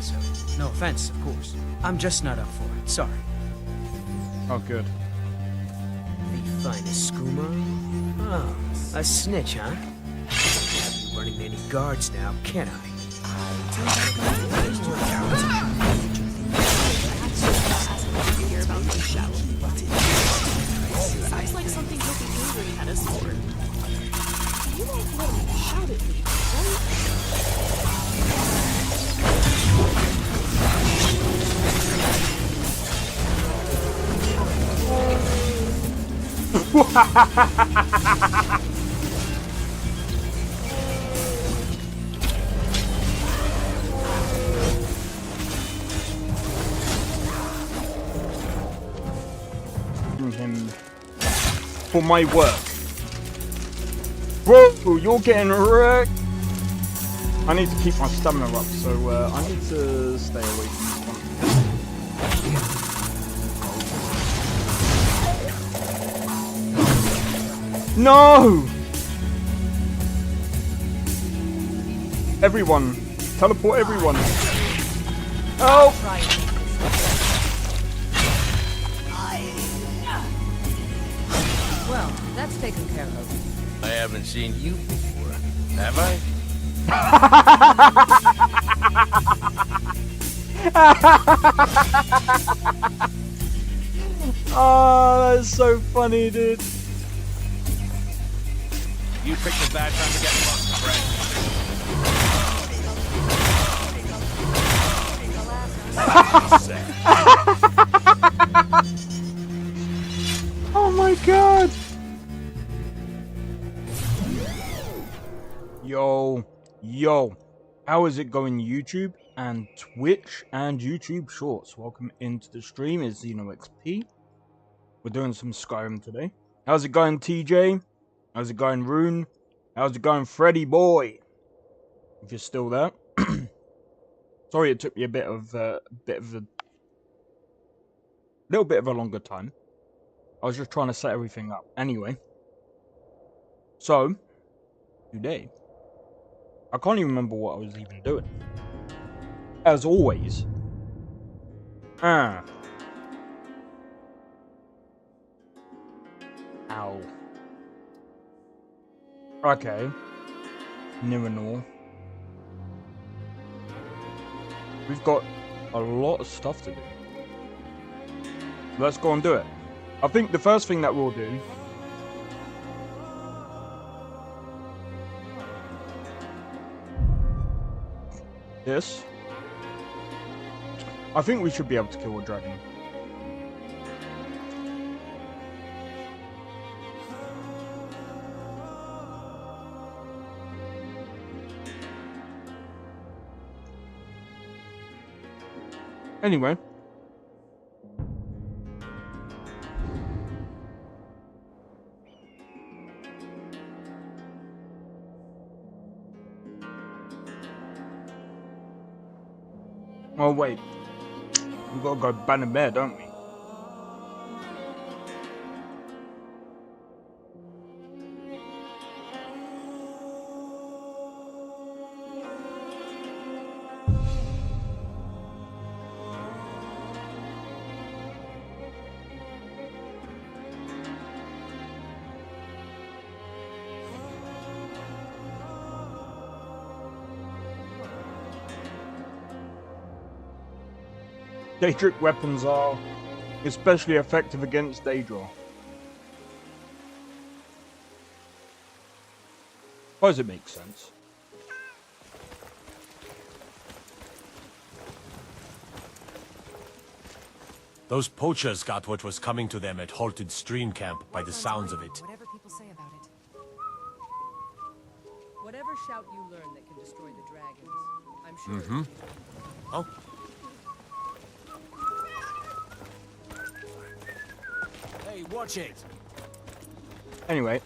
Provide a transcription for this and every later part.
saying so. No offense, of course. I'm just not up for it. Sorry. Oh, good. The finest skooma? Oh, a snitch, huh? Can't be running any guards now, can I? Sounds like something Hopi Angry had us for. You won't let me shout at me, Him for my work. Whoa, you're getting wrecked. I need to keep my stamina up, so I need to stay away from this one. No! Everyone, teleport everyone. Help! Well, that's taken care of. I haven't seen you before, have I? Oh, that's so funny, dude. You picked a bad time to get lost, friend. Oh my god! Yo, how is it going, YouTube and Twitch and YouTube Shorts? Welcome into the stream. It's XP. We're doing some Skyrim today. How's it going, TJ? How's it going, Rune? How's it going, Freddy boy? If you're still there. Sorry, it took me a little bit of a longer time. I was just trying to set everything up. Anyway, so today, I can't even remember what I was even doing. As always. Ow. Okay. Niranor. We've got a lot of stuff to do. Let's go and do it. I think the first thing that we'll do this. I think we should be able to kill a dragon. Anyway. Oh wait, we've got to go ban a bear, don't we? Daedric weapons are especially effective against Daedra. Suppose it makes sense. Those poachers got what was coming to them at Halted Stream Camp by the sounds of it. Whatever people say about it. Whatever shout you learn that can destroy the dragons, I'm sure. Mm-hmm. Oh. Hey, watch it! Anyway.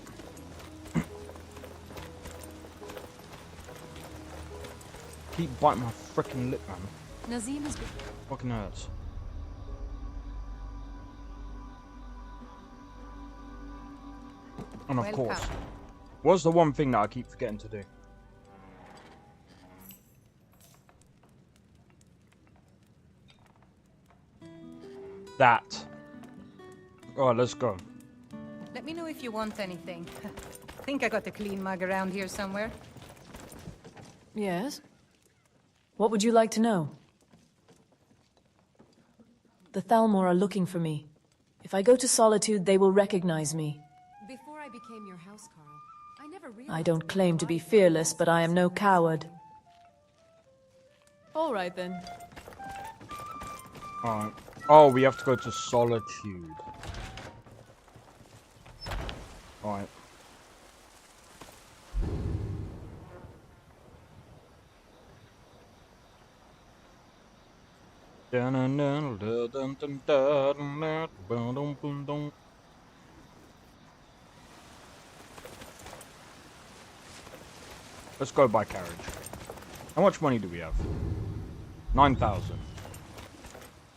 Keep biting my freaking lip, man. Nazim has been... Fucking hurts. And of course, what's the one thing that I keep forgetting to do? that. Alright, let's go. Let me know if you want anything. Think I got a clean mug around here somewhere. Yes? What would you like to know? The Thalmor are looking for me. If I go to Solitude, they will recognize me. Before I became your housecarl, I never realized... I don't claim to be fearless, but I am no coward. All right then. Alright. Oh, we have to go to Solitude. Alright. Let's go by carriage. How much money do we have? 9,000.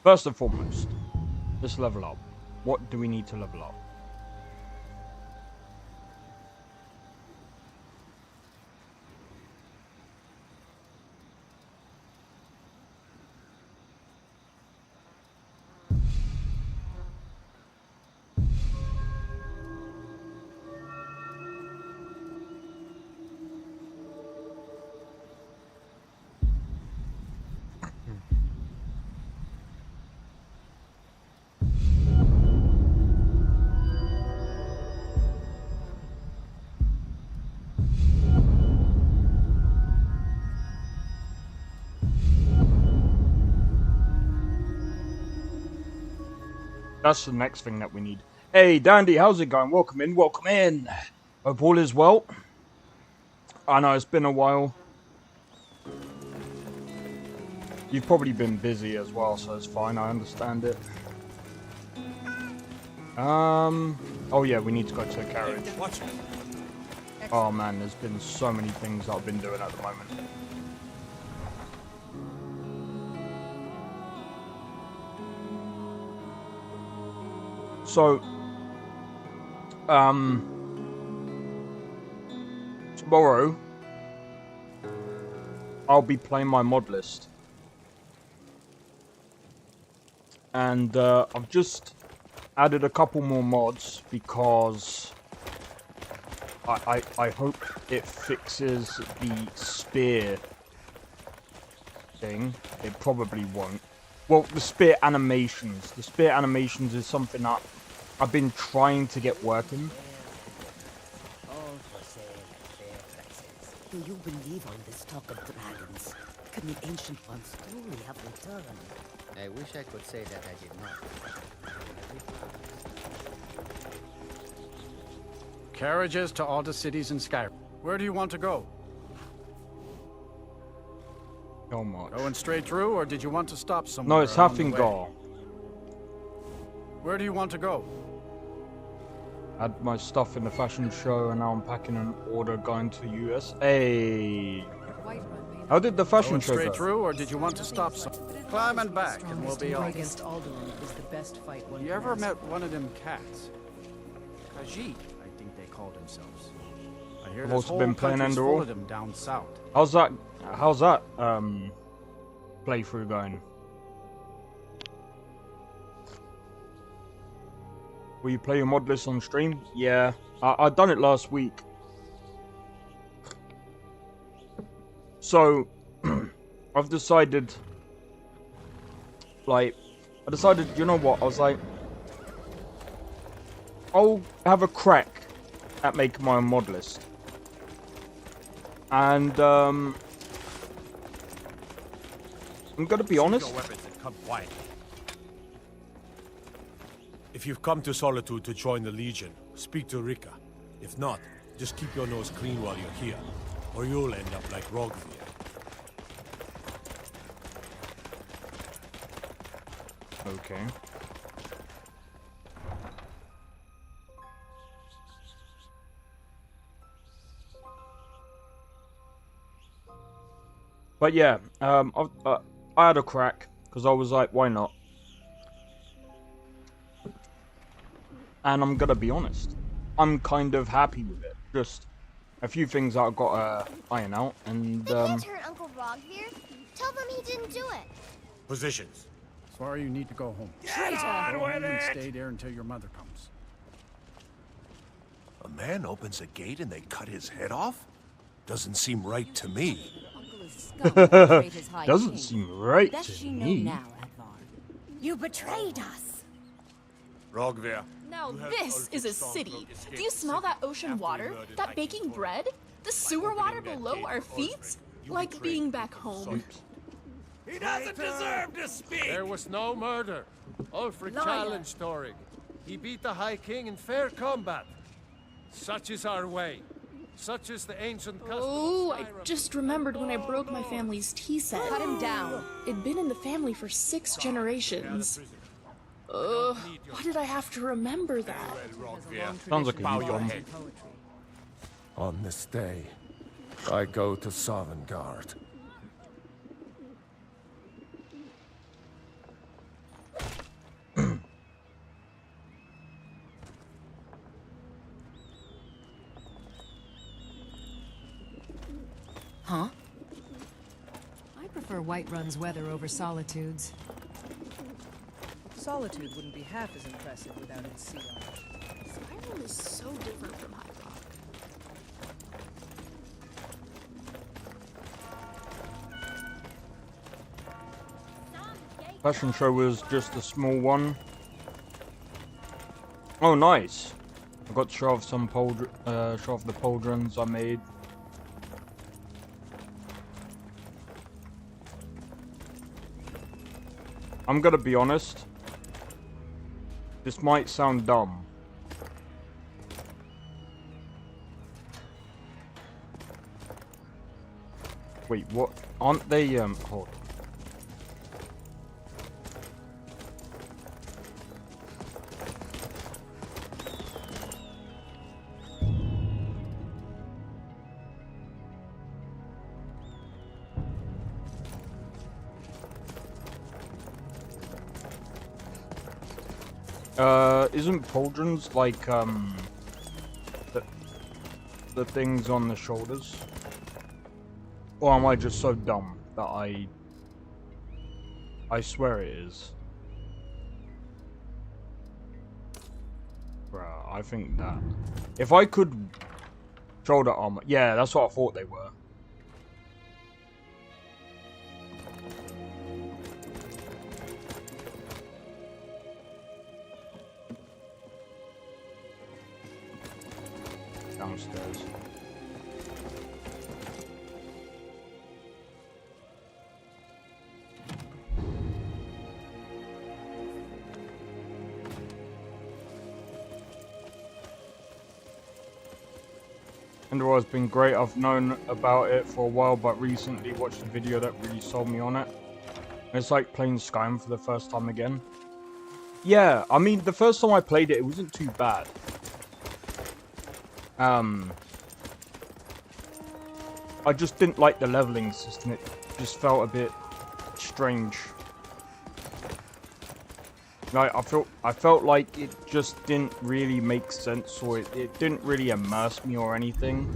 First and foremost, let's level up. What do we need to level up? That's the next thing that we need. Hey, Dandy, how's it going? Welcome in, welcome in. Hope all is well. I know it's been a while. You've probably been busy as well, so it's fine. I understand it. Oh yeah, we need to go to a carriage. Oh man, there's been so many things that I've been doing at the moment. So, tomorrow, I'll be playing my mod list. And, I've just added a couple more mods because I hope it fixes the spear thing. It probably won't. Well, the spear animations. The spear animations is something that I've been trying to get working. All for sale at fair prices. Do you believe on this talk of dragons? Can the ancient ones truly have returned? I wish I could say that I did not. Carriages to all the cities in Skyrim. Where do you want to go? So much. Going straight through, or did you want to stop somewhere? No, it's along the way? Haffingar. Where do you want to go? Had my stuff in the fashion show, and now I'm packing an order going to the US. Hey, how did the fashion Going show straight go? through, or did you want to stop somewhere? Climb and back, and we'll be on. Against Alderaan is the best fight one You can ever ask met one of them cats? Khajiit, I think they call themselves. I hear I've this also whole been playing country's Ender full All. of them down south. How's that playthrough going? Will you play your mod list on stream? Yeah, I done it last week. So, I've decided, you know what, I was like, I'll have a crack at making my own mod list. And, I'm gonna be honest. Your weapons and come quietly. If you've come to Solitude to join the Legion, speak to Rika. If not, just keep your nose clean while you're here, or you'll end up like Rogvir. Okay. But yeah, I had a crack because I was like, why not? And I'm gonna be honest, I'm kind of happy with it. Just a few things that I've got to iron out, and They can't hurt Uncle Rogvir. Tell them he didn't do it. Positions. far, you need to go home. Traitor! Go home and stay there until your mother comes. A man opens a gate and they cut his head off? Doesn't seem right to me. Doesn't seem right Does to she know me. now, Advar? You betrayed us! Rogvir. Now this is a city. Do you smell that ocean water? That baking bread? The sewer water below our feet? Like being back home. He doesn't deserve to speak! There was no murder. Ulfric challenged Thorig. He beat the High King in fair combat. Such is our way. Such is the ancient custom. Oh, I just remembered when I broke my family's tea set. Cut him down. It'd been in the family for 6 generations. Why did I have to remember that? Sounds like a Bow you your dumb. head. On this day, I go to Sovngarde. Huh? I prefer Whiterun's weather over Solitude's. Solitude wouldn't be half as impressive without its sea life. Skyrim is so different from High Rock. Fashion show was just a small one. Oh, nice! I got to show off some show off the pauldrons I made. I'm gonna be honest. This might sound dumb. Wait, what? Aren't they, hold on. Isn't pauldrons like, the things on the shoulders? Or am I just so dumb that I swear it is. Bruh, I think that. If I could shoulder armor, yeah, that's what I thought they were. Downstairs. Underworld has been great. I've known about it for a while, but recently watched a video that really sold me on it. It's like playing Skyrim for the first time again. Yeah, I mean, the first time I played it, it wasn't too bad. I just didn't like the leveling system. It just felt a bit strange. Like, I felt like it just didn't really make sense, or it didn't really immerse me or anything.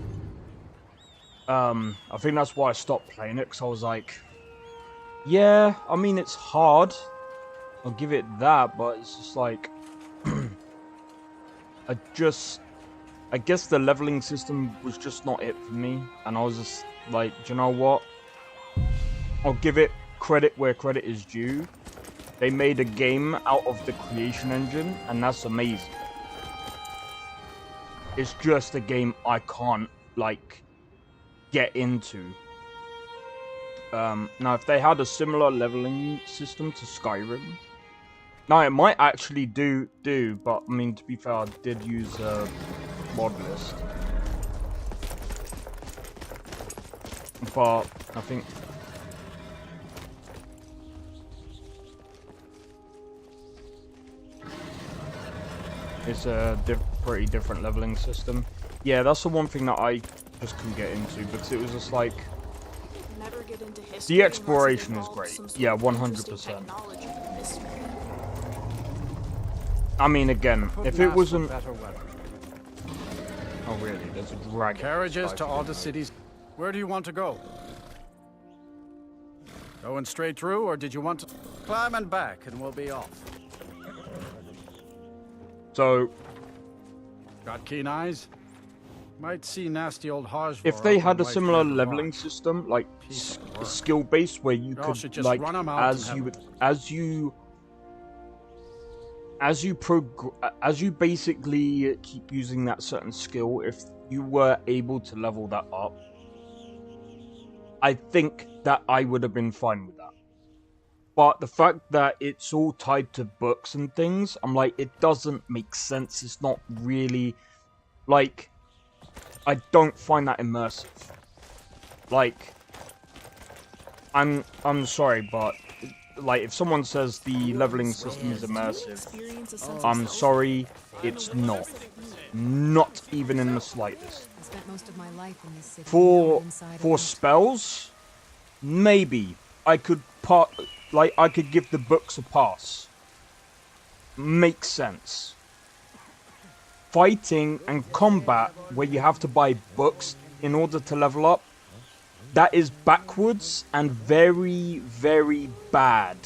I think that's why I stopped playing it, because I was like, yeah, I mean, it's hard. I'll give it that, but it's just like, I guess the leveling system was just not it for me, and I was just like, do you know what? I'll give it credit where credit is due. They made a game out of the creation engine, and that's amazing. It's just a game I can't, like, get into. Now, if they had a similar leveling system to Skyrim, now it might actually do, but I mean, to be fair, I did use a mod list. But I think it's a pretty different leveling system. Yeah, that's the one thing that I just couldn't get into, because it was just like, Never get into history the exploration is unless it great. involves some Yeah, sort of interesting 100%. technology or mystery. I mean, again, if it wasn't... Better weather. Oh, really? There's a dragon. Carriages to all the cities. Where do you want to go? Going straight through, or did you want to... climbing back and we'll be off. So, got keen eyes? Might see nasty old Harsvor. if they had a similar leveling system, like skill based, where you could like as you basically keep using that certain skill, if you were able to level that up, I think that I would have been fine with that. But the fact that it's all tied to books and things, I'm like, it doesn't make sense. It's not really, like, I don't find that immersive. Like, I'm sorry, but like, if someone says the leveling system is immersive, I'm sorry, it's not. Not even in the slightest. I spent most of my life in this city. For spells, maybe I could I could give the books a pass. Makes sense. Fighting and combat, where you have to buy books in order to level up, that is backwards and very, very bad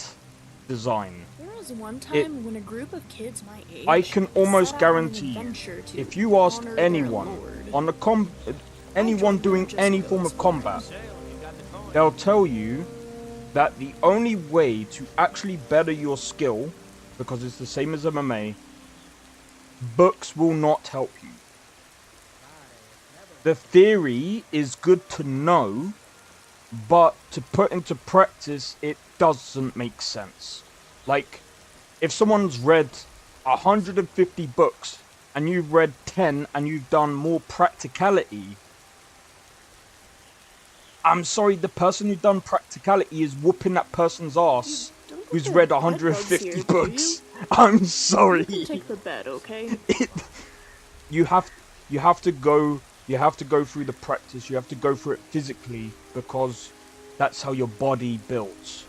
design. There was one time when a group of kids my age I can almost set out on an guarantee you, adventure to if you asked honor their anyone lord. on the anyone doing any form of combat, they'll tell you that the only way to actually better your skill, because it's the same as MMA, books will not help you. The theory is good to know, but to put into practice, it doesn't make sense. Like, if someone's read 150 books, and you've read 10, and you've done more practicality, I'm sorry, the person who's done practicality is whooping that person's ass who's read 150 books. I'm sorry. You can take the bed, okay? You have to go through the practice. You have to go through it physically, because that's how your body builds.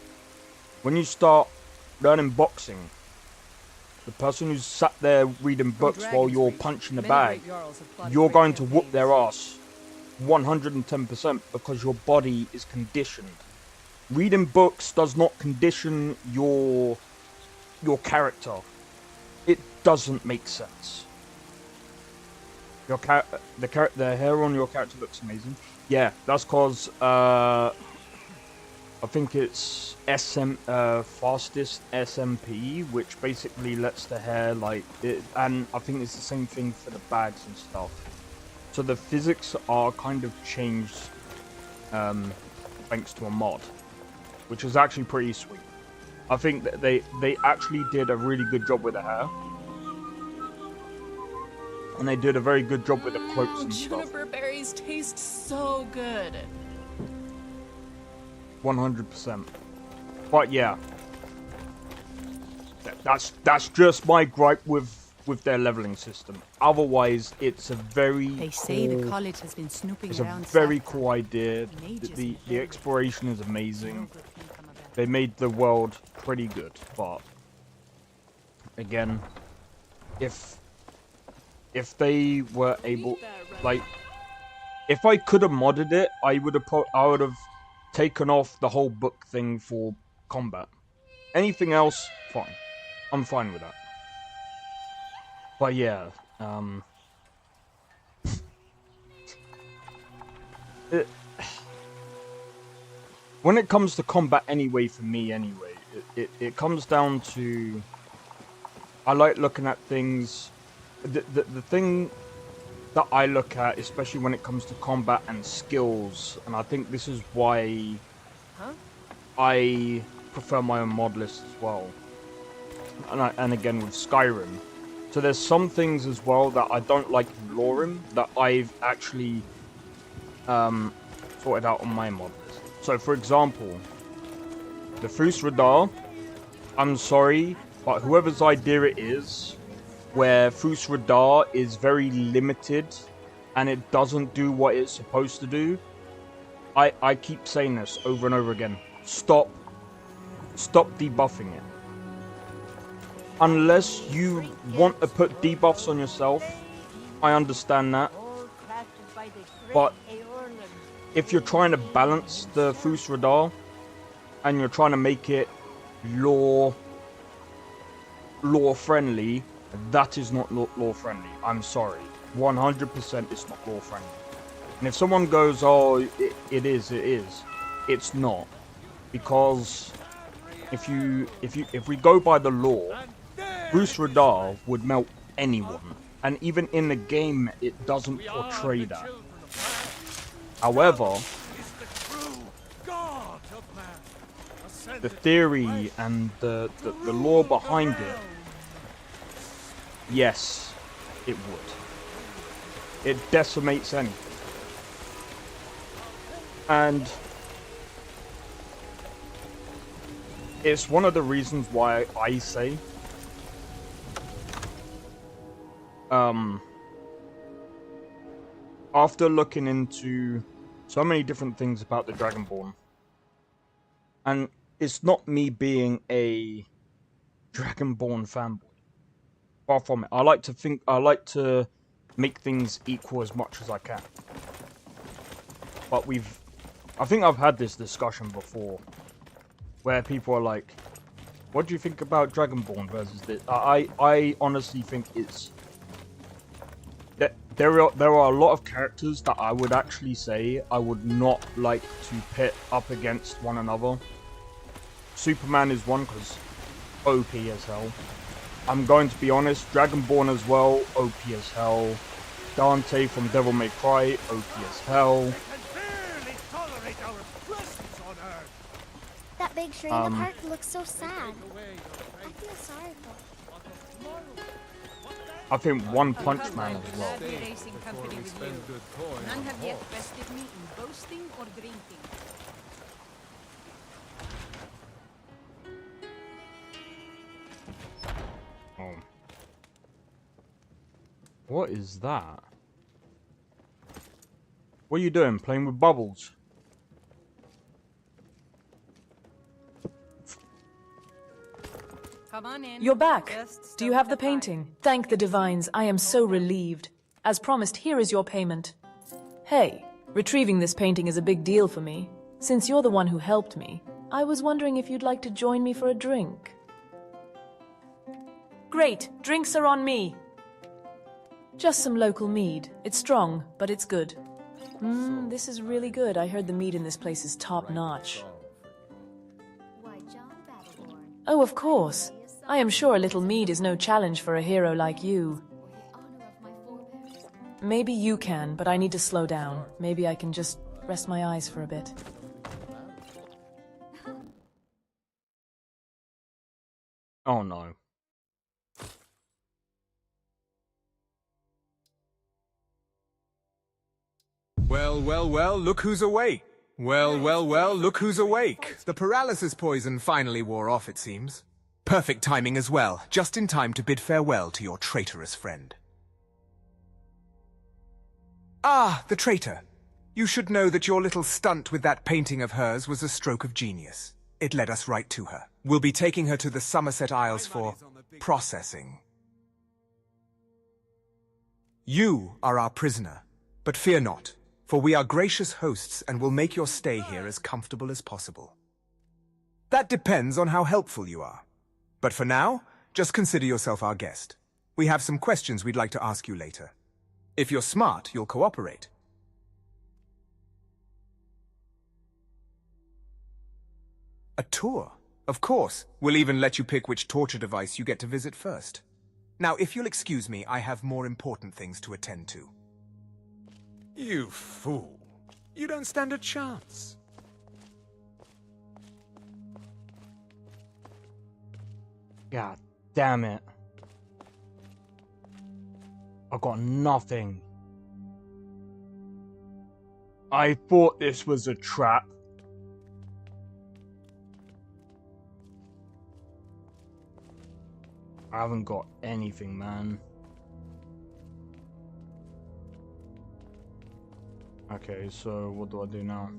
When you start learning boxing, the person who's sat there reading books while you're punching the bag, you're going to whoop their ass 110%, because your body is conditioned. Reading books does not condition your character. It doesn't make sense. The hair on your character looks amazing. Yeah, that's cause I think it's fastest SMP, which basically lets the hair like it, and I think it's the same thing for the bags and stuff. So the physics are kind of changed thanks to a mod, which is actually pretty sweet. I think that they actually did a really good job with the hair. And they did a very good job with the cloaks and stuff. Juniper berries taste so good. 100%. But yeah, that's just my gripe with their leveling system. Otherwise, it's a very They say the college has been snooping it's a around very South cool idea. The exploration is amazing. They made the world pretty good, but again, if they were able, like, if I could have modded it, I would have taken off the whole book thing for combat. Anything else, fine. I'm fine with that. But yeah, when it comes to combat anyway, for me anyway, it comes down to, I like looking at things. The thing that I look at, especially when it comes to combat and skills, and I think this is why I prefer my own mod list as well, and again with Skyrim. So there's some things as well that I don't like in LoreRim that I've actually sorted out on my mod list. So for example, the Fus Radar, I'm sorry, but whoever's idea it is, where Fus Radar is very limited and it doesn't do what it's supposed to do, I keep saying this over and over again. Stop debuffing it. Unless you want to put debuffs on yourself, I understand that. But if you're trying to balance the Fus Radar and you're trying to make it lore friendly, that is not lore friendly. I'm sorry. 100% it's not lore friendly. And if someone goes, oh, it is, it's not. Because if we go by the lore, Bruce Radar would melt anyone. And even in the game, it doesn't portray that. However, the theory and the lore behind it, yes, it would. It decimates anything. And it's one of the reasons why I say after looking into so many different things about the Dragonborn, and it's not me being a Dragonborn fanboy. Far from it. I like to make things equal as much as I can. But I think I've had this discussion before, where people are like, what do you think about Dragonborn versus this? I honestly think it's there are a lot of characters that I would actually say I would not like to pit up against one another. Superman is one because OP as hell. I'm going to be honest, Dragonborn as well, OP as hell. Dante from Devil May Cry, OP as hell. That big tree in the park looks so sad. I feel sorry for it. I think One Punch Man as well. None have yet bested me in boasting or drinking. Oh. What is that? What are you doing? Playing with bubbles? Come on in. You're back. Do you have the painting? Thank the divines. I am so relieved. As promised, here is your payment. Hey, retrieving this painting is a big deal for me. Since you're the one who helped me, I was wondering if you'd like to join me for a drink. Great. Drinks are on me. Just some local mead. It's strong, but it's good. This is really good. I heard the mead in this place is top-notch. Oh, of course. I am sure a little mead is no challenge for a hero like you. Maybe you can, but I need to slow down. Maybe I can just rest my eyes for a bit. Oh no. Well, well, well, look who's awake. Well, well, well, look who's awake. The paralysis poison finally wore off, it seems. Perfect timing as well, just in time to bid farewell to your traitorous friend. Ah, the traitor. You should know that your little stunt with that painting of hers was a stroke of genius. It led us right to her. We'll be taking her to the Somerset Isles for processing. You are our prisoner, but fear not, for we are gracious hosts and will make your stay here as comfortable as possible. That depends on how helpful you are. But for now, just consider yourself our guest. We have some questions we'd like to ask you later. If you're smart, you'll cooperate. A tour? Of course. We'll even let you pick which torture device you get to visit first. Now, if you'll excuse me, I have more important things to attend to. You fool. You don't stand a chance. God damn it. I got nothing. I thought this was a trap. I haven't got anything, man. Okay, so what do I do now?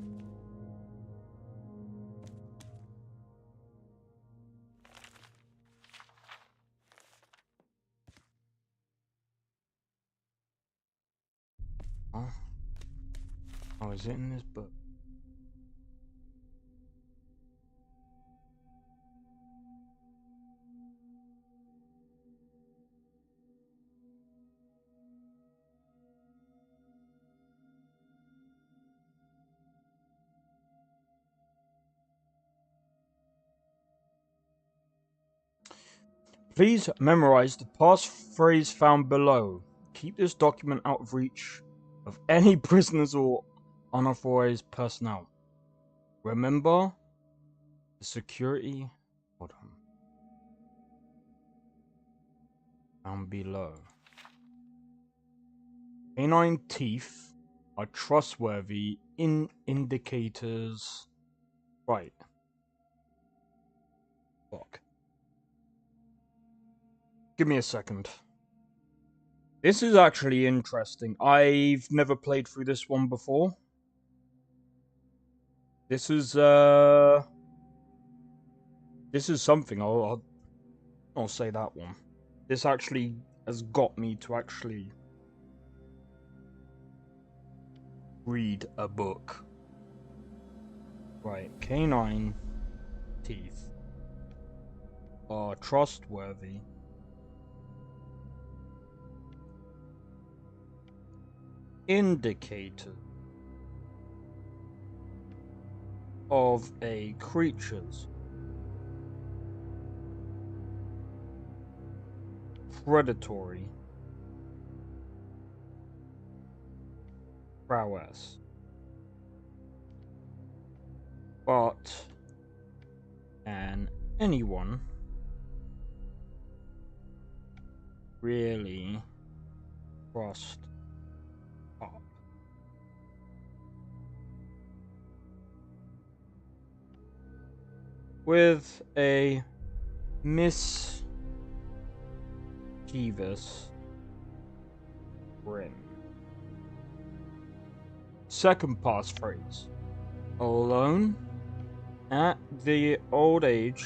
Oh, is it in this book? Please memorize the passphrase found below. Keep this document out of reach of any prisoners or unauthorized personnel. Remember the security. Hold on. Down below. Canine teeth are trustworthy indicators. Right. Fuck. Give me a second. This is actually interesting. I've never played through this one before. This is something. I'll say that one. This actually has got me to actually read a book. Right, canine teeth are trustworthy indicator of a creature's predatory prowess. But can anyone really trust up? With a mischievous grin. Second passphrase. Alone at the old age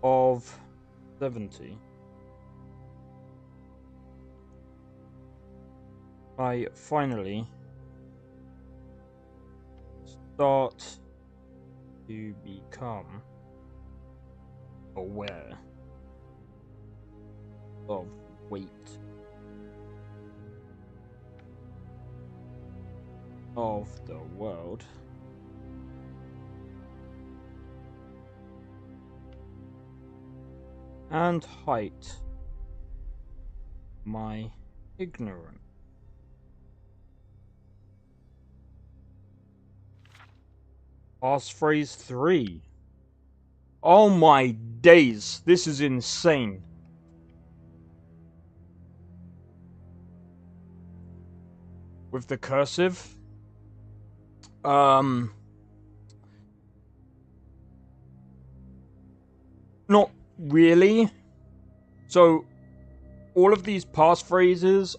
of 70. I finally start to become aware of weight of the world and height my ignorance. Passphrase 3. Oh my days, this is insane. With the cursive, not really. So all of these passphrases,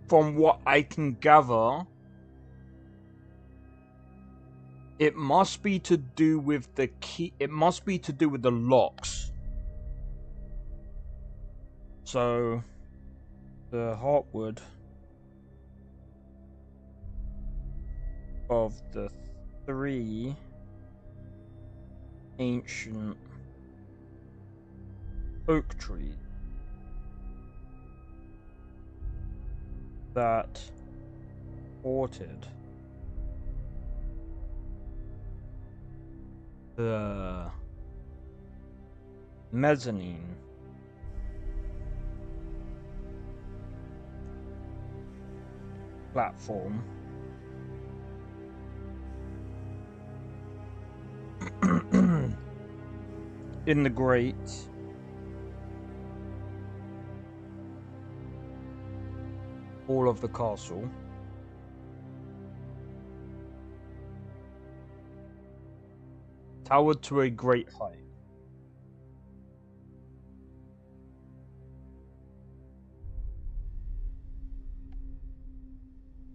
from what I can gather, it must be to do with the key. It must be to do with the locks. So the heartwood of the 3 ancient oak trees that supported the mezzanine platform in the great hall of the castle towered to a great height.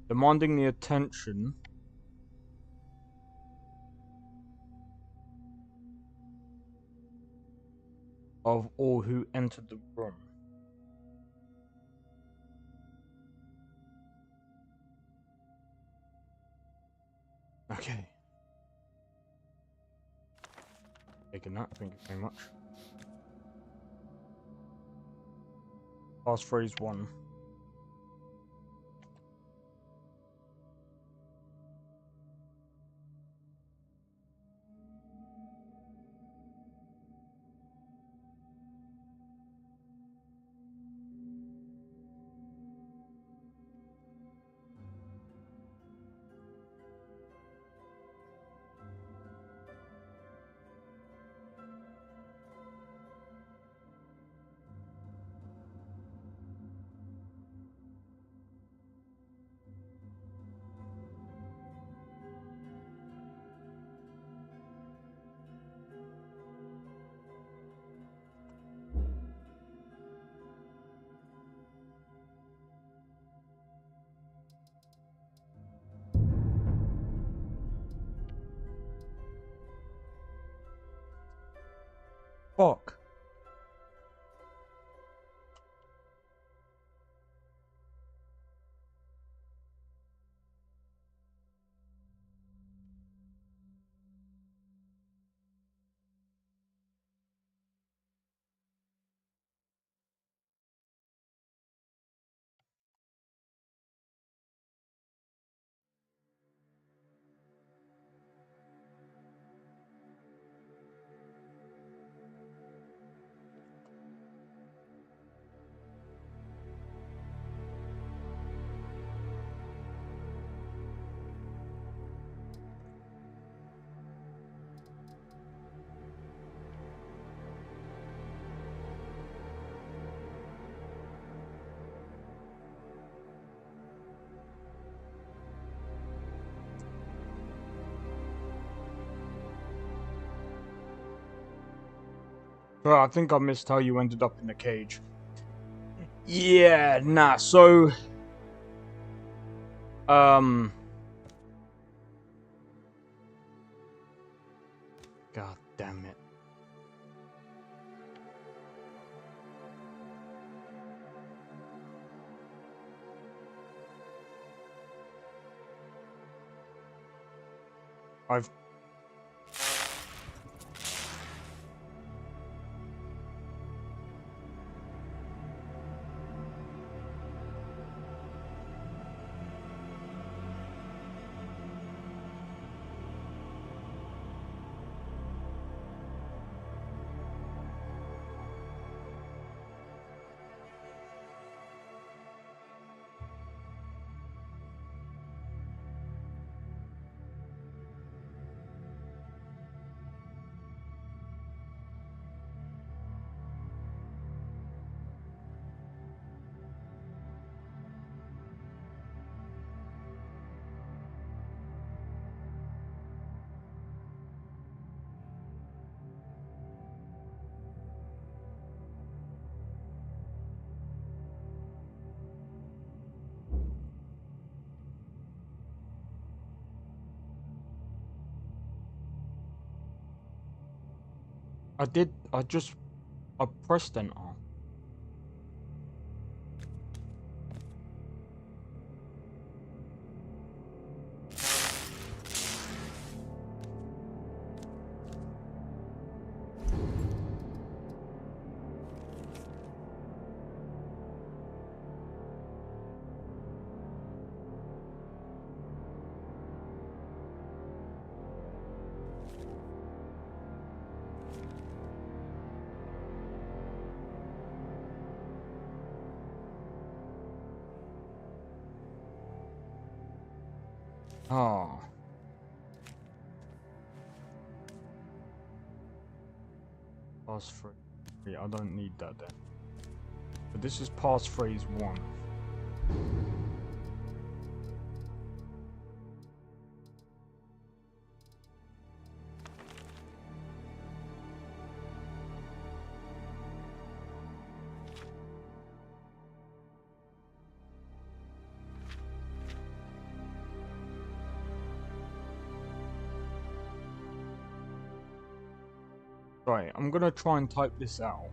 Demanding the attention of all who entered the room. Okay. Taking that, thank you very much. Passphrase 1. fuck? Bro, I think I missed how you ended up in the cage. Yeah, nah, so... God damn it. I've... I pressed enter. Oh. Passphrase. Yeah, I don't need that then. But this is passphrase 1. Right, I'm gonna try and type this out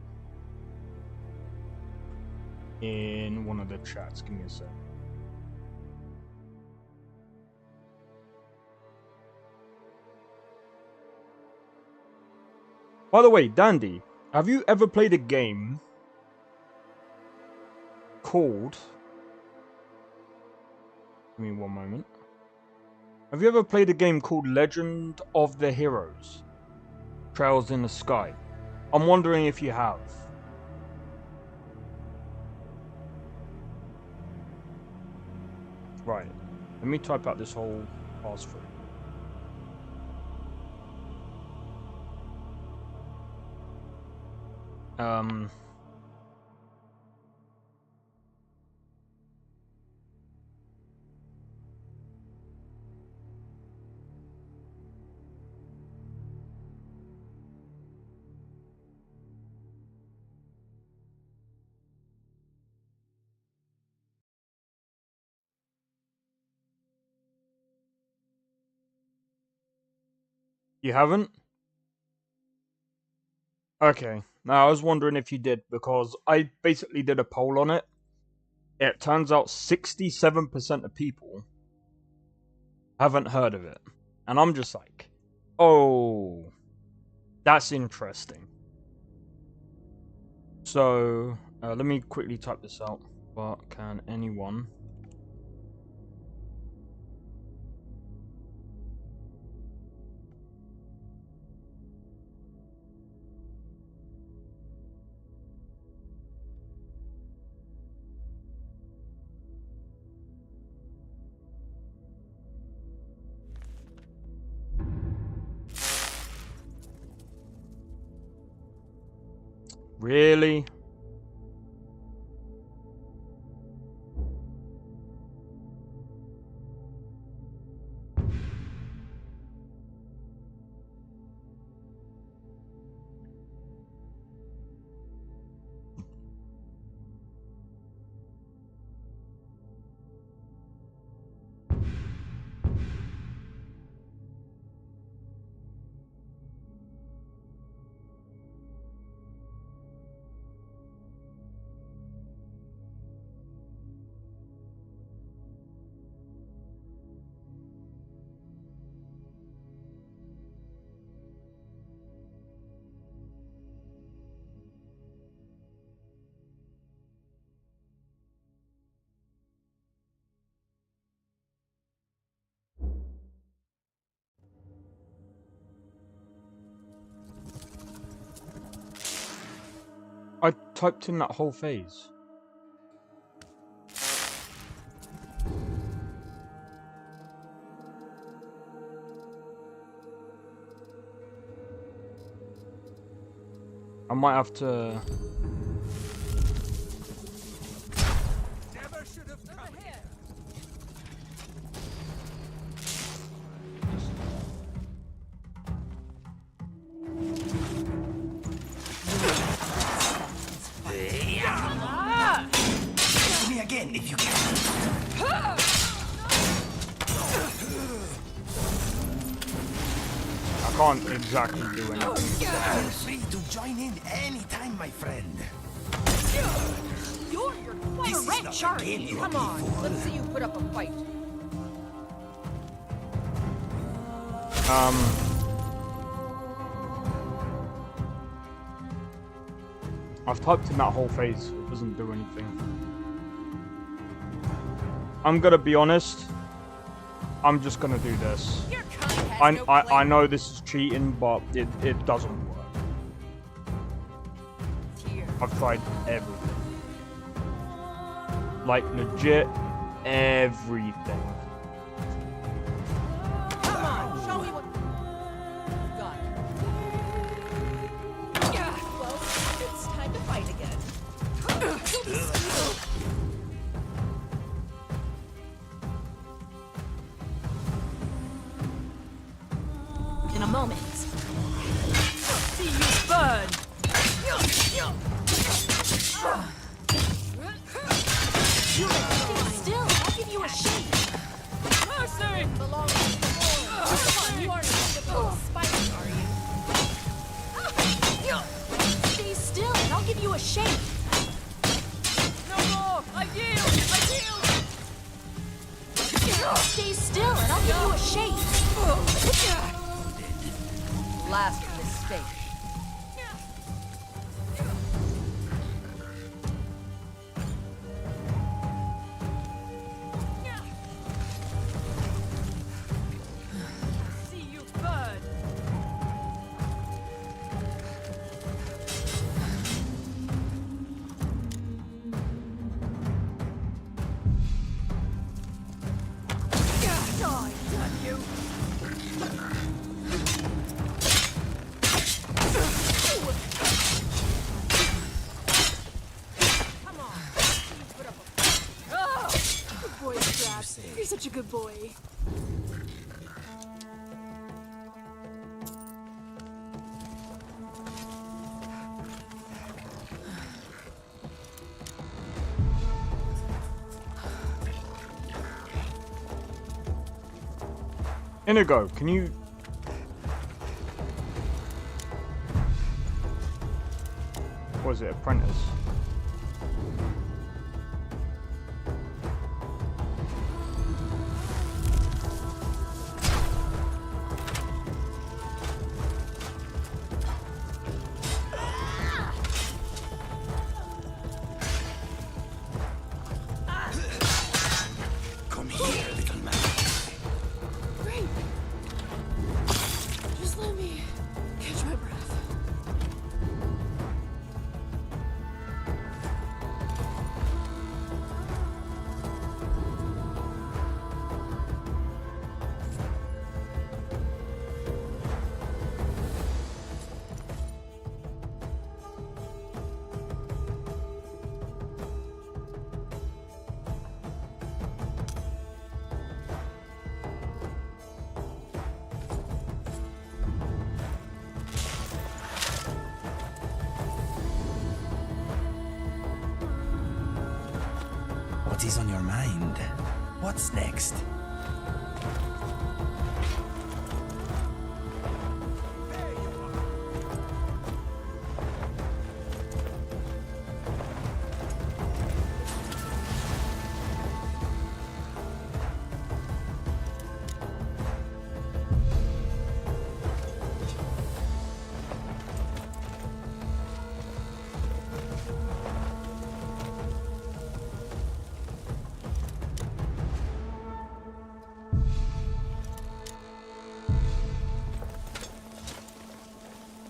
in one of the chats. Give me a sec. By the way, Dandy, have you ever played a game called... Give me one moment. Have you ever played a game called Legend of the Heroes? Trails in the Sky. I'm wondering if you have. Right. Let me type out this whole passphrase. You haven't? Okay. Now, I was wondering if you did, because I basically did a poll on it. It turns out 67% of people haven't heard of it. And I'm just like, oh, that's interesting. So, let me quickly type this out. What can anyone... Really? I typed in that whole phase. I might have to... Never should have come here. Kill me again if you can. I can't exactly do anything. Feel free to join in anytime, my friend. You're quite a wrench, aren't you? Come on, let's see you put up a fight. I've typed in that whole phase. It doesn't do anything. I'm gonna be honest. I'm just gonna do this. I know this is cheating, but it doesn't work. I've tried everything. Like legit everything. Come on, show me what you got. Yeah, well, it's time to fight again. In a moment. See you burn! You stay still, I'll give you a shake. Mercy! Come on, you aren't a spider, are you? Stay still and I'll give you a shake. No more! I yield! Stay still and I'll give you a shake. Last mistake. See you burn! Die, damn you! Good boy, Straps. You're such a good boy. Inigo, can you... was it, apprentice? Come here, little man. Great. Just let me catch my breath. What is on your mind? What's next?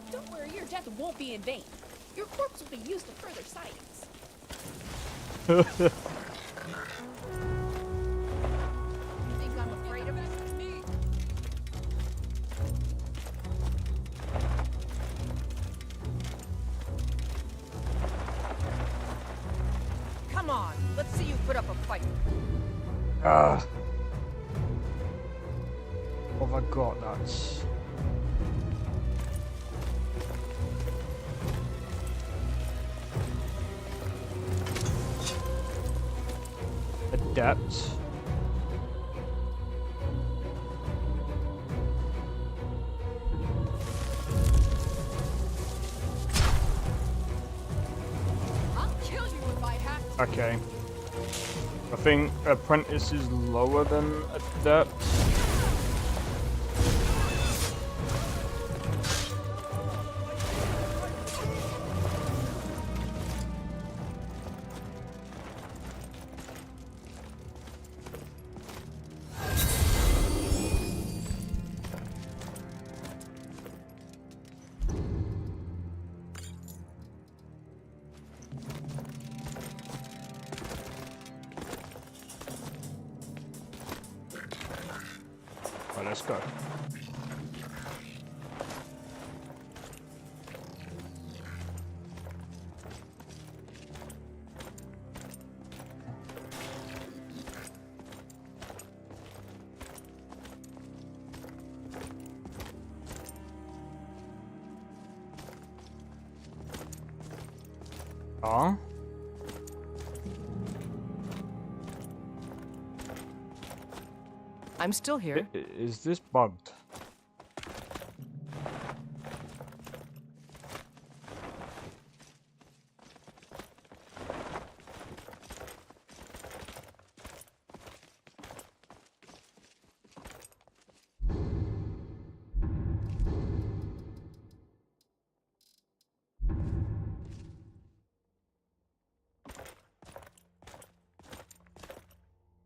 Don't worry, your death won't be in vain. Your corpse will be used to further sightings. You think I'm afraid of it? Me. Come on, let's see you put up a fight. What have I got? That's adept. I'll kill you if I have to. Okay. I think apprentice is lower than adept. Right, let's go. Ah. I'm still here. Is this bugged?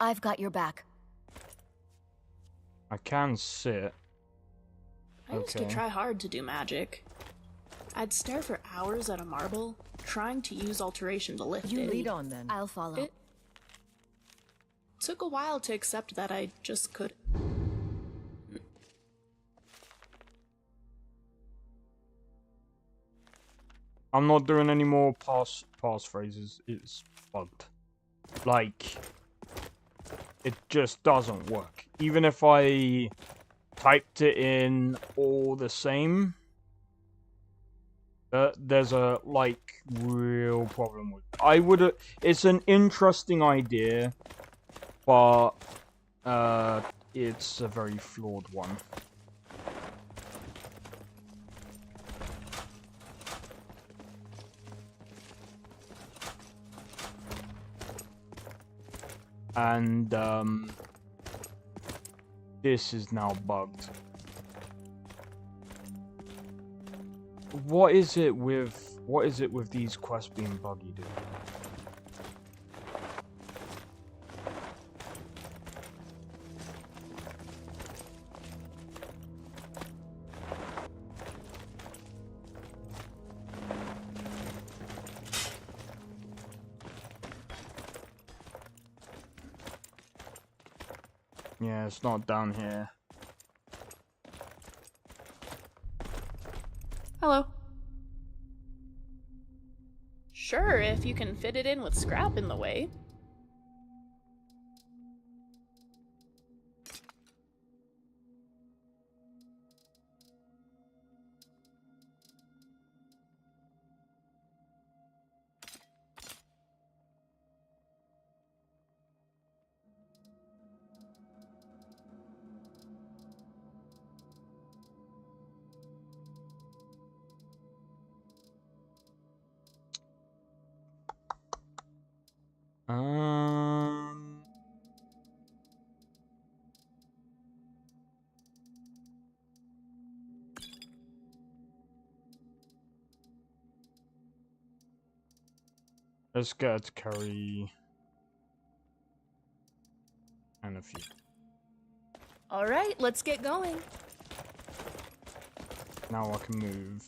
I've got your back. I can sit. I used to try hard to do magic. I'd stare for hours at a marble, trying to use alteration to lift it. You lead on then. I'll follow. It took a while to accept that I just couldn't. I'm not doing any more pass phrases. It's bugged. Like, it just doesn't work. Even if I typed it in all the same, there's a like real problem with it. I would. It's an interesting idea, but it's a very flawed one. And this is now bugged. What is it with these quests being buggy, dude? Yeah, it's not down here. Hello. Sure, if you can fit it in with scrap in the way. Let's get to carry and a few. All right, let's get going. Now I can move.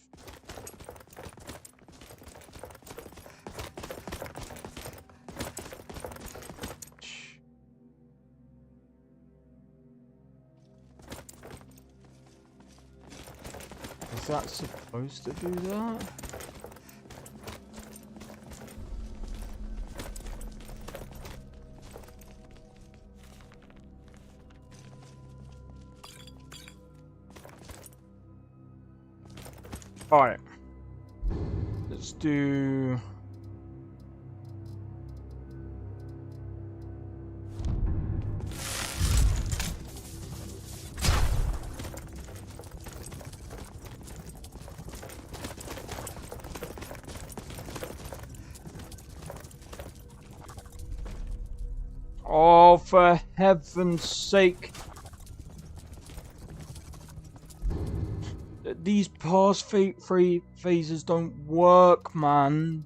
Is that supposed to do that? Alright. Let's do... Oh, for heaven's sake. These past three phases don't work, man.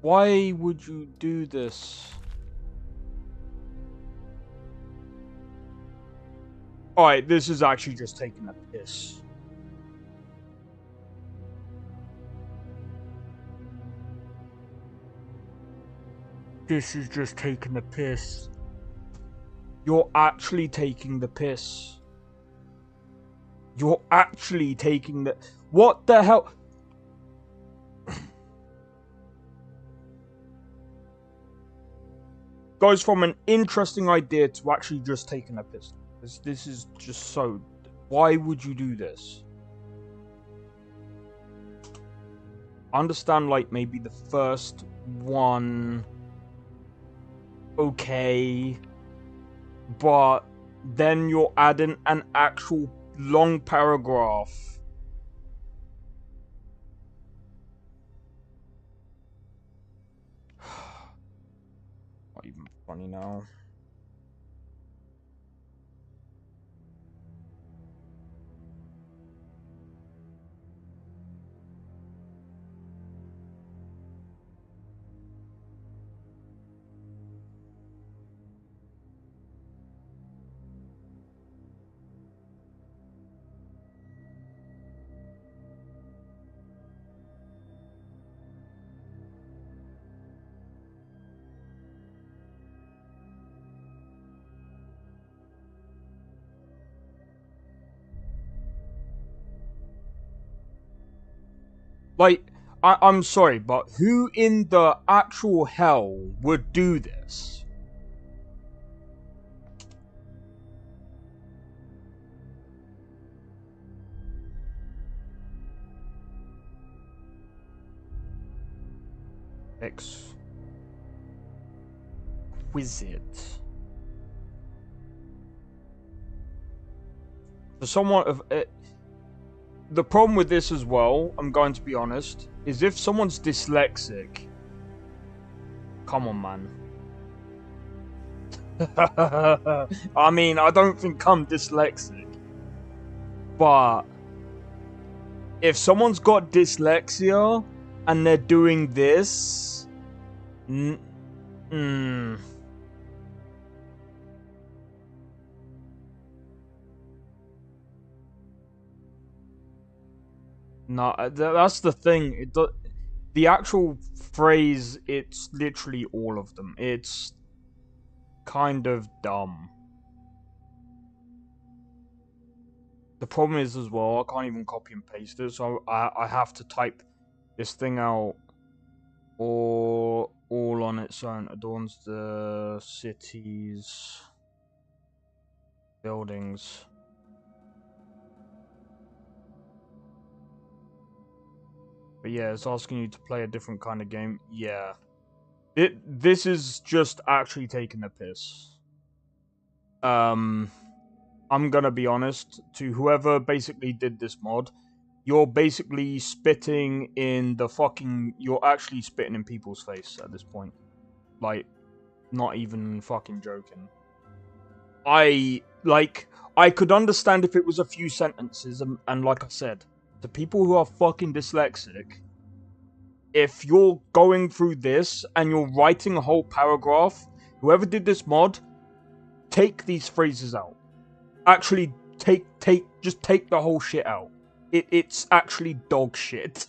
Why would you do this? Alright, this is actually just taking a piss. This is just taking the piss. You're actually taking the piss. You're actually taking the... What the hell? Goes from an interesting idea to actually just taking a piss. This is just so... Why would you do this? I understand, like, maybe the first one... Okay. But then you're adding an actual long paragraph. Not even funny now. Like, I'm sorry, but who in the actual hell would do this? Exquisite. For someone of it. The problem with this as well, I'm going to be honest, is if someone's dyslexic, come on, man. I mean, I don't think I'm dyslexic. But if someone's got dyslexia and they're doing this... No, that's the thing. The actual phrase, it's literally all of them. It's kind of dumb. The problem is as well, I can't even copy and paste it, so I have to type this thing out all on its own. Adorns the city's buildings. But yeah, it's asking you to play a different kind of game. Yeah. This is just actually taking the piss. I'm gonna be honest, to whoever basically did this mod, you're basically spitting in the fucking... You're actually spitting in people's face at this point. Like, not even fucking joking. I could understand if it was a few sentences, and like I said, the people who are fucking dyslexic, if you're going through this and you're writing a whole paragraph, whoever did this mod, take these phrases out. Actually, just take the whole shit out. It's actually dog shit.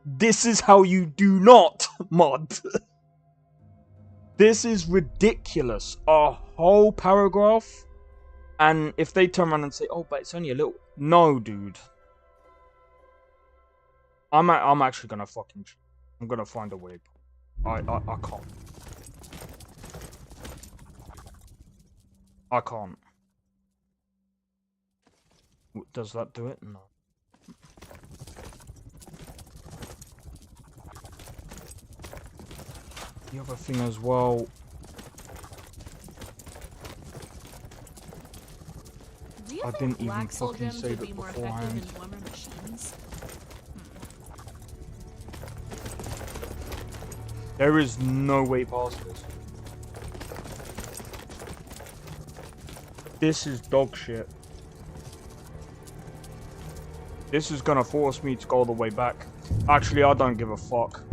This is how you do not mod. This is ridiculous. A whole paragraph, and if they turn around and say, "Oh, but it's only a little," no, dude. I'm actually gonna fucking... I'm gonna find a way. I can't. I can't. Does that do it? No. The other thing as well... I didn't even fucking save it beforehand. There is no way past this. This is dog shit. This is gonna force me to go all the way back. Actually, I don't give a fuck.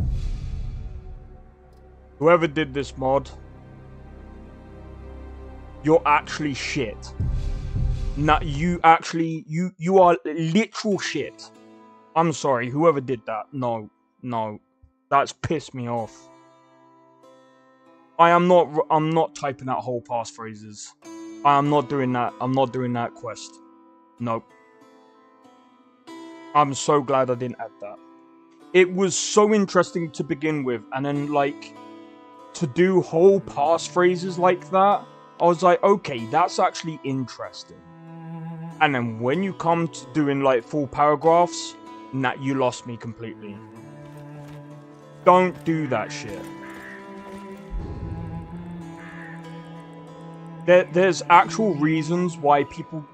Whoever did this mod, you're actually shit. Nah, you are literal shit. I'm sorry, whoever did that. No. That's pissed me off. I'm not typing out whole passphrases. I am not doing that. I'm not doing that quest. Nope. I'm so glad I didn't add that. It was so interesting to begin with, and then, like, to do whole passphrases like that, I was like, okay, that's actually interesting. And then when you come to doing, like, full paragraphs, nah, you lost me completely. Don't do that shit. There's actual reasons why people...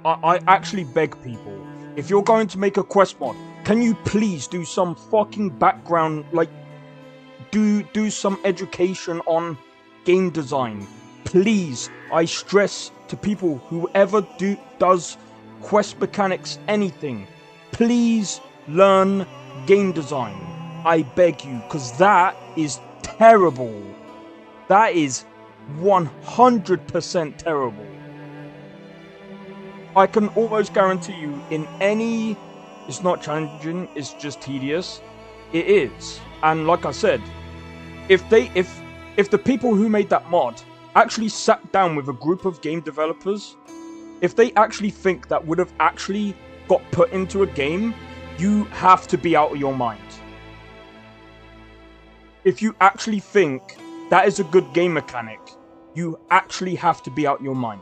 I actually beg people, if you're going to make a quest mod, can you please do some fucking background, like, do some education on game design. Please, I stress to people, whoever does quest mechanics, anything, please learn game design. I beg you, because that is terrible. That is 100% terrible. I can almost guarantee you, in any... It's not challenging, it's just tedious. It is. And like I said, if the people who made that mod actually sat down with a group of game developers, if they actually think that would have actually got put into a game, you have to be out of your mind. If you actually think that is a good game mechanic, you actually have to be out of your mind.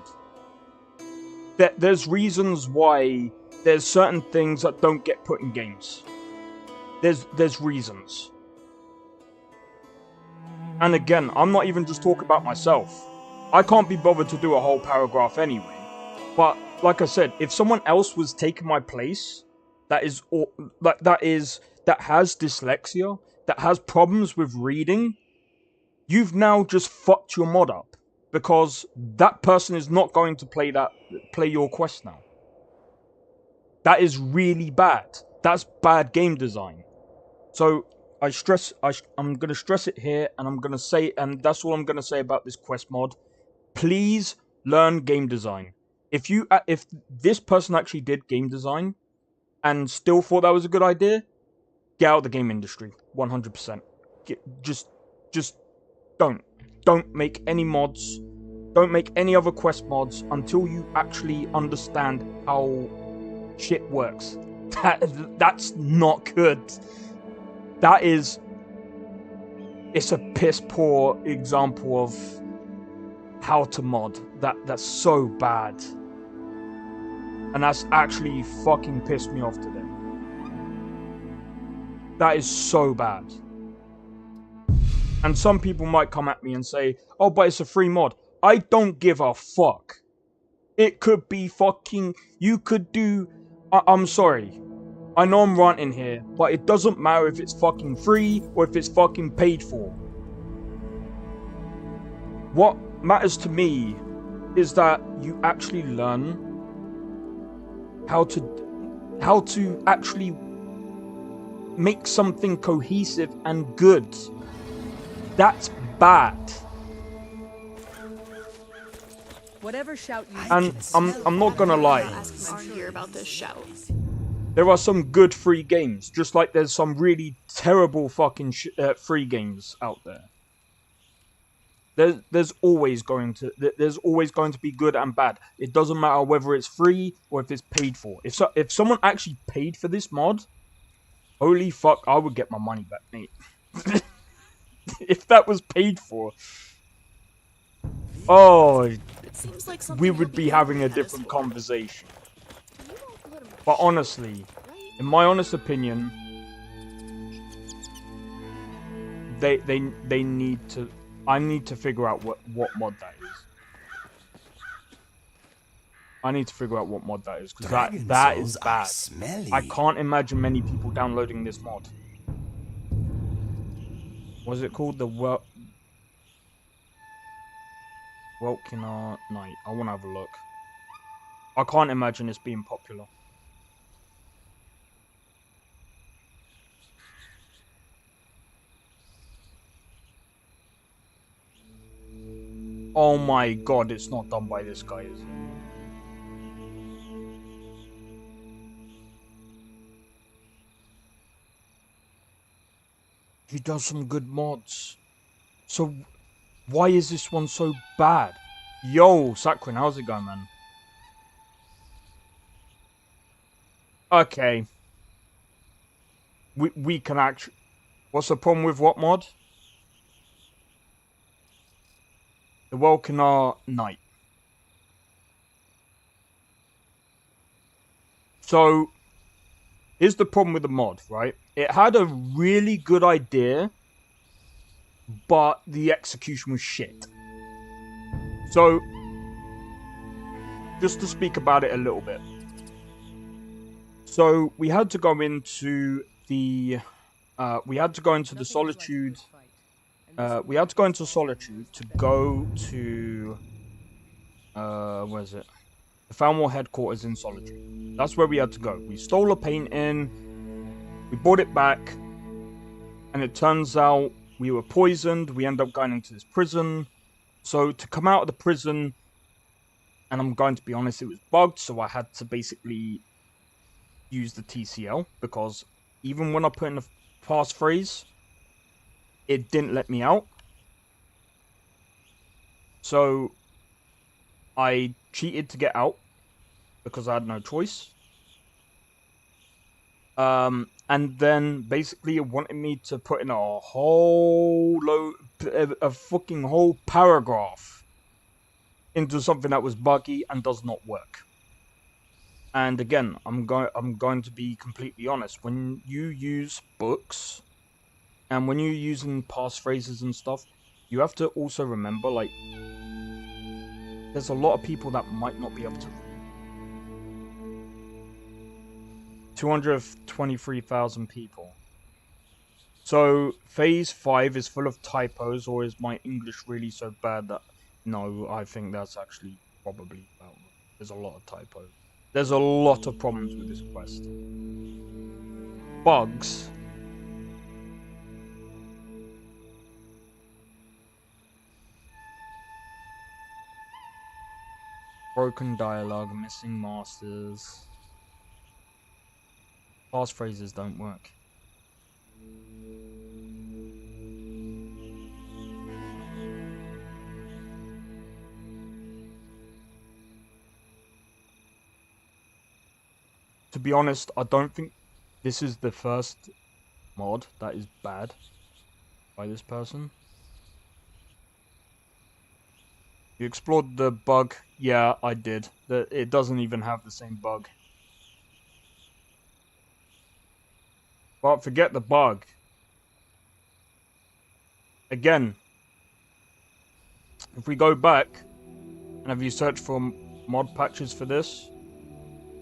There's reasons why there's certain things that don't get put in games. There's reasons. And again, I'm not even just talking about myself. I can't be bothered to do a whole paragraph anyway. But like I said, if someone else was taking my place, that has dyslexia, that has problems with reading, you've now just fucked your mod up. Because that person is not going to play your quest now. That is really bad. That's bad game design. So I'm gonna stress it here, and I'm gonna say, and that's all I'm gonna say about this quest mod. Please learn game design. If this person actually did game design and still thought that was a good idea, get out of the game industry. 100%. Just don't make any mods. Don't make any other quest mods until you actually understand how shit works. That's not good. It's a piss poor example of how to mod. That's so bad. And that's actually fucking pissed me off today. That is so bad. And some people might come at me and say, oh, but it's a free mod. I don't give a fuck. It could be fucking... You could do... I'm sorry. I know I'm ranting here, but it doesn't matter if it's fucking free or if it's fucking paid for. What matters to me is that you actually learn how to actually make something cohesive and good. That's bad. Whatever shout you And I'm not gonna lie. About this shout. There are some good free games, just like there's some really terrible fucking free games out there. There's always going to be good and bad. It doesn't matter whether it's free or if it's paid for. If someone actually paid for this mod, holy fuck, I would get my money back, mate. If that was paid for, oh, we would be having a different conversation. But honestly, in my honest opinion, they need to. I need to figure out what mod that is. I need to figure out what mod that is, because that is bad. I can't imagine many people downloading this mod. What is it called? The Welkinar Night. I want to have a look. I can't imagine this being popular. Oh my god, it's not done by this guy, is it? He does some good mods. So, why is this one so bad? Yo, Sakrin, how's it going, man? Okay. We can actually... What's the problem with what mod? The Welkinar Night. So, here's the problem with the mod, right? It had a really good idea, but the execution was shit. So, just to speak about it a little bit. So, we had to go into the... we had to go into the Solitude... we had to go into Solitude to go to... where is it? The Falmore headquarters in Solitude. That's where we had to go. We stole a painting, we brought it back, and it turns out we were poisoned. We ended up going into this prison. So to come out of the prison, and I'm going to be honest, it was bugged, so I had to basically use the TCL, because even when I put in the passphrase, it didn't let me out. So I cheated to get out because I had no choice. And then basically it wanted me to put in a whole load, a fucking whole paragraph into something that was buggy and does not work. And again, I'm going to be completely honest. When you use books and when you're using passphrases and stuff, you have to also remember, like, there's a lot of people that might not be able to. 223,000 people. So, Phase 5 is full of typos, or is my English really so bad that... No, I think that's actually probably about right. There's a lot of typos. There's a lot of problems with this quest. Bugs. Broken dialogue, missing masters. Passphrases don't work. To be honest, I don't think this is the first mod that is bad by this person. You explored the bug? Yeah, I did. It doesn't even have the same bug. But forget the bug. Again, if we go back and have you search for mod patches for this,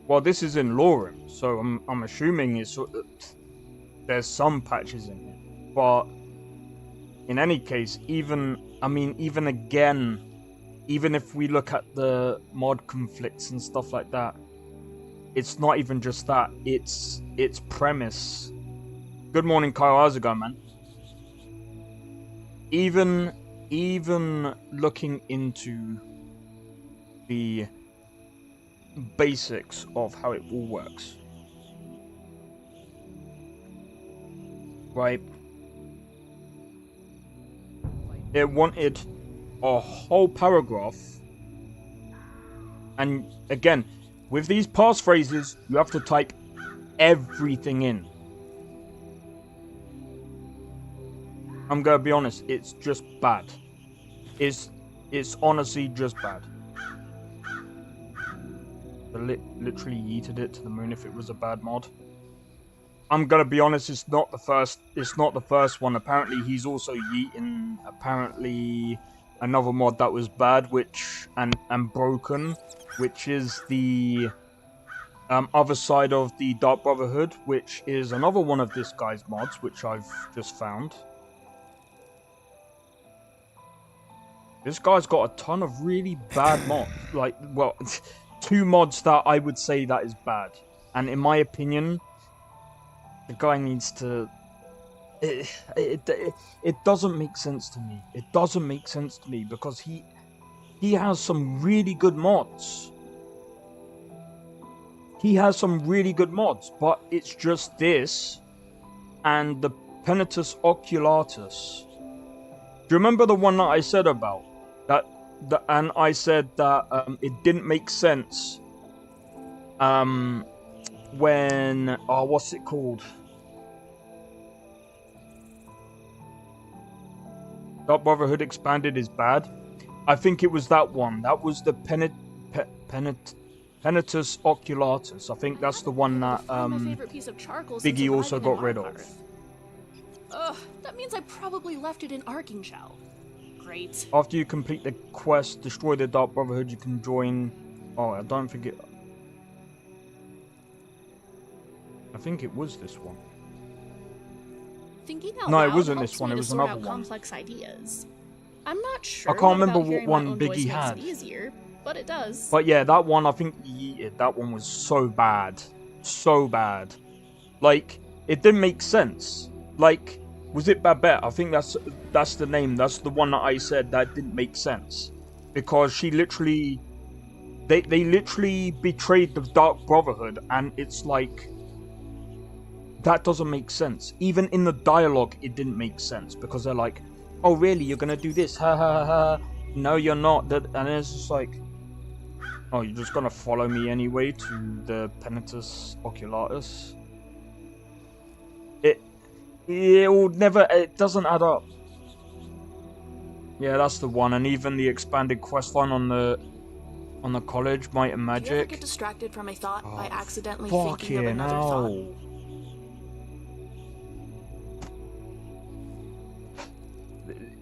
well, this is in LoreRim, so I'm assuming it's there's some patches in it. But in any case, even again, even if we look at the mod conflicts and stuff like that, it's not even just that. It's premise. Good morning, Kyle. How's it going, man? Even looking into the basics of how it all works, right? It wanted a whole paragraph, and again, with these passphrases, you have to type everything in. I'm gonna be honest, it's just bad. It's honestly just bad. I literally yeeted it to the moon if it was a bad mod. I'm gonna be honest, it's not the first one. Apparently he's also yeeting apparently another mod that was bad, which and broken, which is the other side of the Dark Brotherhood, which is another one of this guy's mods, which I've just found. This guy's got a ton of really bad mods. Like, well, 2 mods that I would say that is bad. And in my opinion, the guy needs to... It doesn't make sense to me. It doesn't make sense to me because he has some really good mods. He has some really good mods, but it's just this and the Penitus Oculatus. Do you remember the one that I said about? And I said that it didn't make sense when... Oh, what's it called? Dark Brotherhood Expanded is bad. I think it was that one. That was the Penitus Oculatus. I think that's the one that Biggie also got rid of. Ugh, that means I probably left it in Arcing Shell. Great. After you complete the quest, destroy the Dark Brotherhood, you can join... Oh, I don't think it... I think it was this one. Thinking out no, loud it wasn't helps this one. me It to was sort another out one. Complex ideas. I'm not sure. I can't remember about what one my own Biggie voice had. Makes it easier, but it does. But yeah, that one, I think he yeeted. That one was so bad. So bad. Like, it didn't make sense. Like, was it Babette? I think that's the name. That's the one that I said that didn't make sense. Because she literally... They literally betrayed the Dark Brotherhood, and it's like... That doesn't make sense. Even in the dialogue, it didn't make sense. Because they're like, oh really, you're gonna do this? Ha ha ha. No, you're not. And it's just like... Oh, you're just gonna follow me anyway to the Penitus Oculatus? It doesn't add up. Yeah, that's the one. And even the expanded quest line on the college, Might and Magic. Do you ever get distracted from a thought by accidentally thinking of Fucking another hell. thought?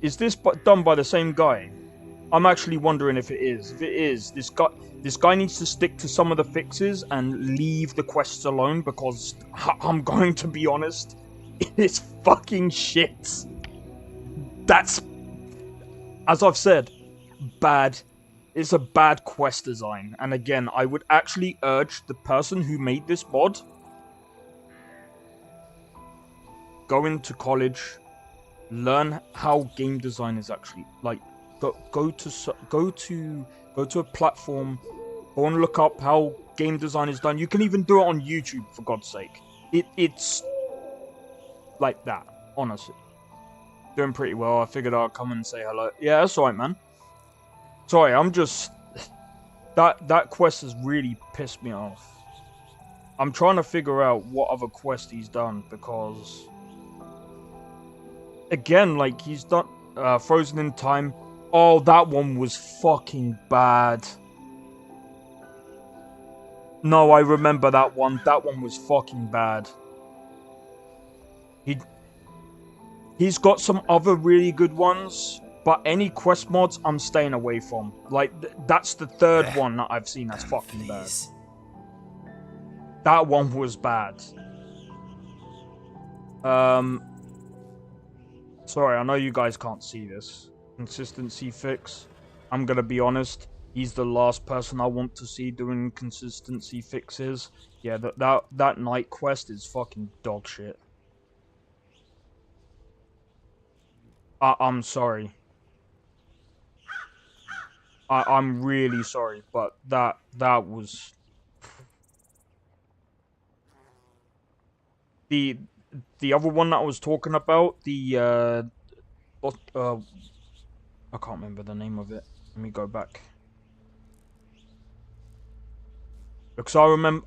Is this done by the same guy? I'm actually wondering if it is. If it is, this guy needs to stick to some of the fixes and leave the quests alone, because I'm going to be honest, is fucking shit. That's, as I've said, bad. It's a bad quest design. And again, I would actually urge the person who made this mod, go into college, learn how game design is actually like. Go to a platform. Go and look up how game design is done. You can even do it on YouTube, for God's sake. It's like that, honestly. Doing pretty well. I figured I'd come and say hello. Yeah, that's alright, man. Sorry, I'm just... That quest has really pissed me off. I'm trying to figure out what other quest he's done, because... Again, like, he's done... Frozen in Time. Oh, that one was fucking bad. No, I remember that one. That one was fucking bad. He's got some other really good ones, but any quest mods I'm staying away from. Like, that's the third one that I've seen that's fucking bad. That one was bad. Sorry, I know you guys can't see this. Consistency fix. I'm gonna be honest. He's the last person I want to see doing consistency fixes. Yeah, that night quest is fucking dog shit. I'm sorry. I'm really sorry, but that was... The other one that I was talking about, I can't remember the name of it. Let me go back. Because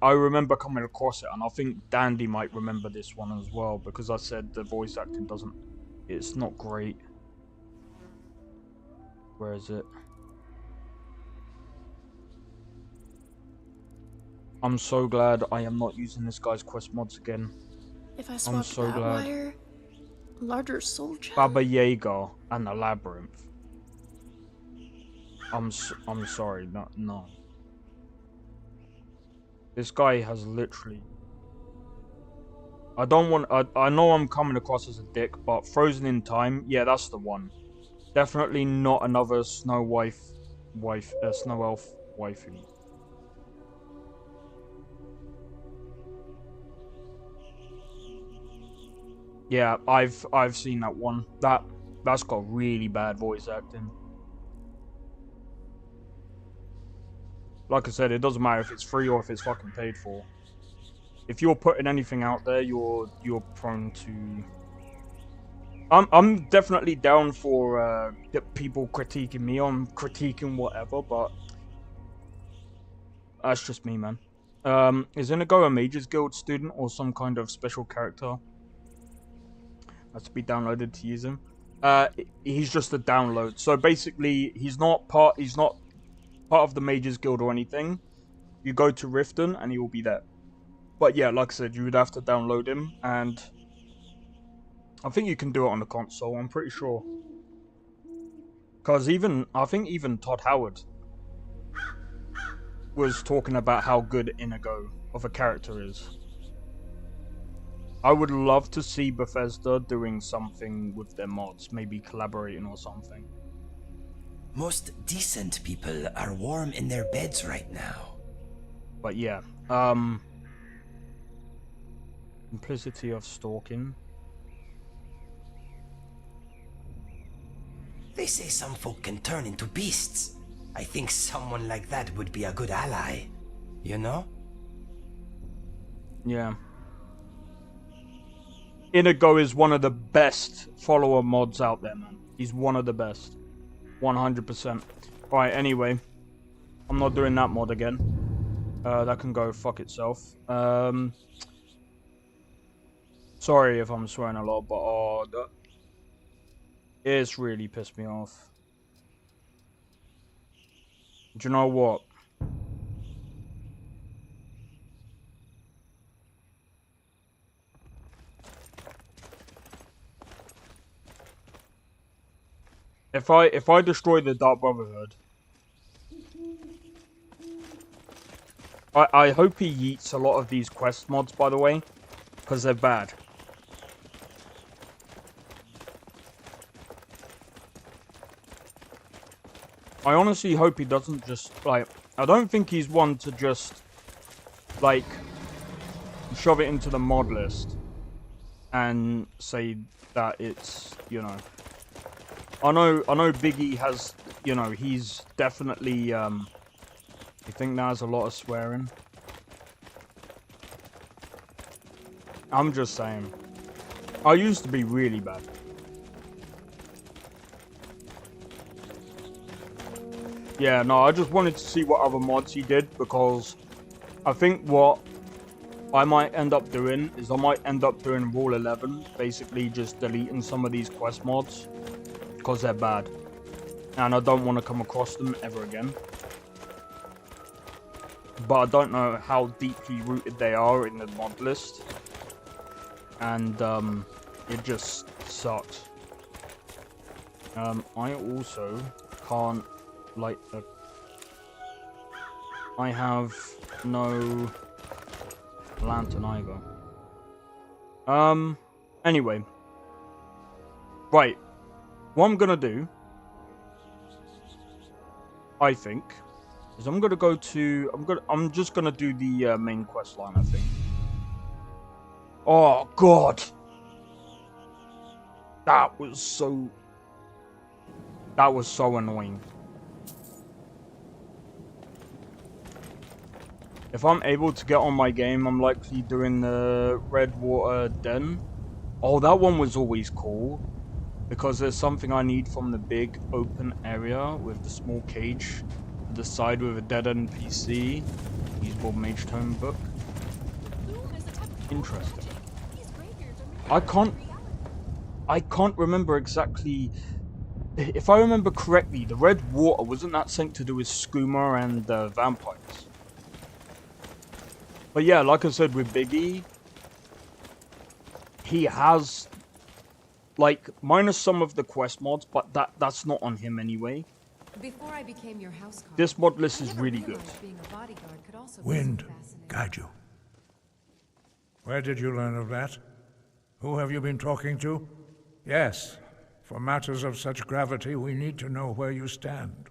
I remember coming across it, and I think Dandy might remember this one as well, because I said the voice acting it's not great. Where is it? I'm so glad I am not using this guy's quest mods again. If I swapped that wire, larger soul chest. Baba Yaga and the Labyrinth. I'm sorry, no. This guy has literally... I know I'm coming across as a dick, but Frozen in Time, yeah, that's the one. Definitely not another Snow Elf waifu. Yeah, I've seen that one. That's got really bad voice acting. Like I said, it doesn't matter if it's free or if it's fucking paid for. If you're putting anything out there, you're prone to... I'm definitely down for people critiquing me on critiquing whatever, but that's just me, man. Is Inigo a Mage's Guild student or some kind of special character? Has to be downloaded to use him. He's just a download. So basically, he's not part of the Mage's Guild or anything. You go to Riften and he will be there. But yeah, like I said, you would have to download him, and I think you can do it on the console, I'm pretty sure. Because I think even Todd Howard was talking about how good Inigo of a character is. I would love to see Bethesda doing something with their mods, maybe collaborating or something. Most decent people are warm in their beds right now. But yeah, simplicity of stalking. They say some folk can turn into beasts. I think someone like that would be a good ally. You know? Yeah. Inigo is one of the best follower mods out there, man. He's one of the best. 100%. Right, anyway. I'm not doing that mod again. That can go fuck itself. Sorry if I'm swearing a lot, but it's really pissed me off. Do you know what? If I destroy the Dark Brotherhood, I hope he yeets a lot of these quest mods, by the way, because they're bad. I honestly hope he doesn't just, like, I don't think he's one to just, like, shove it into the mod list and say that it's, you know. I know Biggie has, you know, he's definitely, you think that has a lot of swearing? I'm just saying. I used to be really bad. Yeah, no, I just wanted to see what other mods he did, because I think what I might end up doing is I might end up doing Rule 11, basically just deleting some of these quest mods, because they're bad. And I don't want to come across them ever again. But I don't know how deeply rooted they are in the mod list. And it just sucks. I also can't light the... I have no lantern either. Anyway. Right. What I'm gonna do, I think, is I'm gonna go to... I'm just gonna do the main quest line, I think. Oh, God! That was so annoying. If I'm able to get on my game, I'm likely doing the Redwater Den. Oh, that one was always cool. Because there's something I need from the big open area with the small cage to the side with a dead-end PC. Usable Mage Tome book. Interesting. I can't remember exactly. If I remember correctly, the red water, wasn't that something to do with skooma and vampires? But yeah, like I said with Biggie, he has, like, minus some of the quest mods, but that's not on him anyway. Before I became your housecarl, This mod list is really good. Wind, guide you. Where did you learn of that? Who have you been talking to? Yes, for matters of such gravity, we need to know where you stand,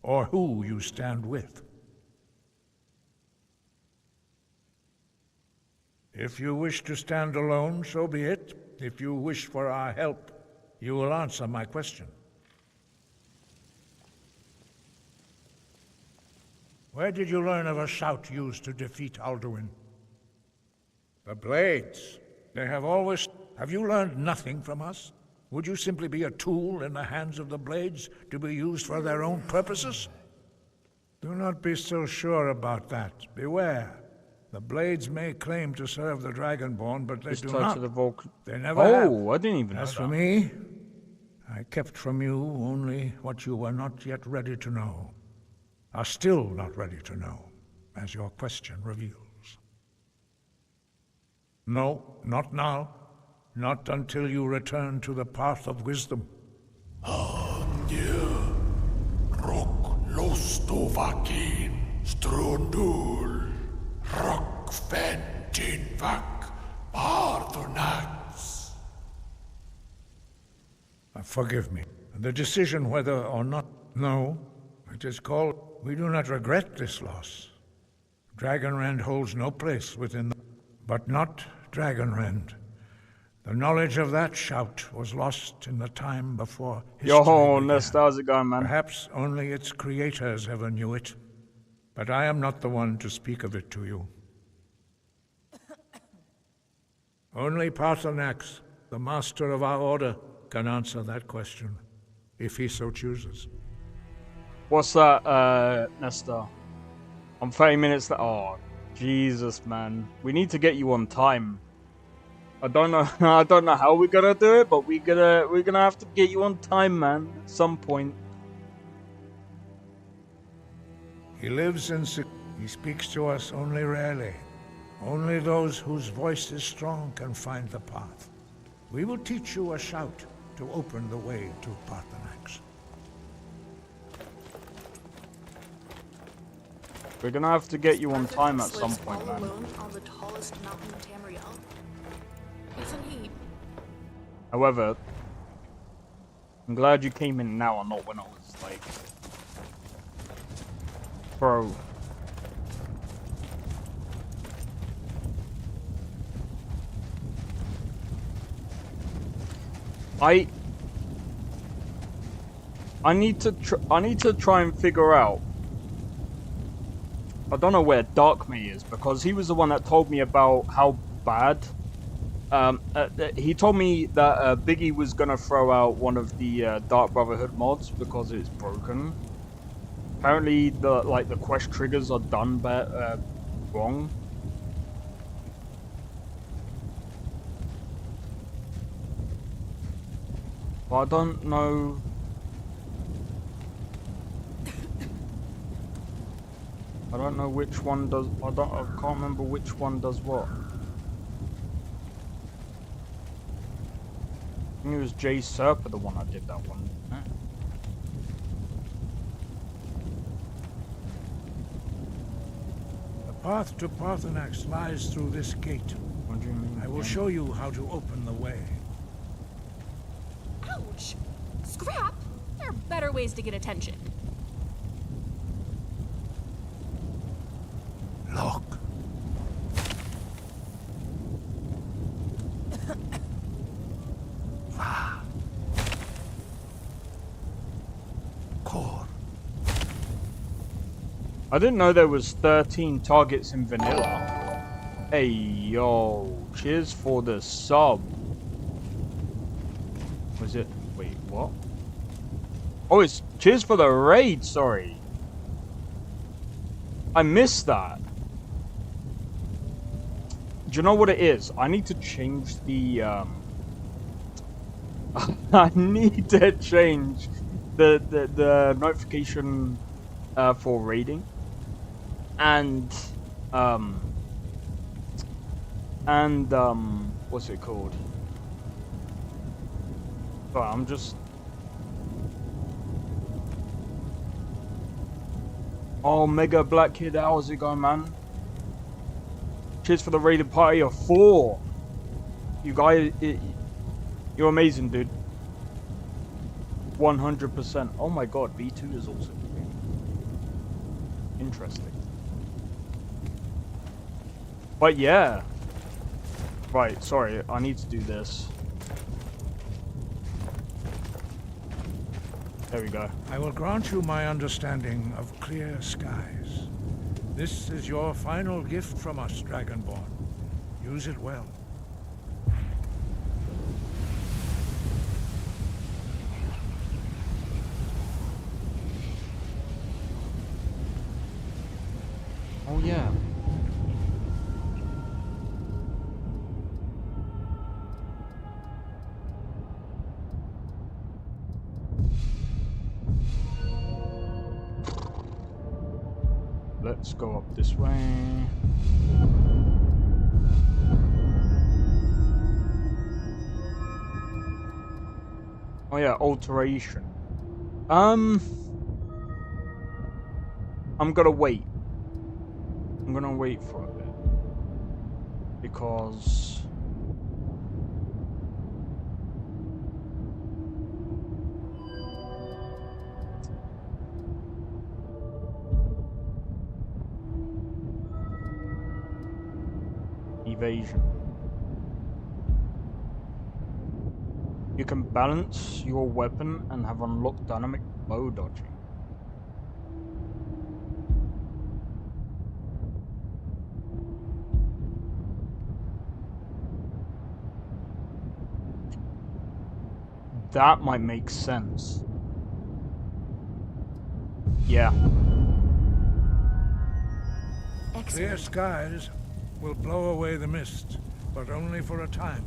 or who you stand with. If you wish to stand alone, so be it. If you wish for our help, you will answer my question. Where did you learn of a shout used to defeat Alduin? The blades. They have always... Have you learned nothing from us? Would you simply be a tool in the hands of the blades to be used for their own purposes? Do not be so sure about that. Beware. The blades may claim to serve the Dragonborn, but they do not. They never have. Oh, I didn't even know that. As for me, I kept from you only what you were not yet ready to know. Are still not ready to know, as your question reveals. No, not now. Not until you return to the path of wisdom. Strundul, Rockventinvak, Bardonax. Forgive me. The decision whether or not... No, it is called... We do not regret this loss. Dragonrend holds no place within the... But not Dragonrend. The knowledge of that shout was lost in the time before history Yo, began. Nesta, how's it going, man? Perhaps only its creators ever knew it. But I am not the one to speak of it to you. Only Parthenax, the master of our order, can answer that question, if he so chooses. What's that, Nesta? I'm 30 minutes late. Oh, Jesus, man. We need to get you on time. I don't know how we're gonna do it, but we're gonna have to get you on time, man, at some point. He lives in... He speaks to us only rarely. Only those whose voice is strong can find the path. We will teach you a shout to open the way to Parthenax. We're gonna have to get you on time at some point, man. Alone on the tallest mountain in Tamriel. Isn't he? However, I'm glad you came in now and not when I was, like, Bro. I need to try and figure out. I don't know where Darkmay is, because he was the one that told me about how bad. He told me that Biggie was gonna throw out one of the Dark Brotherhood mods because it's broken. Apparently, the quest triggers are done wrong. But I don't know. I don't know which one does. I can't remember which one does what. I think it was Jay Serpa, the one I did that one. The path to Parthenax lies through this gate. What do you mean? I will show you how to open the way. Ouch! Scrap! There are better ways to get attention. Look. I didn't know there was 13 targets in vanilla. Hey yo, cheers for the sub. Was it? Wait, what? Oh, it's cheers for the raid, sorry. I missed that. Do you know what it is? I need to change the I need to change the notification for raiding. And what's it called? But I'm just. Oh, Mega Black Kid, how's it going, man? Cheers for the raided party of 4. You guys, you're amazing, dude. 100%. Oh my god, B2 is also interesting. But yeah. Right, sorry, I need to do this. There we go. I will grant you my understanding of clear skies. This is your final gift from us, Dragonborn. Use it well. Oh yeah. Let's go up this way. Oh yeah, alteration. I'm gonna wait. I'm gonna wait for a bit. Because evasion. You can balance your weapon and have unlocked dynamic bow dodging. That might make sense. Yeah. Clear skies will blow away the mist, but only for a time.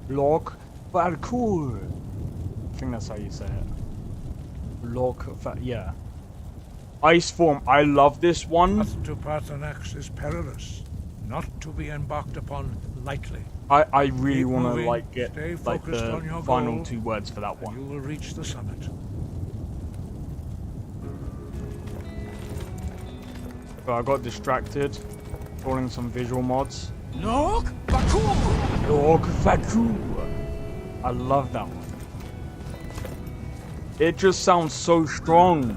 Log parkour. I think that's how you say it. Yeah. Ice form. I love this one. Path to Parthenax is perilous, not to be embarked upon lightly. I really want to moving, like get stay like focused the on your final goal, 2 words for that one. You will reach the summit. But I got distracted, calling some visual mods. Log parkour. Log parkour. I love that one. It just sounds so strong.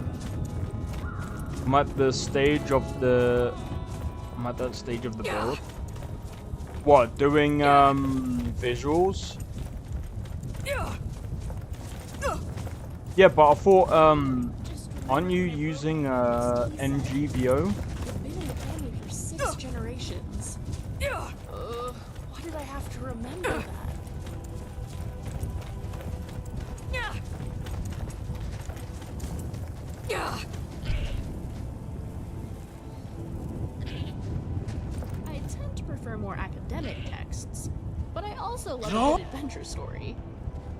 I'm at the stage of the... I'm at that stage of the build. What, doing visuals? Yeah, but I thought, aren't you using NGVO? I've been in the family for 6 generations. Why did I have to remember that? I tend to prefer more academic texts, but I also love a good adventure story.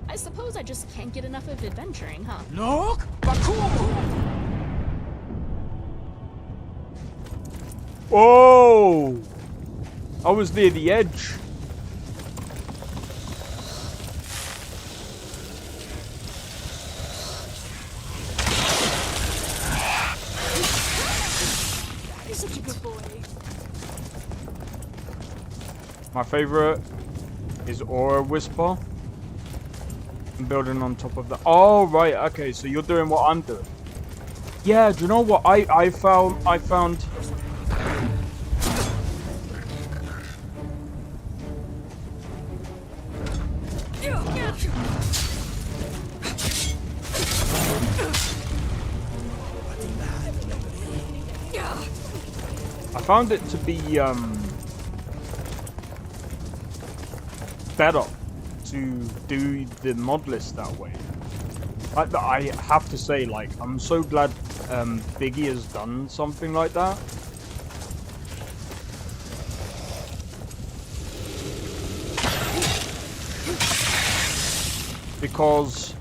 I suppose I just can't get enough of adventuring, huh? Look! Oh! I was near the edge. You're such a good boy. My favorite is Aura Whisper. I'm building on top of that. Oh, right. Okay, so you're doing what I'm doing. Yeah, do you know what I found? I found it to be better to do the mod list that way. I have to say, like, I'm so glad Biggie has done something like that. Because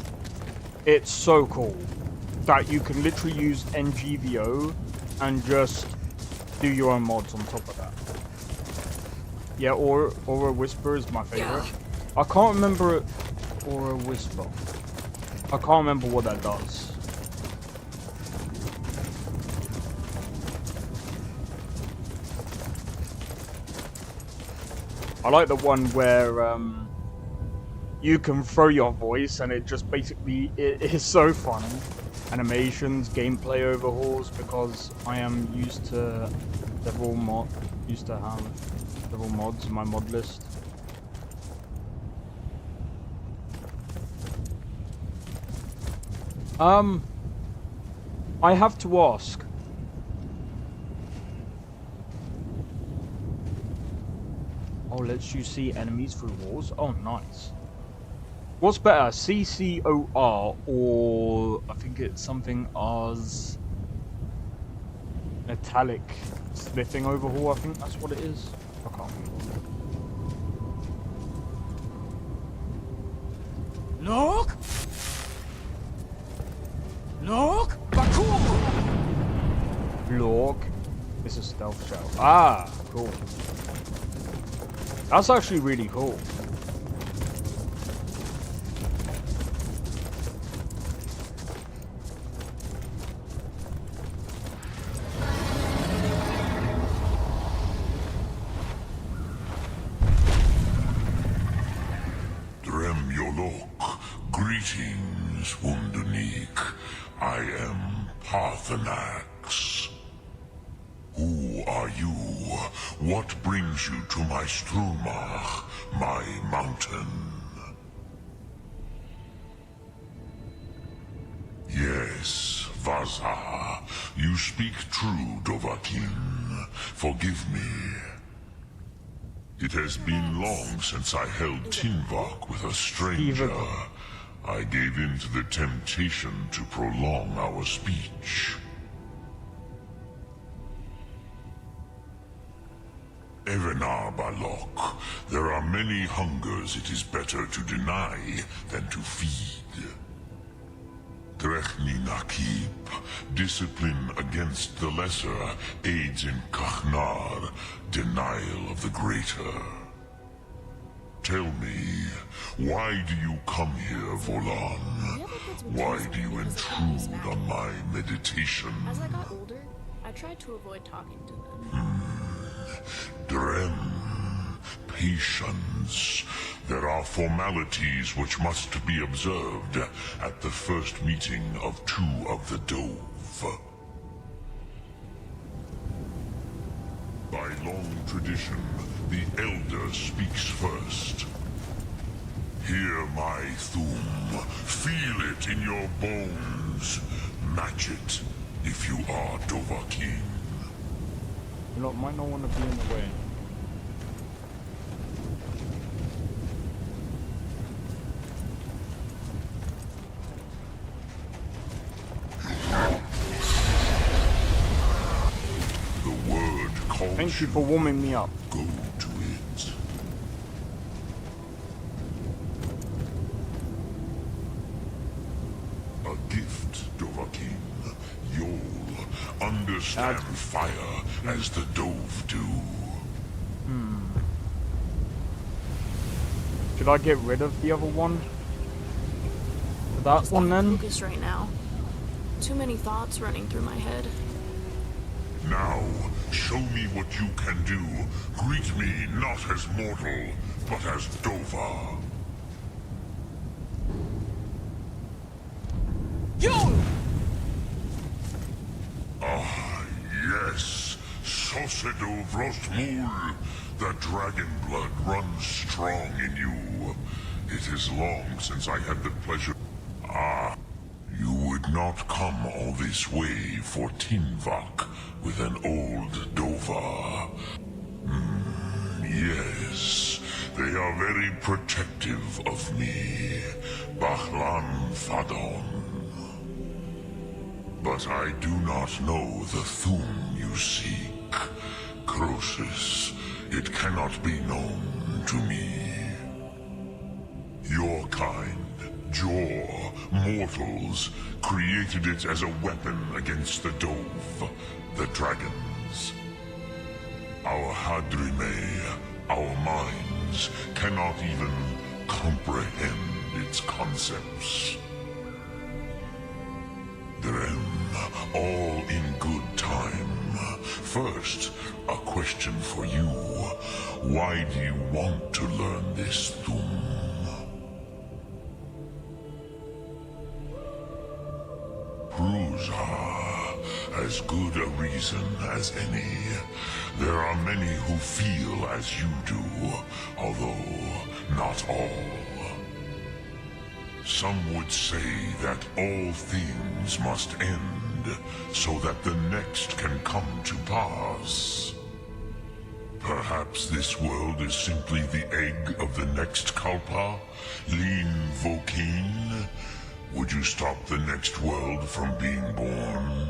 it's so cool that you can literally use NGVO and just do your own mods on top of that. Yeah, Aura Whisper is my favorite. I can't remember Aura Whisper. I can't remember what that does. I like the one where you can throw your voice and it just basically, it is so funny. Animations, gameplay overhauls, because I am used to several mods in my mod list. I have to ask. Oh, lets you see enemies through walls. Oh, nice. What's better, CCOR or I think it's something as metallic slithing overhaul? I think that's what it is. I can't remember. Look! Look! Lork is a stealth shell. Ah, cool. That's actually really cool. Greetings, Wunderneek. I am Parthenax. Who are you? What brings you to my Strumach, my mountain? Yes, Vaza. You speak true, Dovahkiin. Forgive me. It has been long since I held Tinvok with a stranger. I gave in to the temptation to prolong our speech. Evenar Balok, there are many hungers it is better to deny than to feed. Drechni Nakib, discipline against the lesser aids in Kachnar, denial of the greater. Tell me, why do you come here, Volan? Why do you intrude on my meditation? As I got older, I tried to avoid talking to them. Drem, Patience. There are formalities which must be observed at the first meeting of two of the Dove. By long tradition, the Elder speaks first. Hear my Thum. Feel it in your bones. Match it if you are Dovahkiin. You know, might not want to be in the way. The word calls. Thank you for warming me up. Go to it. A gift, Dovahkiin. You'll understand fire as the Dove do. Should I get rid of the other one? That Just one can't then? focus right now. Too many thoughts running through my head. Now, show me what you can do. Greet me not as mortal, but as Dova. Ah, yes. Sosedo Vrostmul. The dragon blood runs strong in you. It is long since I had the pleasure. Ah, you would not come all this way for Tinvak with an old Dova. Yes, they are very protective of me. Bahlan Fadon. But I do not know the Thum you seek. Croesus, it cannot be known to me. Your kind, Jor, mortals, created it as a weapon against the Dove, the dragons. Our Hadrime, our minds, cannot even comprehend its concepts. Drem, all in good time. First, a question for you. Why do you want to learn this Thum? Prusa, as good a reason as any. There are many who feel as you do, although not all. Some would say that all things must end, so that the next can come to pass. Perhaps this world is simply the egg of the next Kalpa, Lean Vokeen. Would you stop the next world from being born?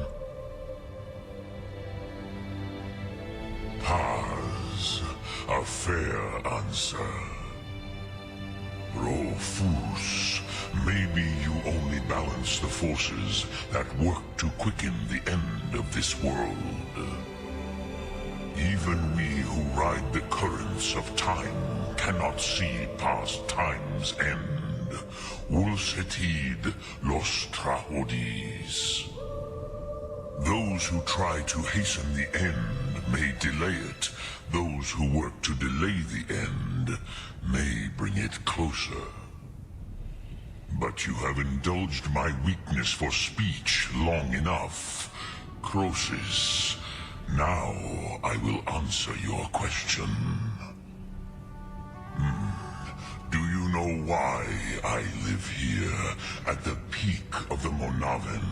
Paz, a fair answer. Rofus, maybe you only balance the forces that work to quicken the end of this world. Even we who ride the currents of time cannot see past time's end. Ulsetid los trahodis. Those who try to hasten the end may delay it. Those who work to delay the end may bring it closer. But you have indulged my weakness for speech long enough. Croesus, now I will answer your question. Do you know why I live here, at the peak of the Monaven,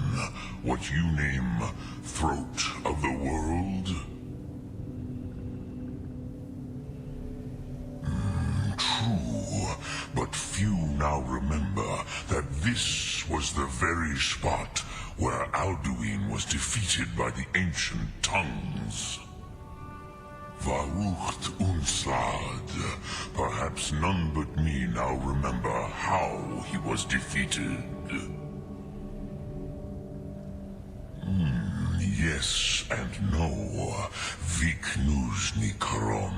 what you name Throat of the World? True, but few now remember that this was the very spot where Alduin was defeated by the ancient tongues. Varucht Unslad. Perhaps none but me now remember how he was defeated. Yes and no. Viknuzny Karon.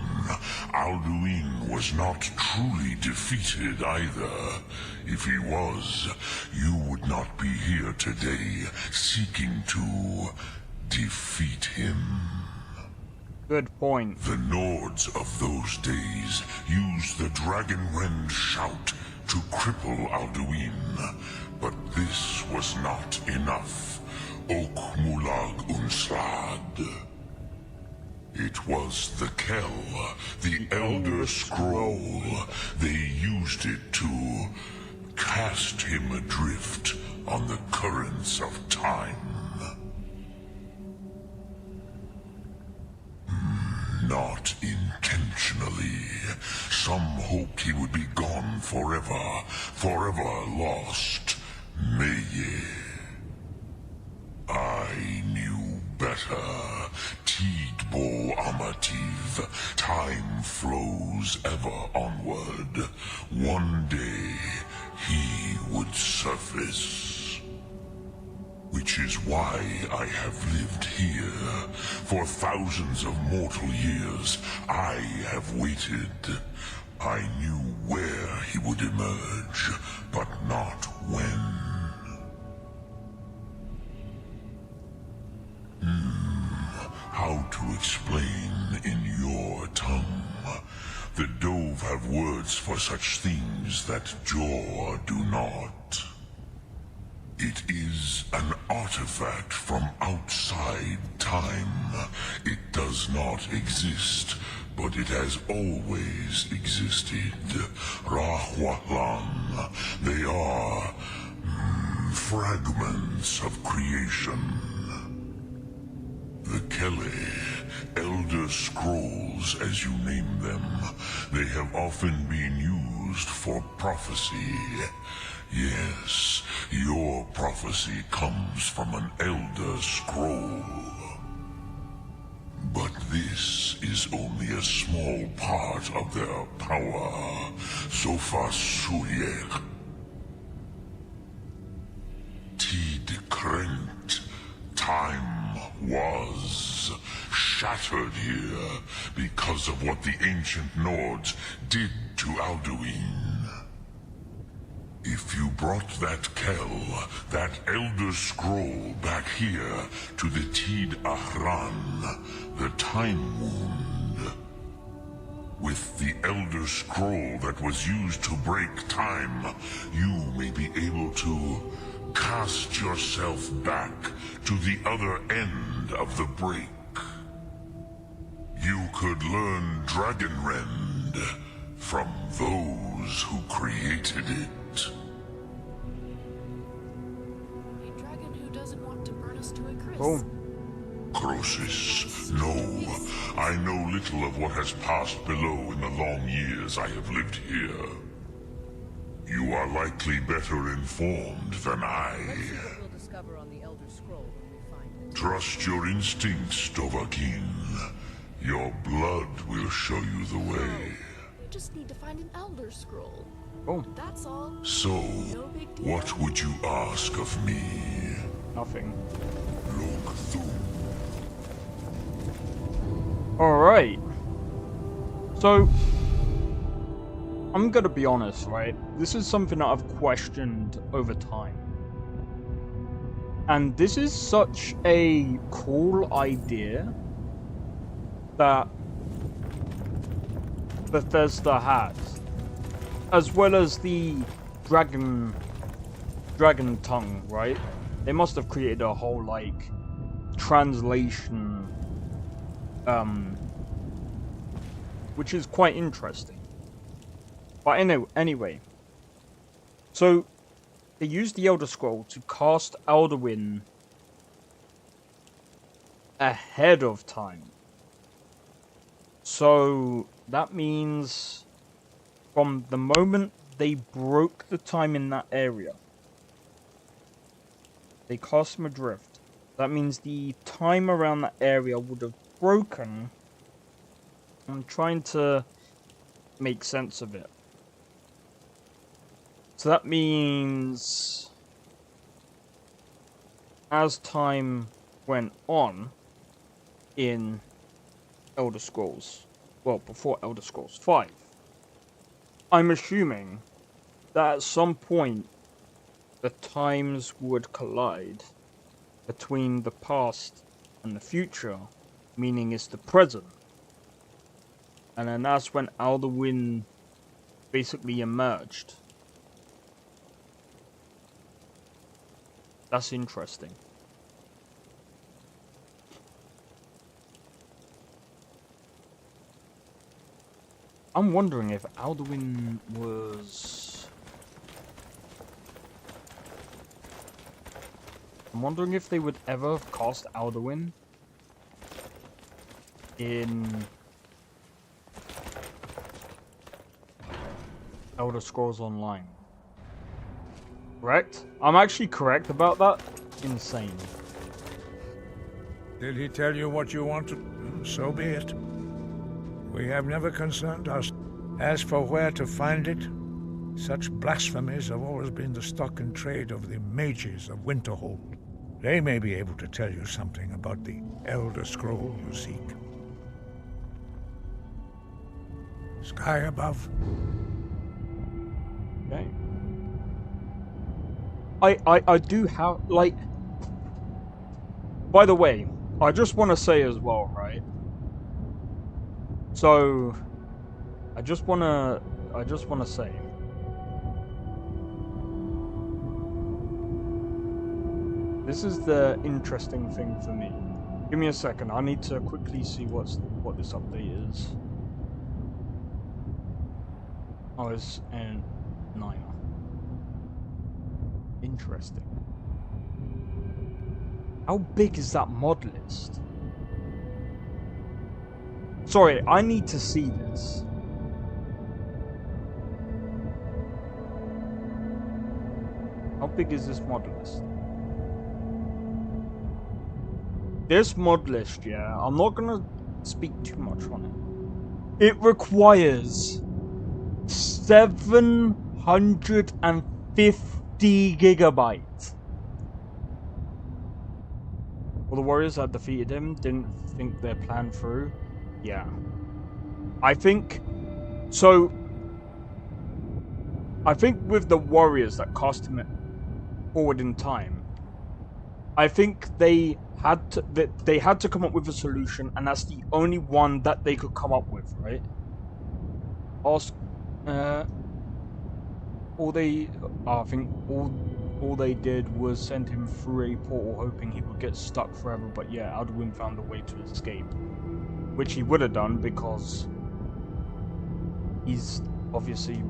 Alduin was not truly defeated either. If he was, you would not be here today seeking to defeat him. Good point. The Nords of those days used the Dragonrend shout to cripple Alduin, but this was not enough. Ok Mulag Unslad. It was the Kell, the Elder Scroll. They used it to cast him adrift on the currents of time. Not intentionally. Some hoped he would be gone forever, forever lost. Mage. I knew better. Tidbo Amativ. Time flows ever onward. One day, he would surface. Which is why I have lived here. For thousands of mortal years, I have waited. I knew where he would emerge, but not when. How to explain in your tongue? The Dove have words for such things that Jor do not. It is an artifact from outside time. It does not exist, but it has always existed. Rahwalan. They are fragments of creation. The Kele, Elder Scrolls as you name them, they have often been used for prophecy. Yes, your prophecy comes from an Elder Scroll. But this is only a small part of their power. Sofa Suyek. Tid Krent. Time was shattered here because of what the ancient Nords did to Alduin. If you brought that Kell, that Elder Scroll back here to the Tid Ahran, the Time Wound, with the Elder Scroll that was used to break time, you may be able to cast yourself back to the other end of the break. You could learn Dragonrend from those who created it. A dragon who doesn't want to burn us to a crisp. Oh. Croesus, no. I know little of what has passed below in the long years I have lived here. You are likely better informed than I. We'll discover on the Elder Scroll when we find it. Trust your instincts, Dovahkiin. Your blood will show you the way. We just need to find an Elder Scroll. Oh. That's all. So, No big deal. what would you ask of me? Nothing. Look through. Alright. So, I'm gonna be honest, right? This is something that I've questioned over time. And this is such a cool idea that Bethesda has. As well as the dragon tongue, right? They must have created a whole, like, translation, which is quite interesting. But anyway, so they used the Elder Scroll to cast Alduin ahead of time. So that means from the moment they broke the time in that area, they cast him adrift. That means the time around that area would have broken. I'm trying to make sense of it. So that means as time went on in Elder Scrolls, well, before Elder Scrolls 5, I'm assuming that at some point the times would collide between the past and the future, meaning it's the present. And then that's when Alduin basically emerged. That's interesting. I'm wondering if Alduin was... I'm wondering if they would ever cast Alduin in Elder Scrolls Online. Correct? I'm actually correct about that? Insane. Did he tell you what you wanted? So be it. We have never concerned us. As for where to find it, such blasphemies have always been the stock and trade of the mages of Winterhold. They may be able to tell you something about the Elder Scroll you seek. Sky above. Okay. I do have, like... By the way, I just want to say as well, right? So, I just want to say... This is the interesting thing for me. Give me a second, I need to quickly see what this update is. Oh, it's in 9. Interesting. How big is that mod list? Sorry, I need to see this. How big is this mod list? This mod list, yeah, I'm not gonna speak too much on it. It requires 750 gigabytes. Well, the warriors that defeated him didn't think their plan through. Yeah. I think... So... I think with the warriors that cast him forward in time, I think they had to come up with a solution, and that's the only one that they could come up with, right? I think all they did was send him through a portal, hoping he would get stuck forever. But yeah, Alduin found a way to escape, which he would have done because he's obviously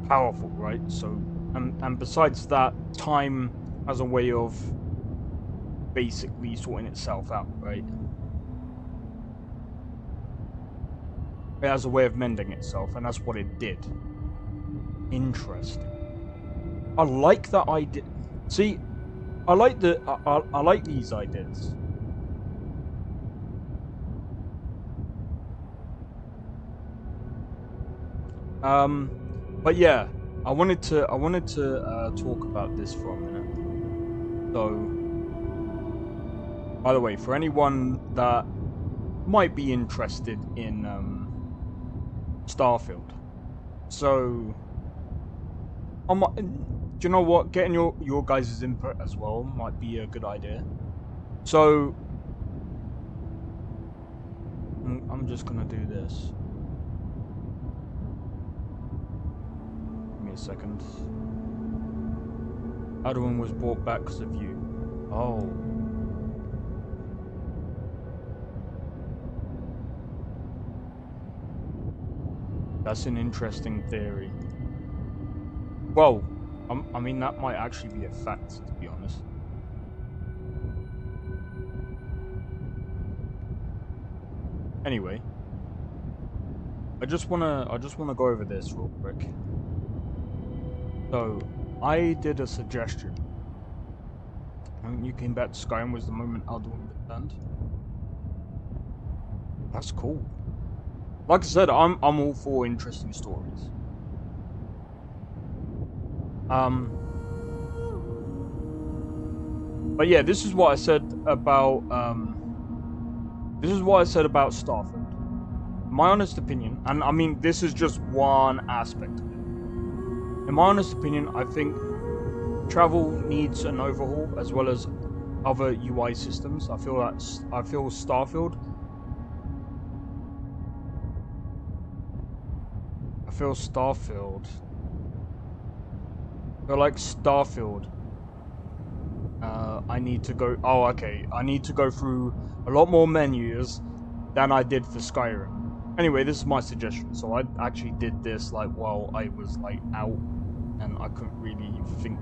powerful, right? So, and besides that, time has a way of basically sorting itself out, right? It has a way of mending itself, and that's what it did. Interesting. I like that idea. See, I like I like these ideas. But yeah, I wanted to talk about this for a minute. So, by the way, for anyone that might be interested in Starfield, so do you know what? Getting your guys' input as well might be a good idea. So I'm just gonna do this. Give me a second. Alduin was brought back because of you. Oh. That's an interesting theory. Well, I mean, that might actually be a fact, to be honest. Anyway, I just wanna go over this real quick. So, I did a suggestion. When you came back to Skyrim was the moment Alduin returned. That's cool. Like I said, I'm all for interesting stories. But yeah, this is what I said about Starfield. My honest opinion, and I mean this is just one aspect of it. In my honest opinion, I think travel needs an overhaul as well as other UI systems. I feel Starfield I feel Starfield. I feel like Starfield. I need to go... Oh, okay. I need to go through a lot more menus than I did for Skyrim. Anyway, this is my suggestion. So I actually did this like while I was like out and I couldn't really think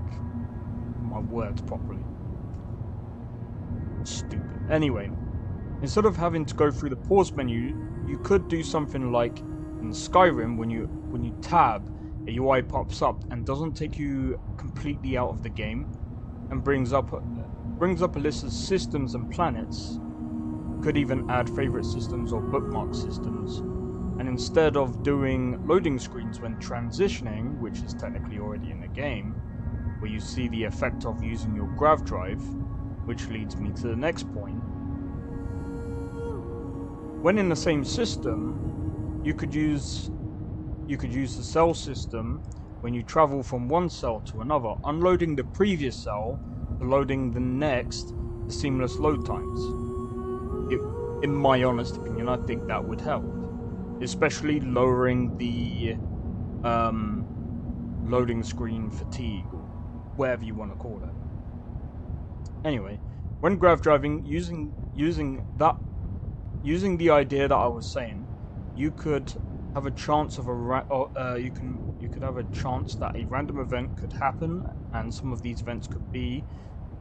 my words properly. Stupid. Anyway, instead of having to go through the pause menu, you could do something like in Skyrim when you tab, a UI pops up and doesn't take you completely out of the game and brings up a list of systems and planets. Could even add favorite systems or bookmark systems. And instead of doing loading screens when transitioning, which is technically already in the game, where you see the effect of using your grav drive, which leads me to the next point. When in the same system, you could use the cell system when you travel from one cell to another, unloading the previous cell to loading the next, the seamless load times. In my honest opinion, I think that would help, especially lowering the loading screen fatigue, or whatever you want to call it. Anyway, when grav driving, using the idea that I was saying, you could have a chance of you could have a chance that a random event could happen, and some of these events could be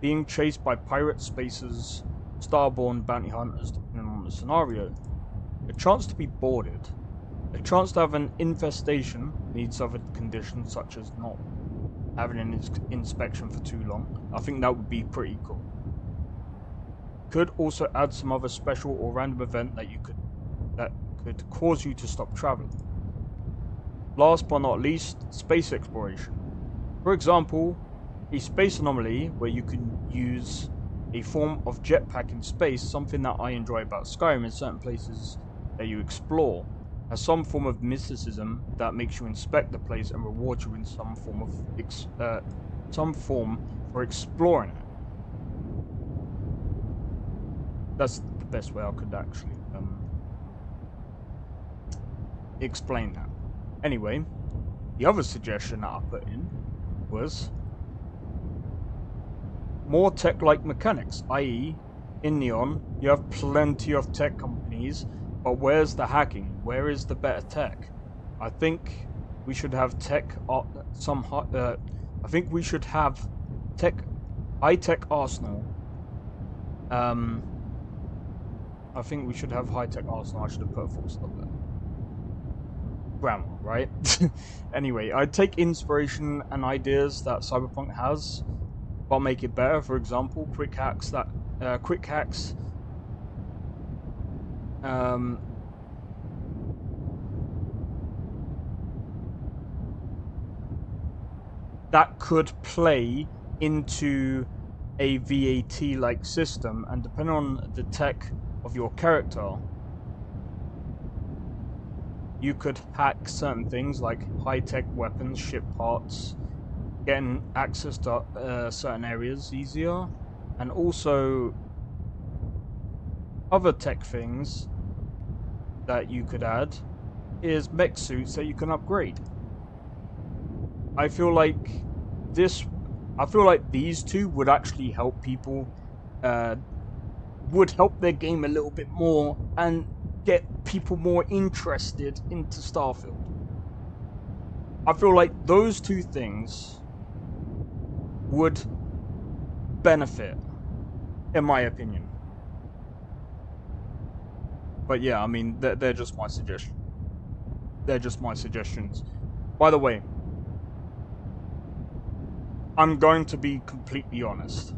being chased by pirate spacers, starborn bounty hunters, depending on the scenario. A chance to be boarded. A chance to have an infestation needs other conditions such as not having an inspection for too long. I think that would be pretty cool. Could also add some other special or random event that could cause you to stop traveling. Last but not least, space exploration. For example, a space anomaly where you can use a form of jetpack in space, something that I enjoy about Skyrim in certain places that you explore, has some form of mysticism that makes you inspect the place and rewards you in some form for exploring it. That's the best way I could actually explain that. Anyway, the other suggestion that I put in was more tech-like mechanics, i.e. in Neon, you have plenty of tech companies, but where's the hacking? Where is the better tech? I think we should have I think we should have high-tech arsenal. I think we should have high-tech arsenal. I should have put a full stop there. Grammar, right? Anyway, I take inspiration and ideas that Cyberpunk has, but make it better. For example, quick hacks that that could play into a VAT-like system, and depending on the tech of your character, you could hack certain things like high-tech weapons, ship parts, getting access to certain areas easier, and also other tech things that you could add is mech suits that you can upgrade. I feel like these two would actually help people, would help their game a little bit more and get people more interested into Starfield. I feel like those two things would benefit, in my opinion. But yeah, I mean, they're just my suggestions. They're just my suggestions. By the way, I'm going to be completely honest.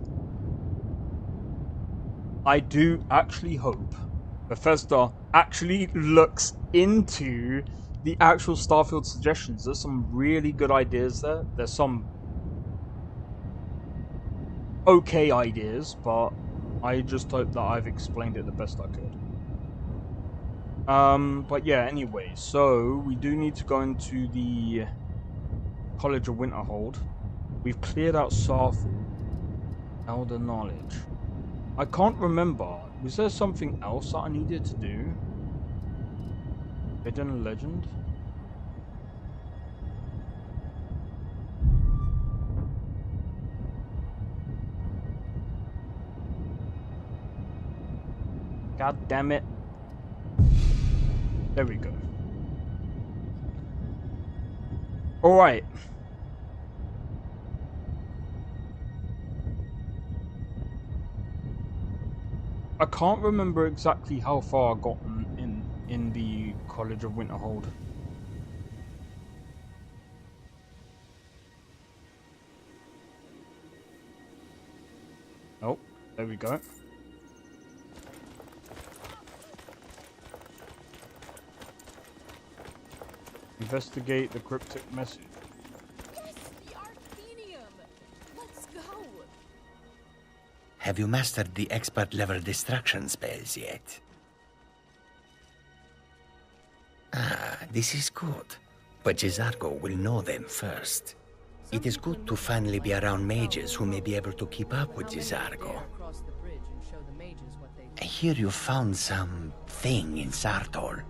I do actually hope Bethesda actually looks into the actual Starfield suggestions. There's some really good ideas there. There's some okay ideas, but I just hope that I've explained it the best I could. But yeah, anyway, so we do need to go into the College of Winterhold. We've cleared out Sarthal. Elder Knowledge. I can't remember. Was there something else that I needed to do? Hidden Legend? God damn it. There we go. Alright. I can't remember exactly how far I got in the College of Winterhold. Oh, there we go. Investigate the cryptic message. Yes, the Arthenium! Let's go! Have you mastered the expert level distraction spells yet? Ah, this is good. But Jezargo will know them first. It is good to finally be around mages who may be able to keep up with Jezargo. I hear you found some thing in Sartol,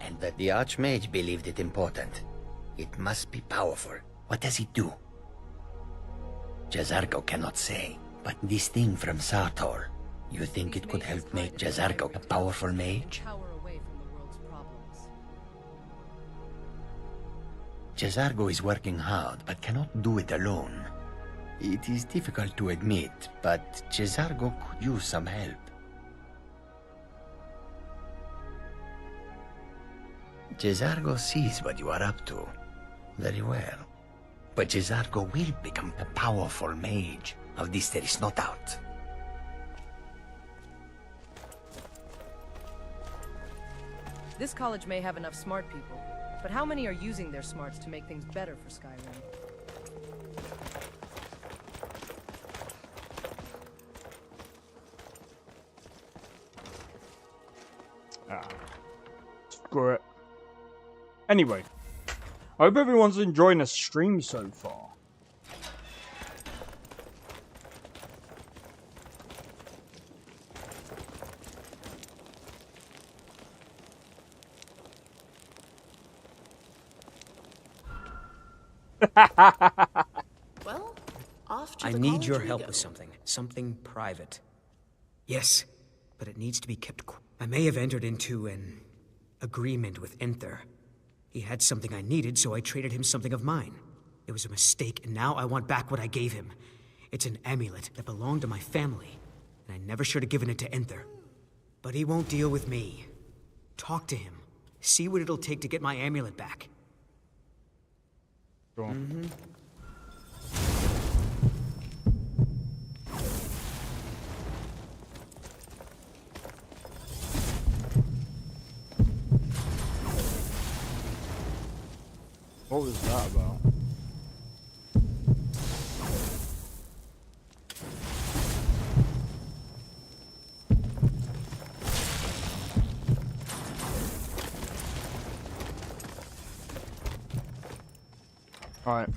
and that the Archmage believed it important. It must be powerful. What does it do? Jezargo cannot say, but this thing from Sartol, you think it could help make Jezargo a powerful mage? Jezargo is working hard, but cannot do it alone. It is difficult to admit, but Jezargo could use some help. Jezargo sees what you are up to. Very well. But Jezargo will become a powerful mage. Of this there is no doubt. This college may have enough smart people, but how many are using their smarts to make things better for Skyrim? Screw it. Anyway, I hope everyone's enjoying the stream so far. Well, I need your help with something. Something private. Yes, but it needs to be kept quiet. I may have entered into an agreement with Enther. He had something I needed, so I traded him something of mine. It was a mistake, and now I want back what I gave him. It's an amulet that belonged to my family, and I never should have given it to Enther. But he won't deal with me. Talk to him. See what it'll take to get my amulet back. Go on. What was that about? All right.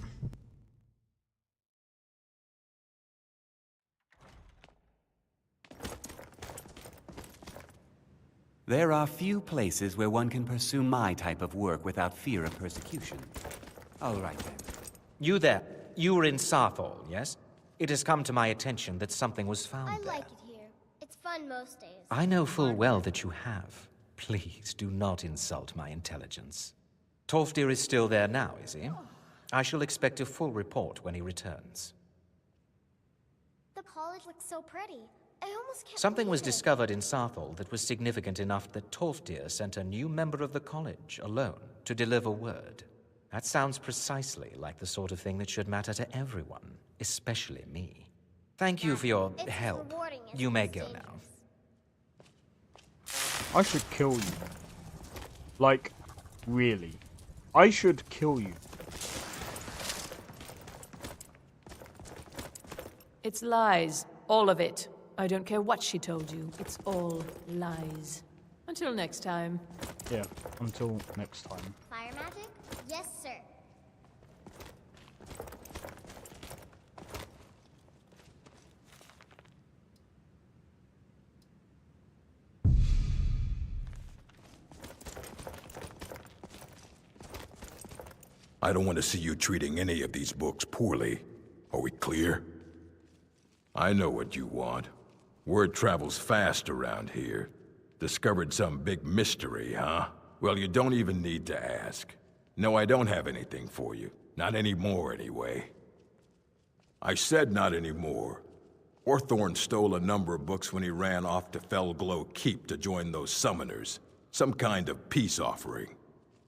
There are few places where one can pursue my type of work without fear of persecution. All right, then. You there. You were in Sarthol, yes? It has come to my attention that something was found I there. like it here. It's fun most days. I know full well that you have. Please do not insult my intelligence. Tolfdir is still there now, is he? I shall expect a full report when he returns. The college looks so pretty. I almost can't Something was believe it. discovered in Sarthol that was significant enough that Tolfdir sent a new member of the college, alone, to deliver word. That sounds precisely like the sort of thing that should matter to everyone, especially me. Thank you for your help. You may go now. I should kill you. Like, really. I should kill you. It's lies. All of it. I don't care what she told you. It's all lies. Until next time. Yeah, until next time. Fire magic? Yes, sir. I don't want to see you treating any of these books poorly. Are we clear? I know what you want. Word travels fast around here. Discovered some big mystery, huh? Well, you don't even need to ask. No, I don't have anything for you. Not anymore, anyway. I said not anymore. Orthorn stole a number of books when he ran off to Felglow Keep to join those summoners. Some kind of peace offering.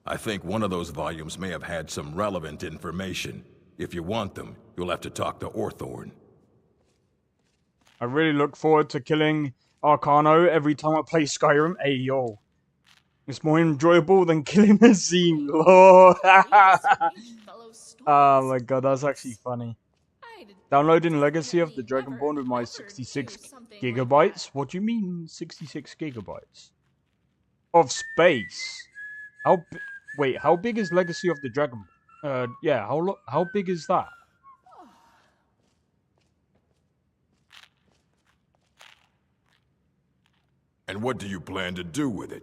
I think one of those volumes may have had some relevant information. If you want them, you'll have to talk to Orthorn. I really look forward to killing Arcano every time I play Skyrim. Hey, yo. It's more enjoyable than killing a scene. Lord. Oh my god, that's actually funny. Downloading Legacy of the Dragonborn with my 66 gigabytes? What do you mean 66 gigabytes? Of space? Wait, how big is Legacy of the Dragon? Yeah, how big is that? And what do you plan to do with it?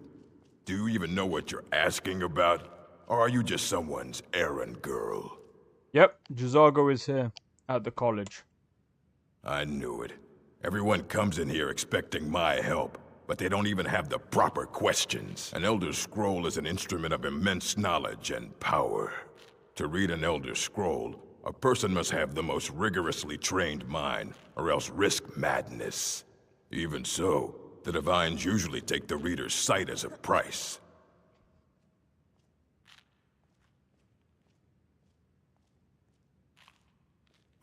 Do you even know what you're asking about? Or are you just someone's errand girl? Yep, J'zargo is here, at the college. I knew it. Everyone comes in here expecting my help, but they don't even have the proper questions. An Elder Scroll is an instrument of immense knowledge and power. To read an Elder Scroll, a person must have the most rigorously trained mind, or else risk madness. Even so, the Divines usually take the reader's sight as a price.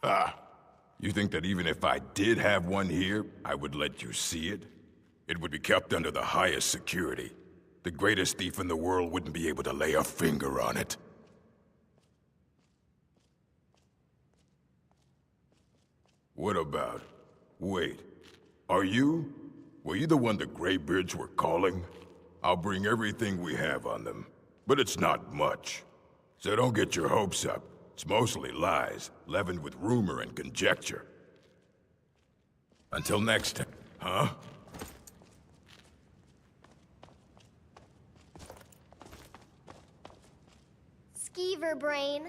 Ah, you think that even if I did have one here, I would let you see it? It would be kept under the highest security. The greatest thief in the world wouldn't be able to lay a finger on it. What about... Wait, were you the one the Greybeards were calling? I'll bring everything we have on them, but it's not much. So don't get your hopes up. It's mostly lies, leavened with rumor and conjecture. Until next time, huh? Skeever brain.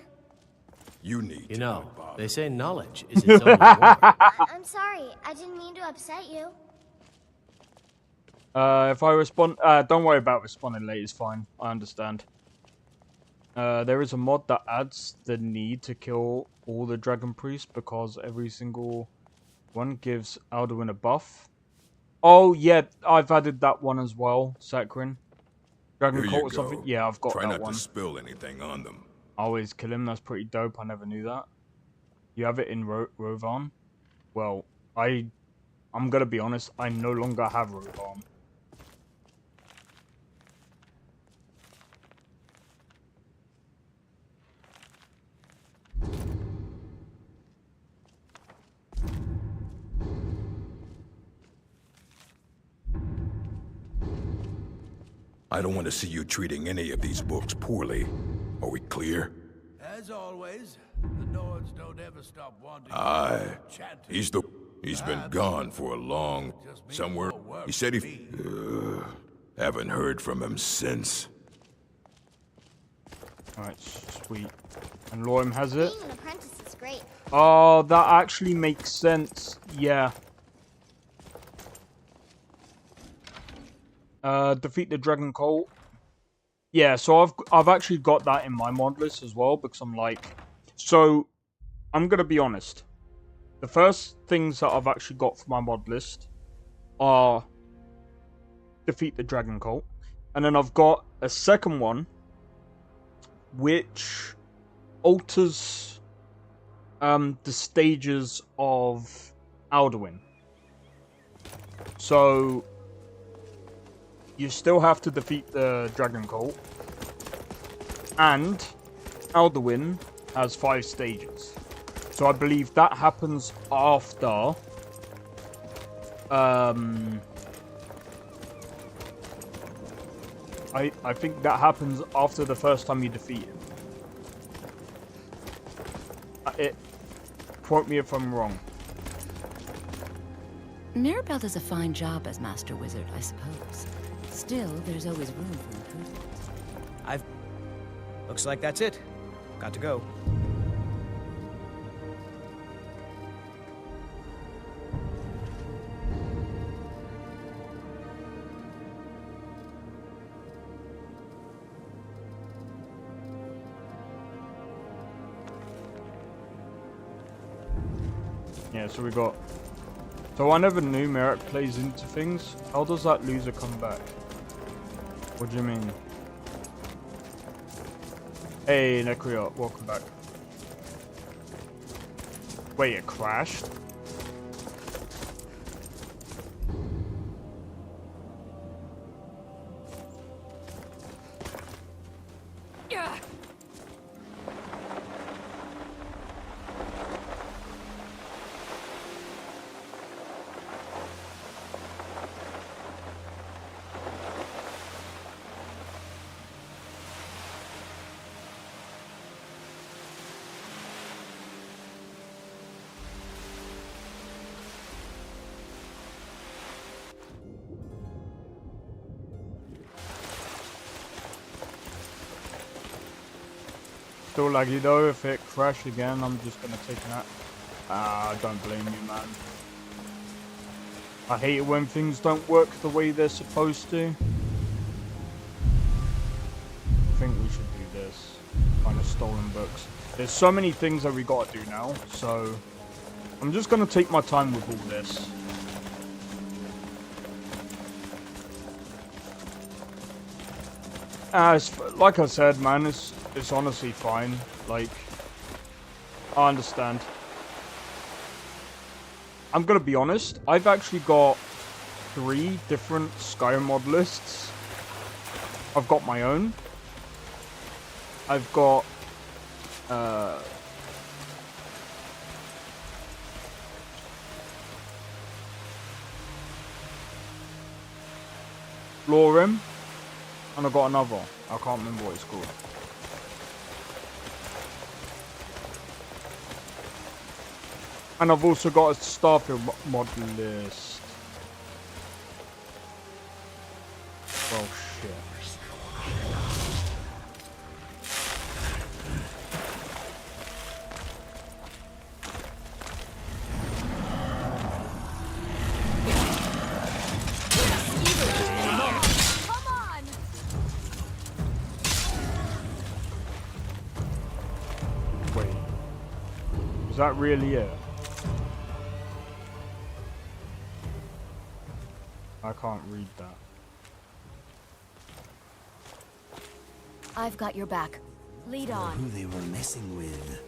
You need You know, they say knowledge is its only war. I'm sorry. I didn't mean to upset you. If I respond... don't worry about responding late, it's fine. I understand. There is a mod that adds the need to kill all the Dragon Priests because every single one gives Alduin a buff. Oh, yeah, I've added that one as well, Sakrin. Dragon Cult or something? Yeah, I've got that one. Try not to spill anything on them. I always kill him, that's pretty dope, I never knew that. You have it in Rovan? Well, I'm gonna be honest, I no longer have Rovan. I don't want to see you treating any of these books poorly. Are we clear? As always, the Nords don't ever stop wanting. Aye. He's been gone for a long... somewhere... He said he... haven't heard from him since. Alright, sweet. And LoreRim has it? Being an apprentice is great. Oh, that actually makes sense. Yeah. Defeat the Dragon Cult. Yeah, so I've actually got that in my mod list as well because I'm like... So, I'm gonna be honest. The first things that I've actually got for my mod list are defeat the Dragon Cult. And then I've got a second one which alters the stages of Alduin. So you still have to defeat the Dragon Cult, and Alduin has 5 stages. So I believe that happens after I think that happens after the first time you defeat him. Quote me if I'm wrong. Mirabelle does a fine job as Master Wizard, I suppose. Still, there's always room for improvement. Looks like that's it. Got to go. Yeah, so we got... So I never knew merit plays into things. How does that loser come back? What do you mean? Hey, Necryot, welcome back. Wait, it crashed? Still laggy though, if it crashed again, I'm just gonna take that. Ah, don't blame you, man. I hate it when things don't work the way they're supposed to. I think we should do this. Find the stolen books. There's so many things that we gotta do now, so I'm just gonna take my time with all this. Like I said, man, it's honestly fine. Like, I understand. I'm gonna be honest, I've actually got 3 different Skyrim mod lists. I've got my own. I've got LoreRim, and I've got another. I can't remember what it's called. And I've also got a Starfield mod list. Well, shit. Wait. Is that really it? I can't read that. I've got your back. Lead on. Who they were messing with.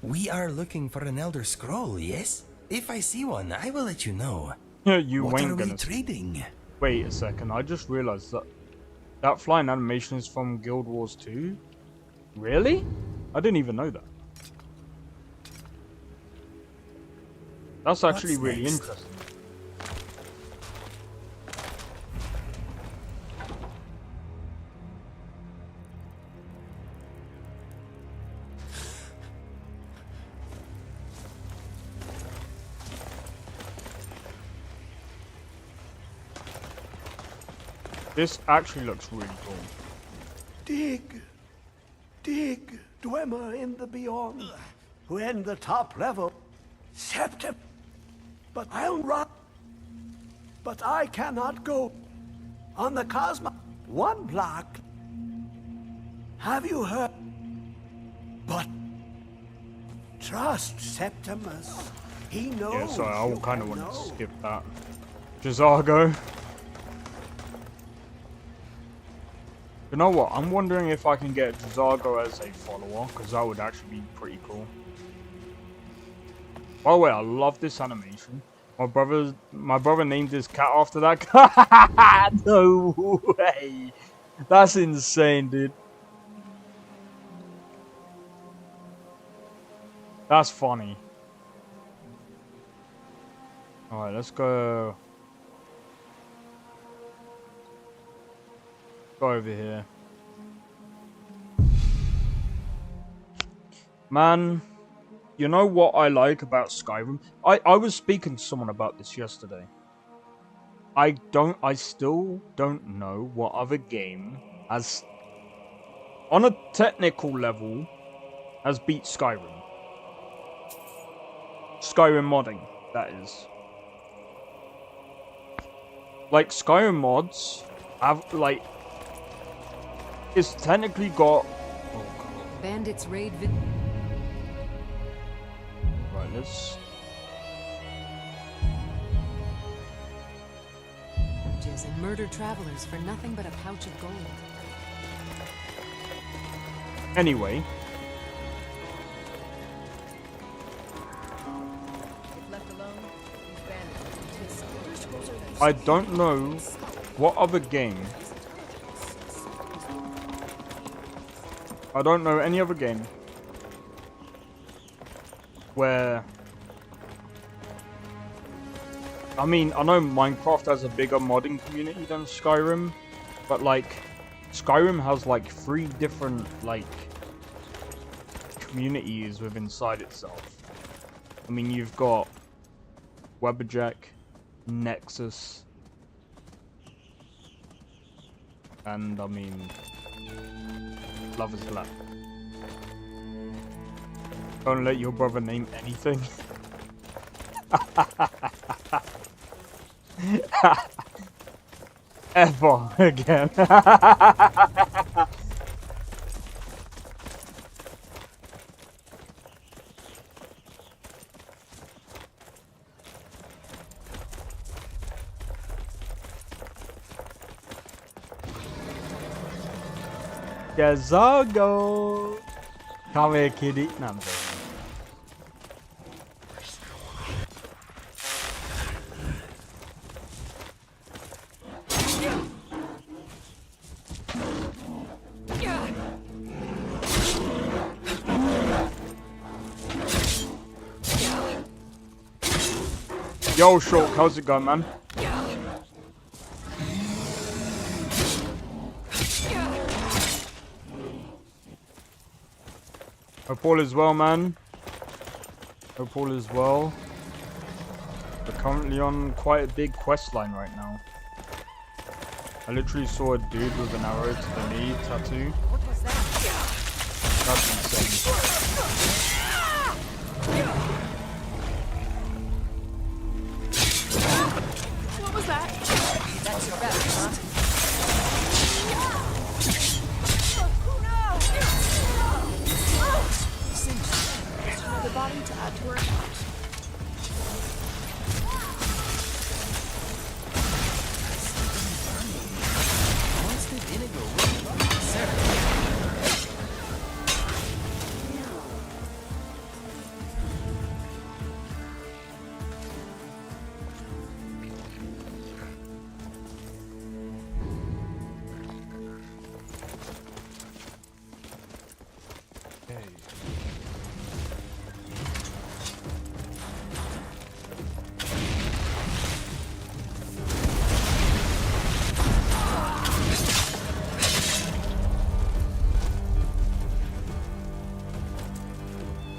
We are looking for an Elder Scroll, yes? If I see one, I will let you know. Yeah, you what ain't are we gonna trading? Wait a second, I just realized that that flying animation is from Guild Wars 2? Really? I didn't even know that. That's actually really interesting. This actually looks really cool. Dig, dig, Dwemer in the beyond. When the top level, Septim. But I'll run. But I cannot go. On the Cosmo, 1 block. Have you heard? But trust Septimus. He knows. Yeah, sorry, I kind of want to skip that. Jazargo. You know what? I'm wondering if I can get Jazargo as a follower, because that would actually be pretty cool. By the way, I love this animation. My brother named his cat after that. No way! That's insane, dude. That's funny. Alright, let's go. Go over here. Man, you know what I like about Skyrim? I was speaking to someone about this yesterday. I still don't know what other game has, on a technical level, has beat Skyrim. Skyrim modding, that is. Like, Skyrim mods have, like, it's technically got... Oh, God. Bandits raid... Right, let's... and murder travelers for nothing but a pouch of gold. Anyway. If left alone, these bandits... I don't know what other game. I don't know any other game where... I mean, I know Minecraft has a bigger modding community than Skyrim, but like, Skyrim has like 3 different like communities within inside itself. I mean, you've got Webberjack, Nexus, and I mean, Love is Black. Don't let your brother name anything. Ever again. Gazago. Come here, kitty. No, I'm joking. Yo, Shulk, how's it going, man? Hope all is well, man. Hope all is well. We're currently on quite a big quest line right now. I literally saw a dude with an arrow to the knee tattoo. What was that? That's insane. What was that? That's your best, huh? The body to add to her account.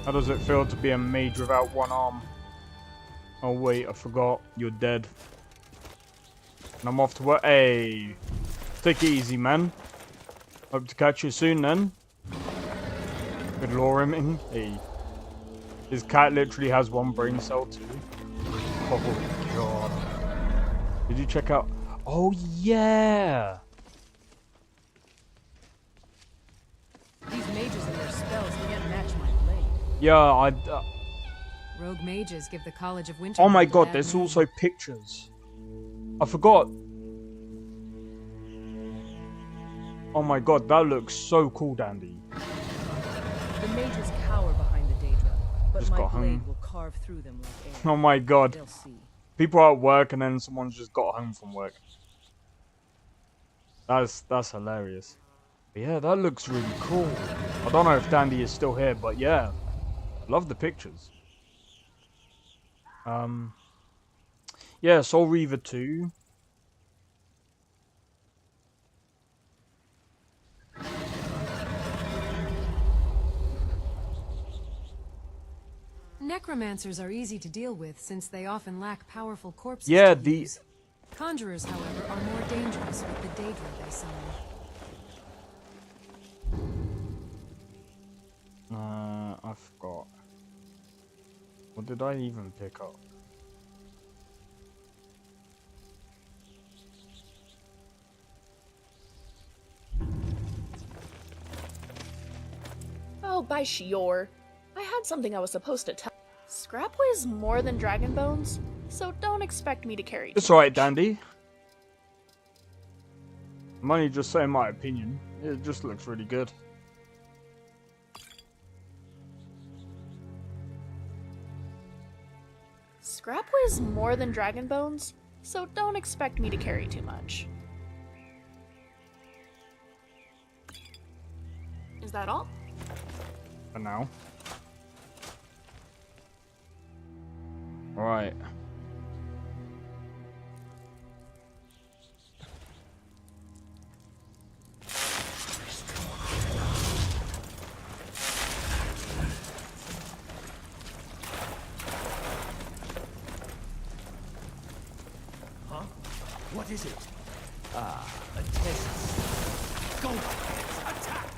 How does it feel to be a mage without one arm? Oh wait, I forgot. You're dead. And I'm off to work. Hey, take it easy, man. Hope to catch you soon then. Good LoreRimming. Hey. His cat literally has 1 brain cell too. Oh god. Did you check out? Oh yeah! These mages and their spells can't match my blade. Yeah, Rogue mages give the College of Winter. oh my god, there's also pictures. I forgot. Oh my god, that looks so cool, Dandy. The mages cower behind the Daedra, but Just my got blade hung. will carve through them like air. Oh my god. They'll see. People are at work and then someone's just got home from work. That's hilarious. But yeah, that looks really cool. I don't know if Dandy is still here, but yeah. Love the pictures. Yeah, Soul Reaver 2. Necromancers are easy to deal with since they often lack powerful corpses. Yeah, to the use. Conjurers, however, are more dangerous with the Daedra they summon. I forgot. What did I even pick up? Oh, by Shior. I had something I was supposed to tell. Scrap weighs more than dragon bones, so don't expect me to carry. It's alright, Dandy. I'm only just saying my opinion. It just looks really good. Scrap weighs more than dragon bones, so don't expect me to carry too much. Is that all? For now. Alright. Huh? What is it? Ah, a test. Go! Attack!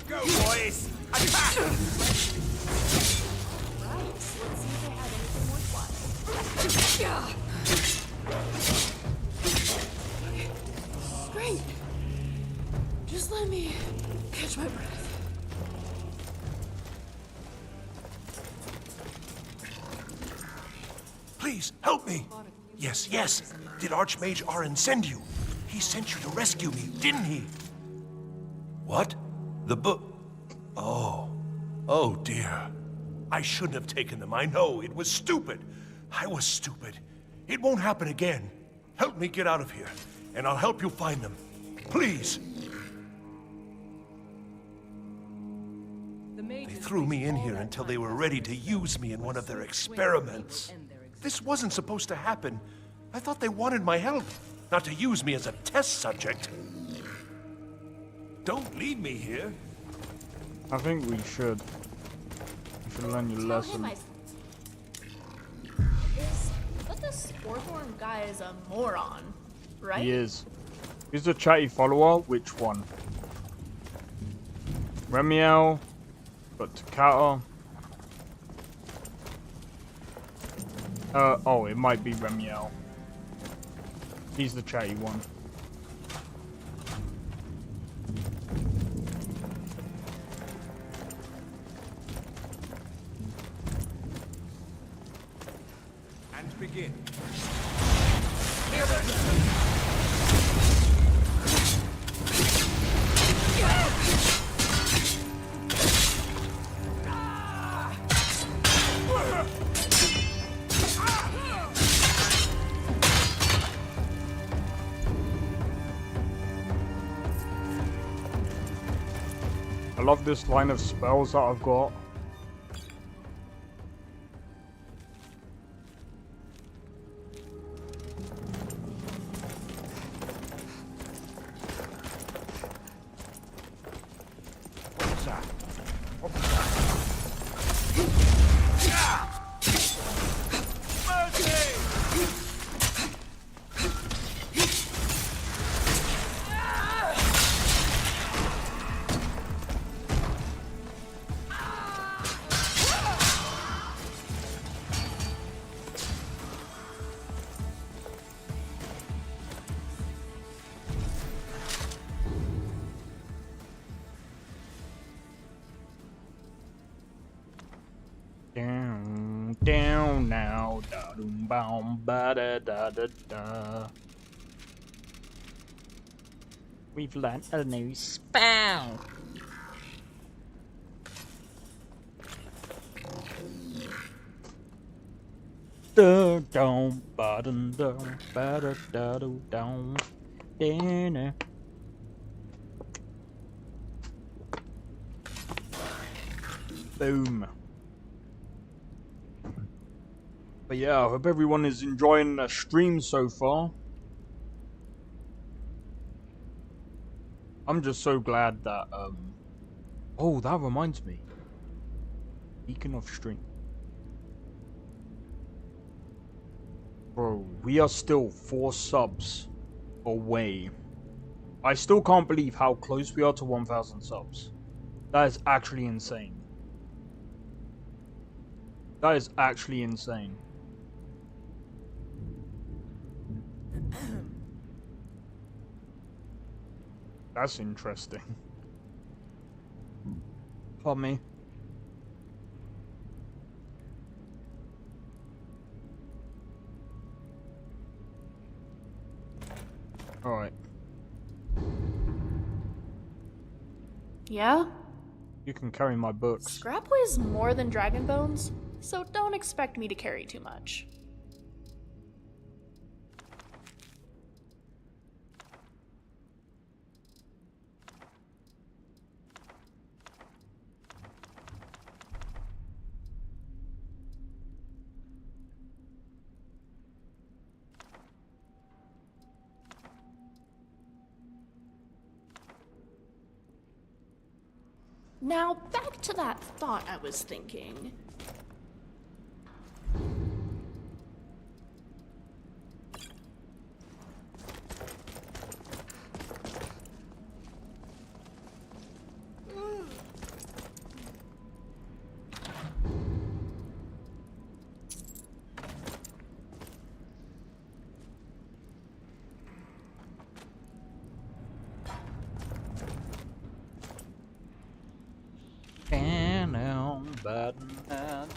Go, boys! Attack! Great. Just let me catch my breath. Please, help me! Yes, yes! Did Archmage Arin send you? He sent you to rescue me, didn't he? What? The book? Oh. Oh, dear. I shouldn't have taken them. I know. It was stupid. I was stupid. It won't happen again. Help me get out of here, and I'll help you find them. Please. They threw me in here until they were ready to use me in one of their experiments. This wasn't supposed to happen. I thought they wanted my help, not to use me as a test subject. Don't leave me here. I think we should. You should learn your lesson. But this Sporthorn guy is a moron, right? He is. He's a chatty follower. Which one? Remiel, but Takata. Oh, it might be Remiel. He's the chatty one. And begin. I love this line of spells that I've got. Opsa. Down now, da dum boom ba da da da da. We've learned a new spell. Da dum ba dum dum ba da da do down. Dinner. Boom. But yeah, I hope everyone is enjoying the stream so far. I'm just so glad that, oh, that reminds me. Speaking of stream. Bro, we are still 4 subs away. I still can't believe how close we are to 1,000 subs. That is actually insane. That is actually insane. That's interesting. Pardon me. Alright. Yeah? You can carry my books. Scrap weighs more than dragon bones, so don't expect me to carry too much. Now, back to that thought I was thinking.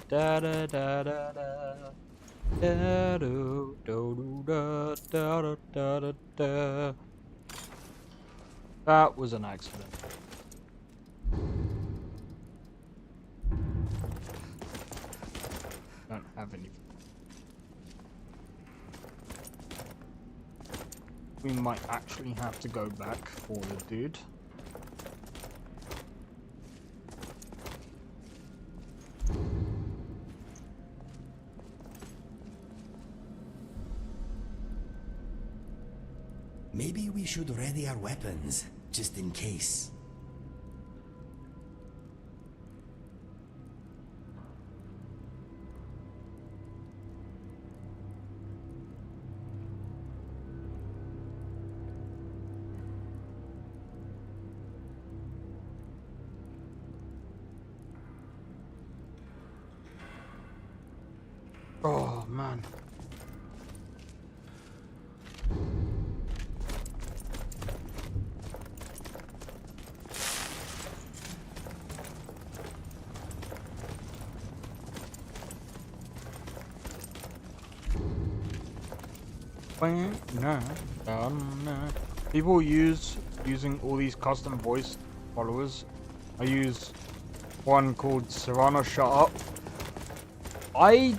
Da da da da da da do do da da da da da da. That was an accident. Don't have anything. We might actually have to go back for the dude. Maybe we should ready our weapons, just in case. Oh, man. People using all these custom voice followers. I use one called Serrano Shut Up. I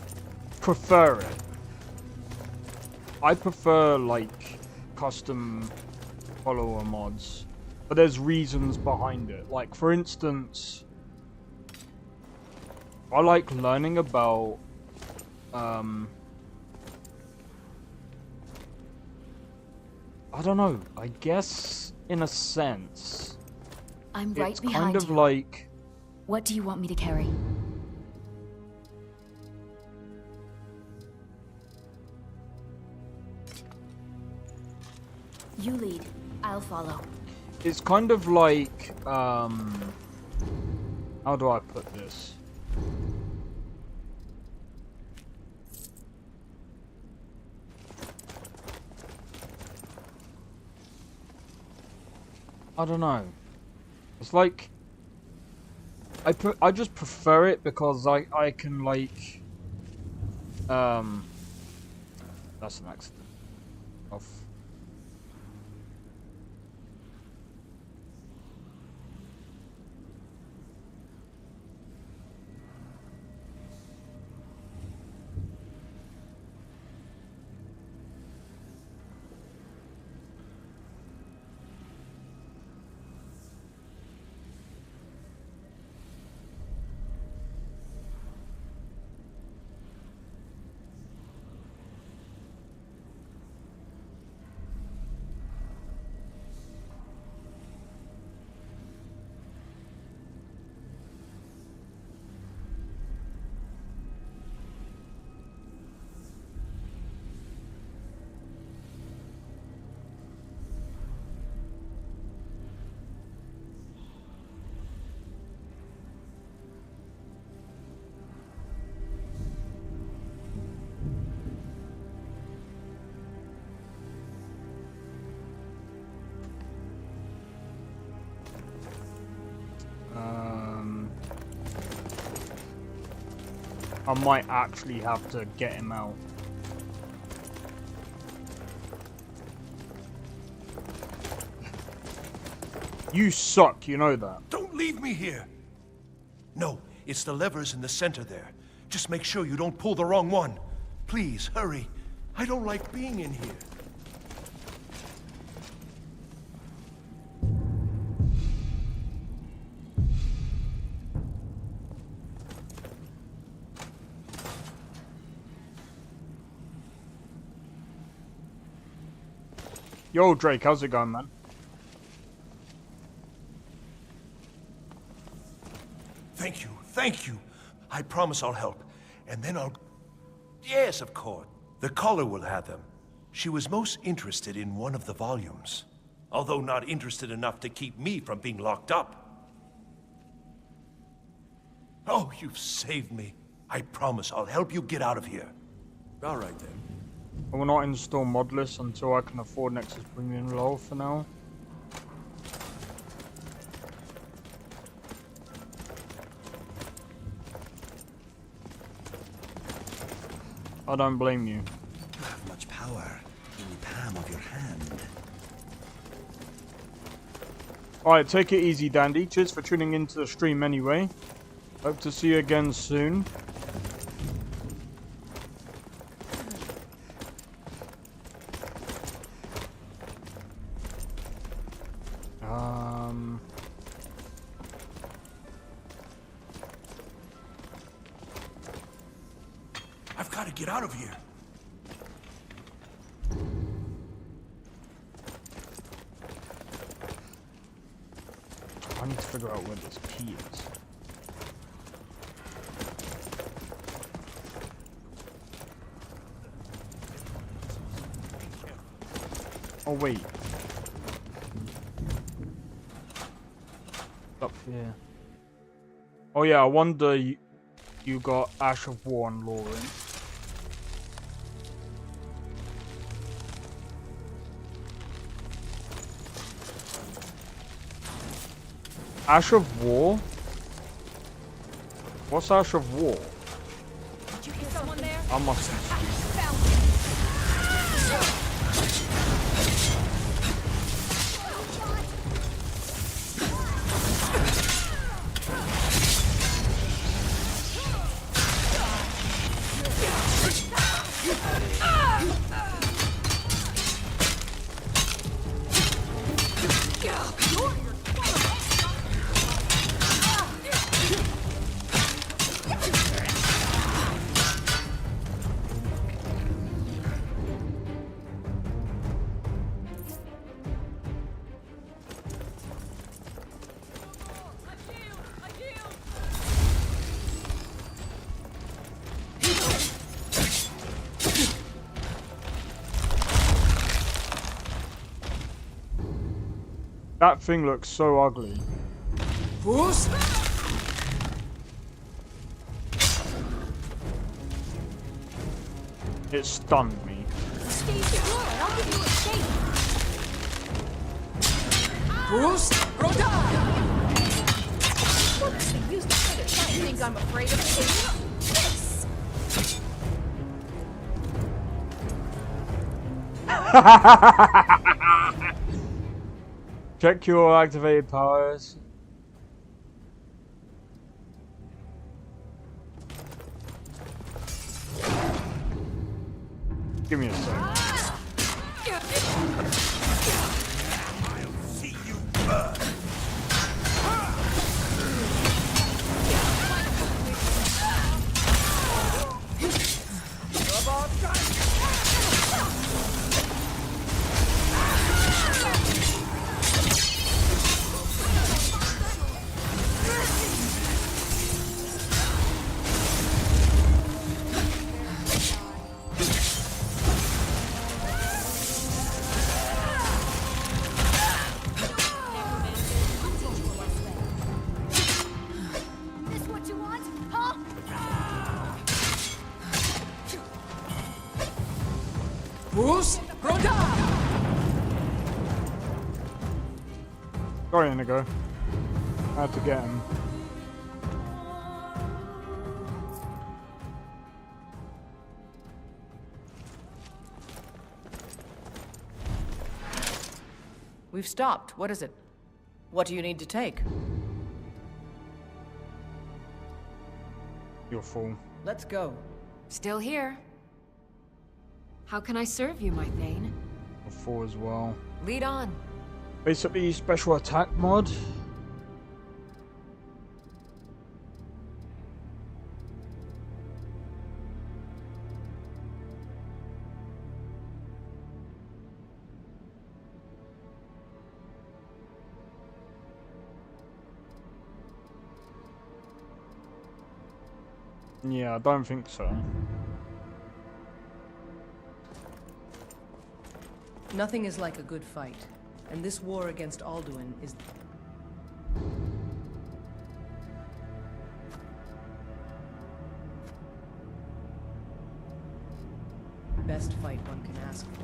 prefer it. I prefer like custom follower mods, but there's reasons behind it. Like for instance, I like learning about I don't know, I guess in a sense I'm right it's behind kind of you. like... What do you want me to carry? You lead. I'll follow. It's kind of like, how do I put this? I don't know. It's like, I just prefer it because I can like, that's an accident. Off. I might actually have to get him out. You suck, you know that. Don't leave me here! No, it's the levers in the center there. Just make sure you don't pull the wrong one. Please, hurry. I don't like being in here. Yo, Drake, how's it going, man? Thank you. I promise I'll help. And then I'll... Yes, of course. The caller will have them. She was most interested in one of the volumes. Although not interested enough to keep me from being locked up. Oh, you've saved me. I promise I'll help you get out of here. All right, then. I will not install modless until I can afford Nexus Premium LOL for now. I don't blame you. You have much power in the palm of your hand. Alright, take it easy, Dandy. Cheers for tuning into the stream anyway. Hope to see you again soon. I've got to get out of here. I need to figure out where this key is. Oh wait. Up here. Oh yeah, I wonder you got Ash of War and LoreRim. Ash of War? What's Ash of War? Did you hit someone there? I must have. That thing looks so ugly. Who's? It stunned me. Stay secure, I'll give you a shake. Who's? Roda! What's the use to say that you think I'm afraid of this? Check your activated powers. Give me a sec. I'll see you burn. This what you want, huh? Who's? Roda! Sorry, Inigo. I had to get him. We've stopped. What is it? What do you need to take? You're full. Let's go. Still here. How can I serve you, my Thane? You're full as well. Lead on. Basically, special attack mod. Yeah, I don't think so. Nothing is like a good fight, and this war against Alduin is... best fight one can ask for.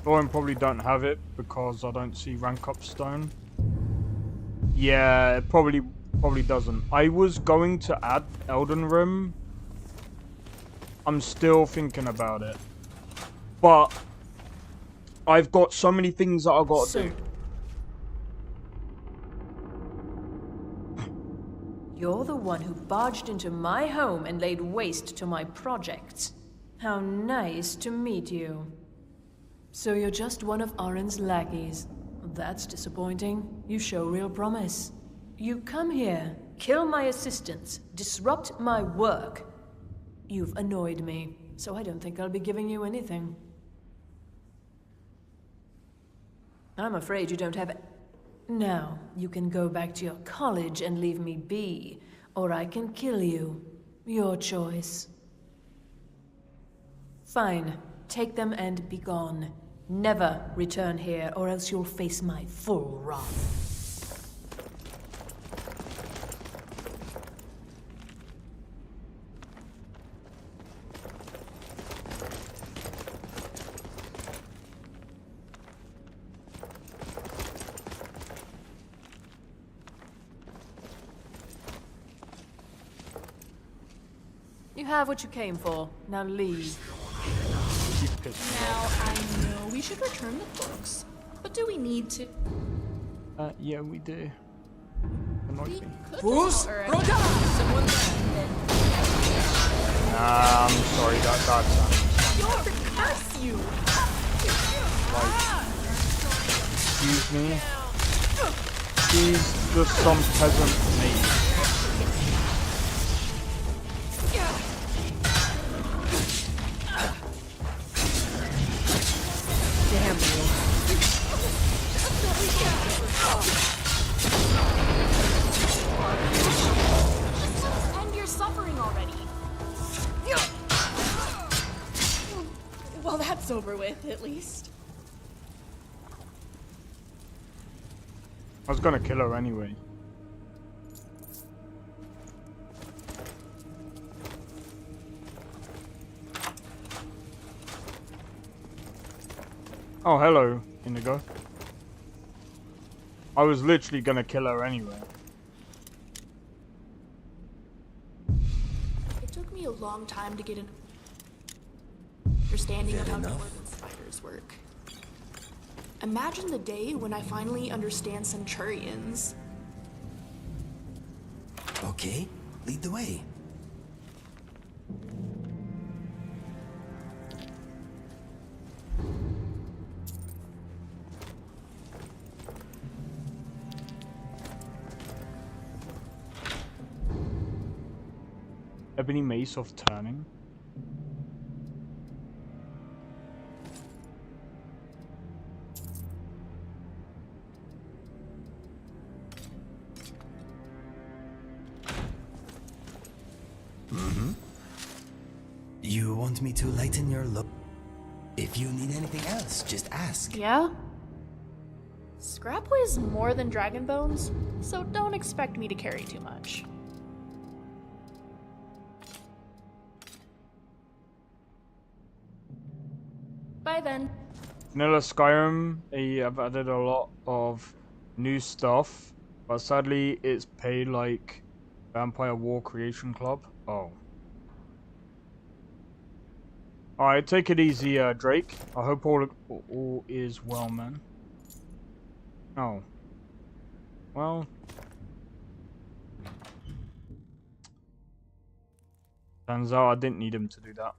LoreRim probably don't have it because I don't see rank up stone. Yeah, it probably doesn't. I was going to add Elden Rim. I'm still thinking about it. But I've got so many things that I've got to do. You're the one who barged into my home and laid waste to my projects. How nice to meet you. So you're just one of Arin's lackeys. That's disappointing. You show real promise. You come here, kill my assistants, disrupt my work. You've annoyed me, so I don't think I'll be giving you anything. I'm afraid you don't have... Now, you can go back to your college and leave me be, or I can kill you. Your choice. Fine. Take them and be gone. Never return here, or else you'll face my full wrath. You have what you came for. Now leave. Now, I know we should return the books, but do we need to? Yeah, we do. We could Bruce, someone Nah, I'm sorry, that's curse you! excuse me. She's just some peasant mate. Damn you. End your suffering already. Well, that's over with, at least. I was gonna kill her anyway. Oh, hello, Inigo. I was literally gonna kill her anyway. It took me a long time to get an understanding of how dwarven spiders work. Imagine the day when I finally understand centurions. Okay, lead the way. Ebony Mace of Turning. You want me to lighten your load? If you need anything else, just ask. Yeah? Scrap weighs more than dragon bones, so don't expect me to carry too much. Bye then. Vanilla Skyrim, they have added a lot of new stuff, but sadly it's paid like Vampire War Creation Club. Oh. Alright, take it easy, Drake. I hope all is well, man. Oh. Well. Turns out I didn't need him to do that.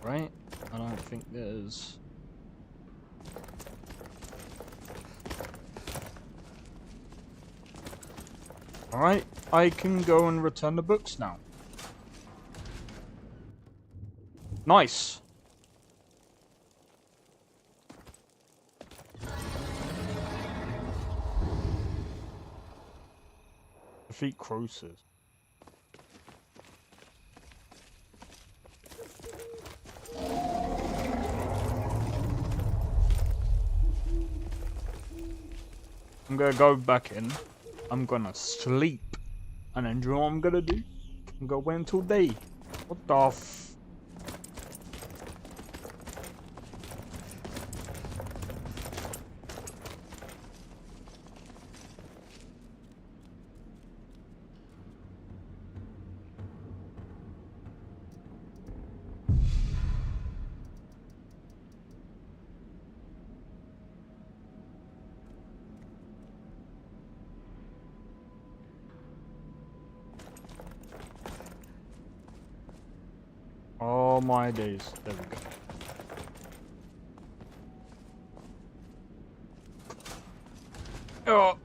Right? I don't think there's... Alright, I can go and return the books now. Nice! Defeat Croesus. I'm gonna go back in. I'm gonna sleep. And then do you know what I'm gonna do? I'm gonna wait until day. What the f... Oh my days. There we go. Oh.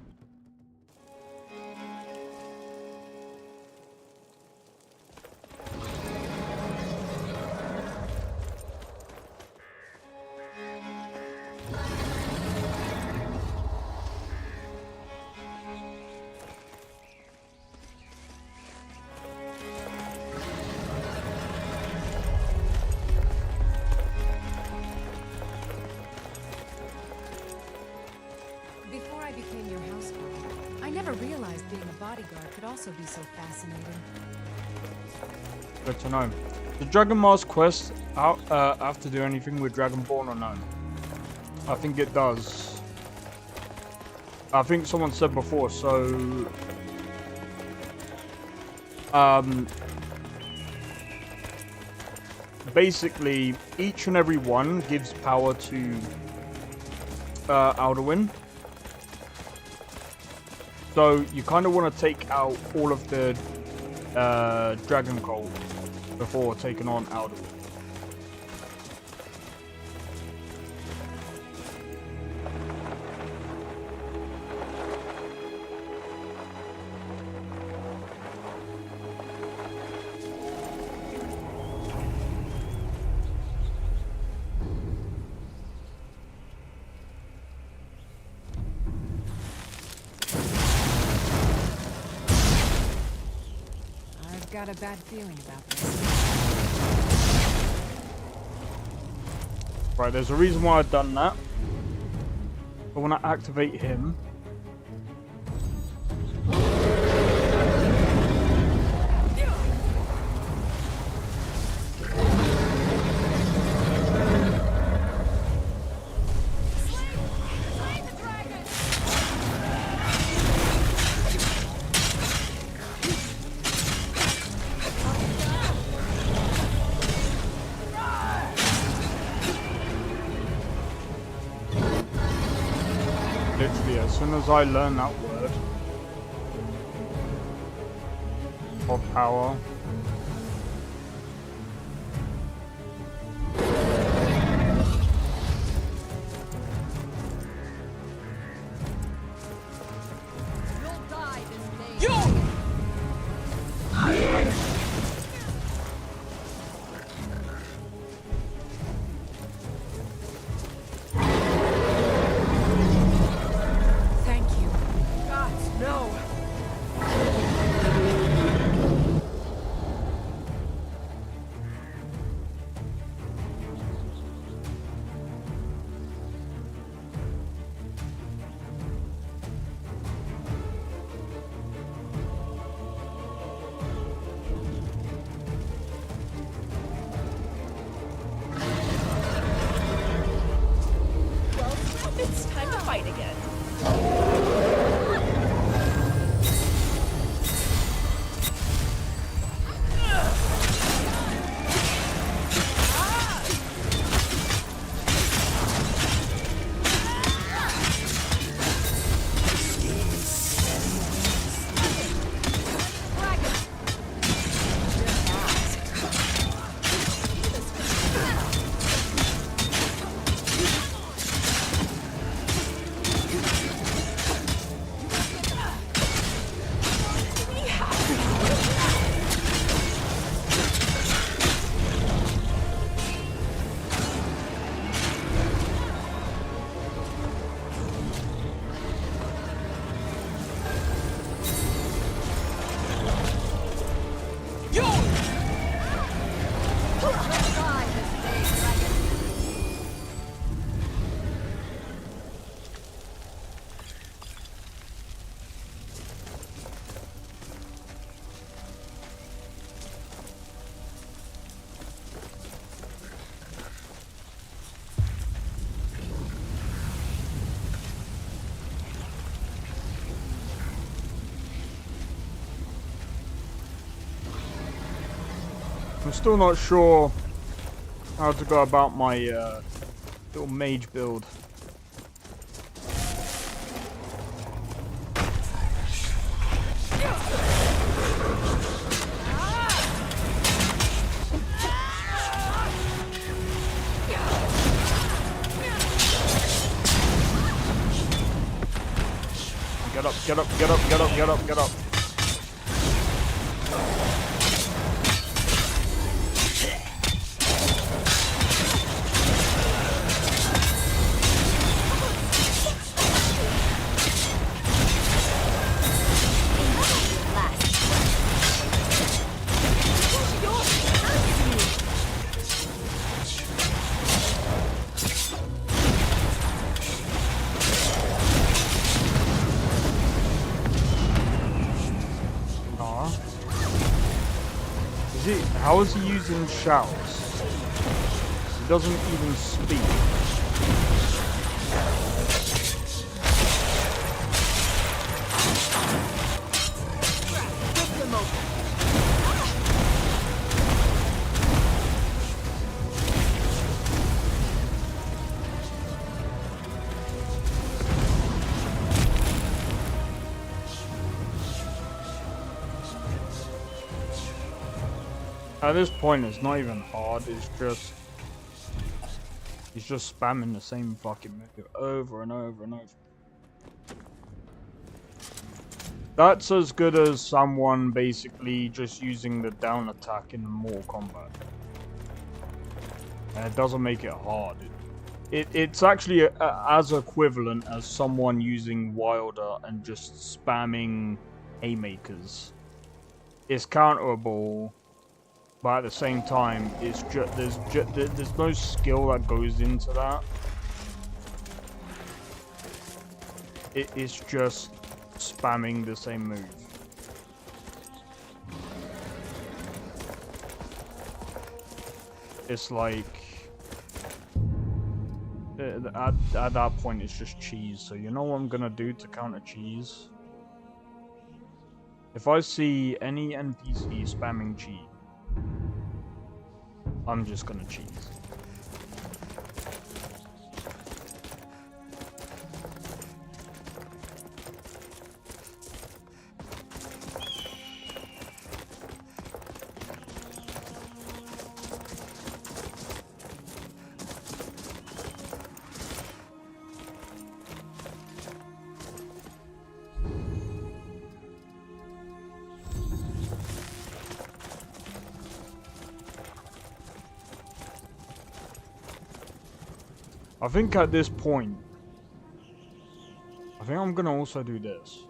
Before I became your household, I never realized being a bodyguard could also be so fascinating. Good to know. The Dragon Mask quest have to do anything with Dragonborn or no? I think it does. I think someone said before, so basically each and every one gives power to Alduin. So you kind of want to take out all of the Dragon Gold before taking on Alduin. Got a bad feeling about this. Right, there's a reason why I've done that. I want to activate him. Literally, as soon as I learn that word of power, It's time to fight again. I'm still not sure how to go about my little mage build. Get up, get up, get up, get up, get up, get up. How is he using shouts? He doesn't even speak. At this point, it's not even hard. It's just he's just spamming the same fucking move over and over and over. That's as good as someone basically just using the down attack in Mortal Kombat. And it doesn't make it hard. It's actually as equivalent as someone using Wilder and just spamming haymakers. It's counterable. But at the same time, it's there's no skill that goes into that. It's just spamming the same move. It's like at that point, it's just cheese. So you know what I'm gonna do to counter cheese? If I see any NPC spamming cheese, I'm just gonna cheese. I think at this point, I think I'm gonna also do this.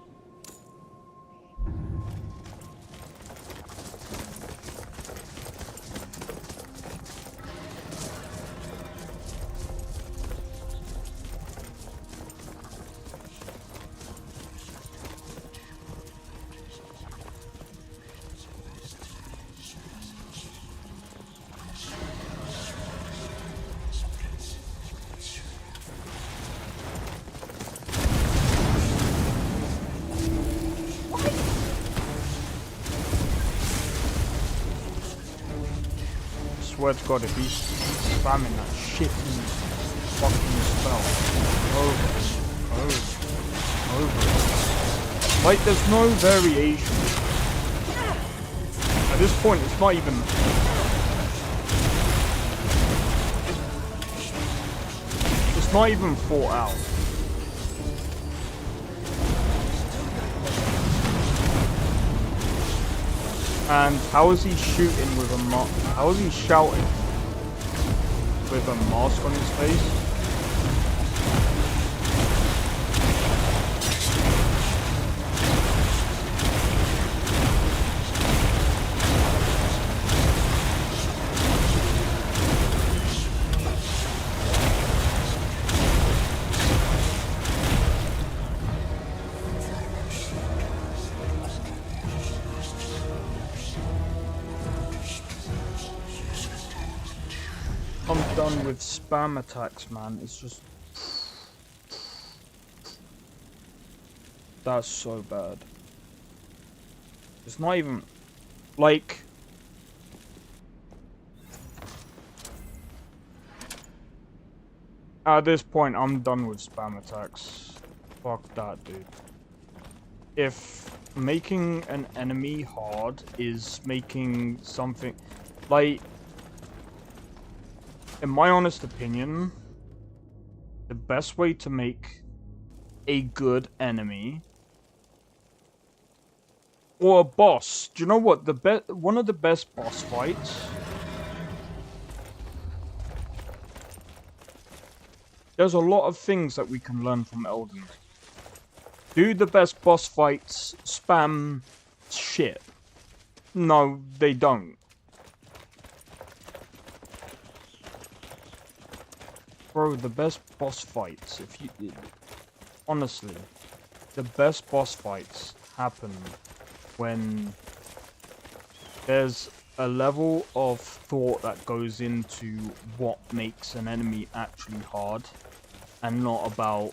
Swear to God, if he's spamming that shitty fucking spell over. Like, there's no variation. At this point, it's not even. It's not even thought out. And how is he shooting with a how is he shouting with a mask on his face? I'm done with spam attacks, man. It's just... That's so bad. It's not even... Like... At this point, I'm done with spam attacks. Fuck that, dude. If making an enemy hard is making something... Like... In my honest opinion, the best way to make a good enemy or a boss, do you know what? One of the best boss fights. There's a lot of things that we can learn from Elden Ring. Do the best boss fights spam shit? No, they don't. Bro, the best boss fights, honestly, the best boss fights happen when there's a level of thought that goes into what makes an enemy actually hard, and not about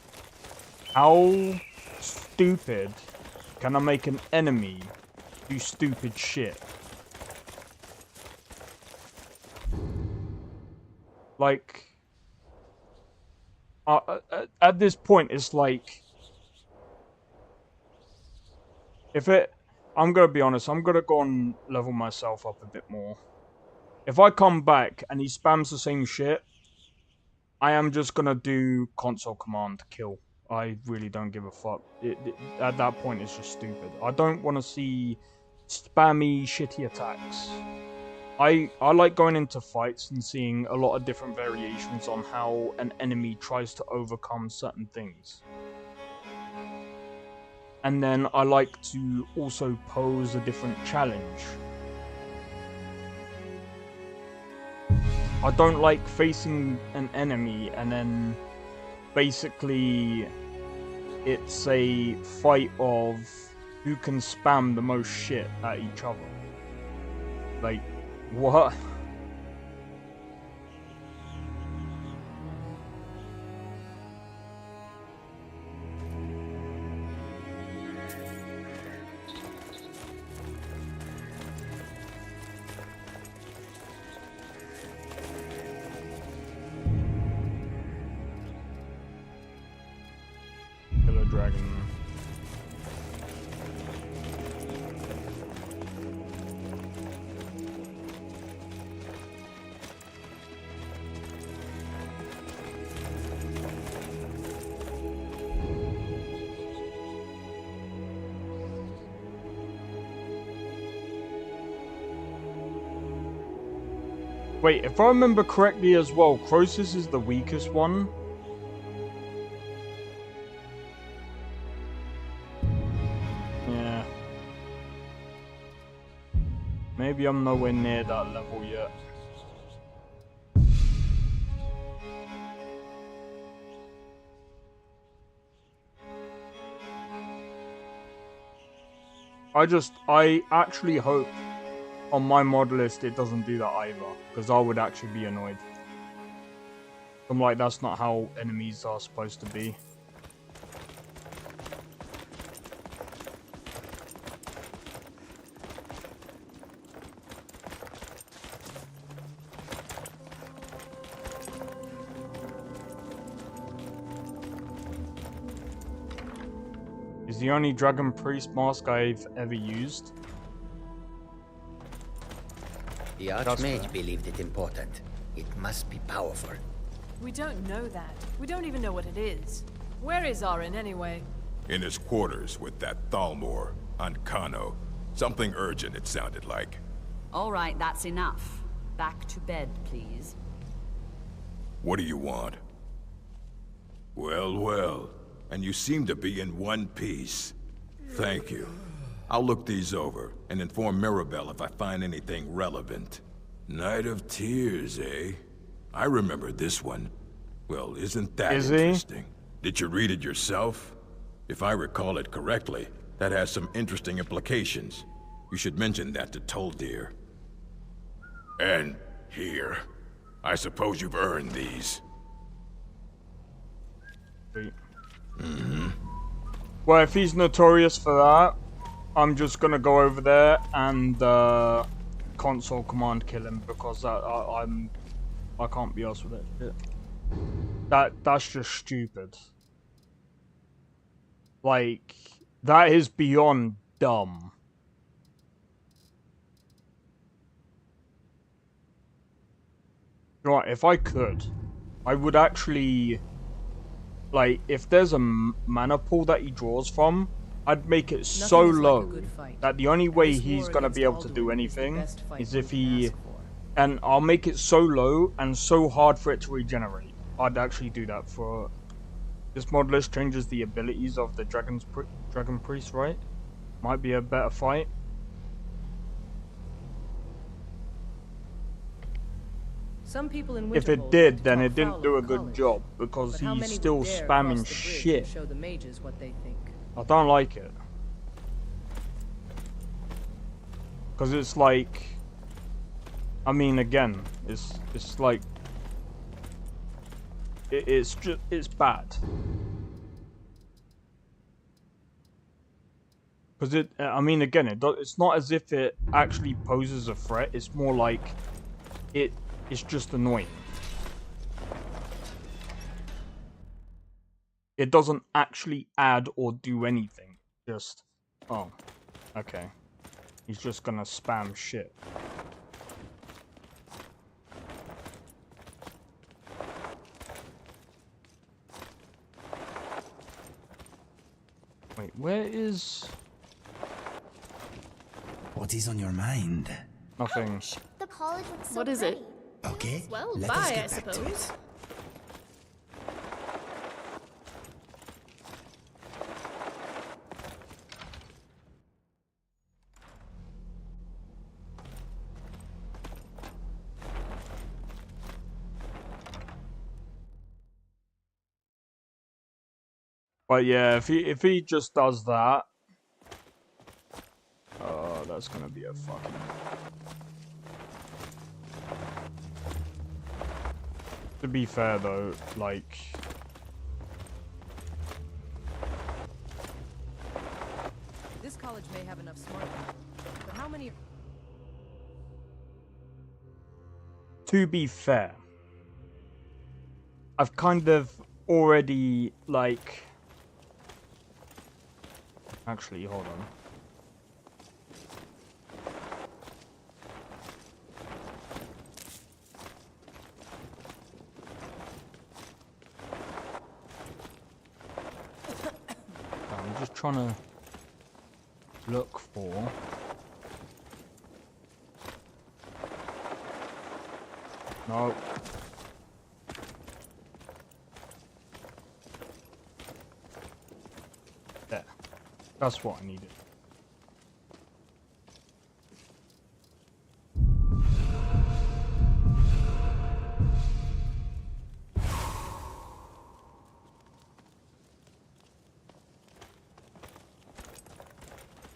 how stupid can I make an enemy do stupid shit. Like, at this point, it's like, I'm gonna be honest, I'm gonna go and level myself up a bit more. If I come back and he spams the same shit, I am just gonna do console command kill. I really don't give a fuck. At that point, it's just stupid. I don't want to see spammy, shitty attacks. I like going into fights and seeing a lot of different variations on how an enemy tries to overcome certain things. And then I like to also pose a different challenge. I don't like facing an enemy and then basically it's a fight of who can spam the most shit at each other. Like, what? Killer dragon. Wait, if I remember correctly as well, Croesus is the weakest one. Yeah. Maybe I'm nowhere near that level yet. I actually hope on my mod list it doesn't do that either, because I would actually be annoyed. I'm like, that's not how enemies are supposed to be. Is the only Dragon Priest mask I've ever used. The Archmage believed it important. It must be powerful. We don't know that. We don't even know what it is. Where is Arin anyway? In his quarters with that Thalmor on Kano. Something urgent, it sounded like. All right, that's enough. Back to bed, please. What do you want? Well, well. And you seem to be in one piece. Thank you. I'll look these over and inform Mirabelle if I find anything relevant. Night of Tears, eh? I remember this one. Well, isn't that interesting? Did you read it yourself? If I recall it correctly, that has some interesting implications. You should mention that to Toldir. And here. I suppose you've earned these. Well, if he's notorious for that, I'm just gonna go over there and console command kill him, because I can't be arsed with it. That's just stupid. Like, that is beyond dumb. Right, if I could, I would actually, like, if there's a mana pool that he draws from, I'd make it so low that the only way he's gonna be able to do anything is if he... And I'll make it so low and so hard for it to regenerate. I'd actually do that for... This mod list changes the abilities of the Dragon Priest, right? Might be a better fight. Some people in If it did, then it didn't do a good job, because he's still spamming shit. Show the mages what they think. I don't like it. Because it's like, I mean, again, it's like it's bad. Because I mean, again, it's not as if it actually poses a threat. It's more like it's just annoying. It doesn't actually add or do anything. Just, oh, okay. He's just gonna spam shit. Wait, where is... What is on your mind? Nothing. The college looks so What is pretty. it? Okay, Well, let us bye, get I back to suppose. it. But yeah, if he just does that, that's gonna be a fucking... To be fair though, like... This college may have enough smart people, but how many... To be fair, I've kind of already, like... Actually, hold on. I'm just trying to look for... No. There. That's what I needed.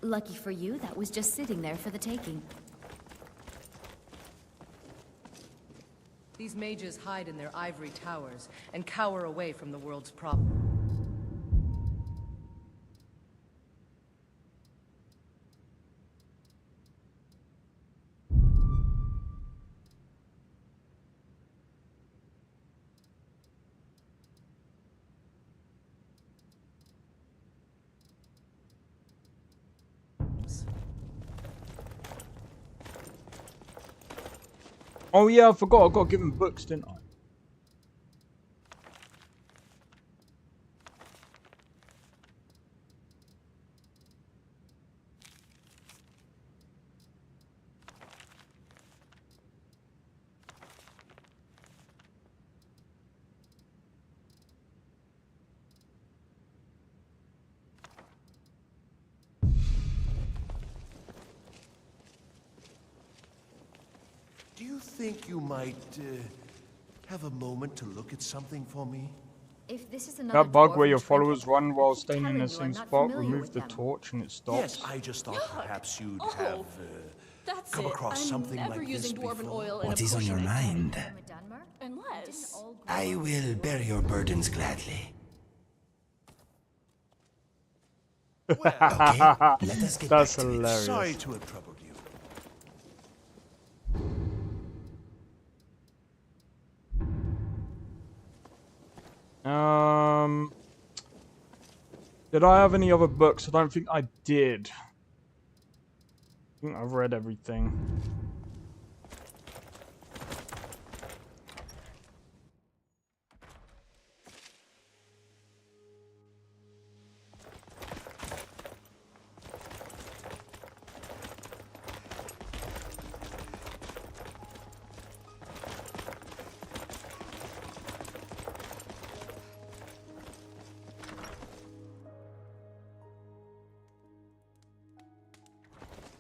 Lucky for you, that was just sitting there for the taking. These mages hide in their ivory towers and cower away from the world's problems. Oh yeah, I forgot. I got given books, didn't I? Do you think you might have a moment to look at something for me? If this is another That bug where dwarven your trinket, followers run while I keep staying in the telling you same I'm not spot, familiar remove with the them. torch and it stops. Yes, I just thought perhaps you'd have That's come it. across I'm something never like using this dwarven before. oil in What a is on your potion. mind? Unless... I will bear your burdens gladly. Okay, let us get That's back to hilarious. it. Sorry to have troubled you. Did I have any other books? I don't think I did. I think I've read everything.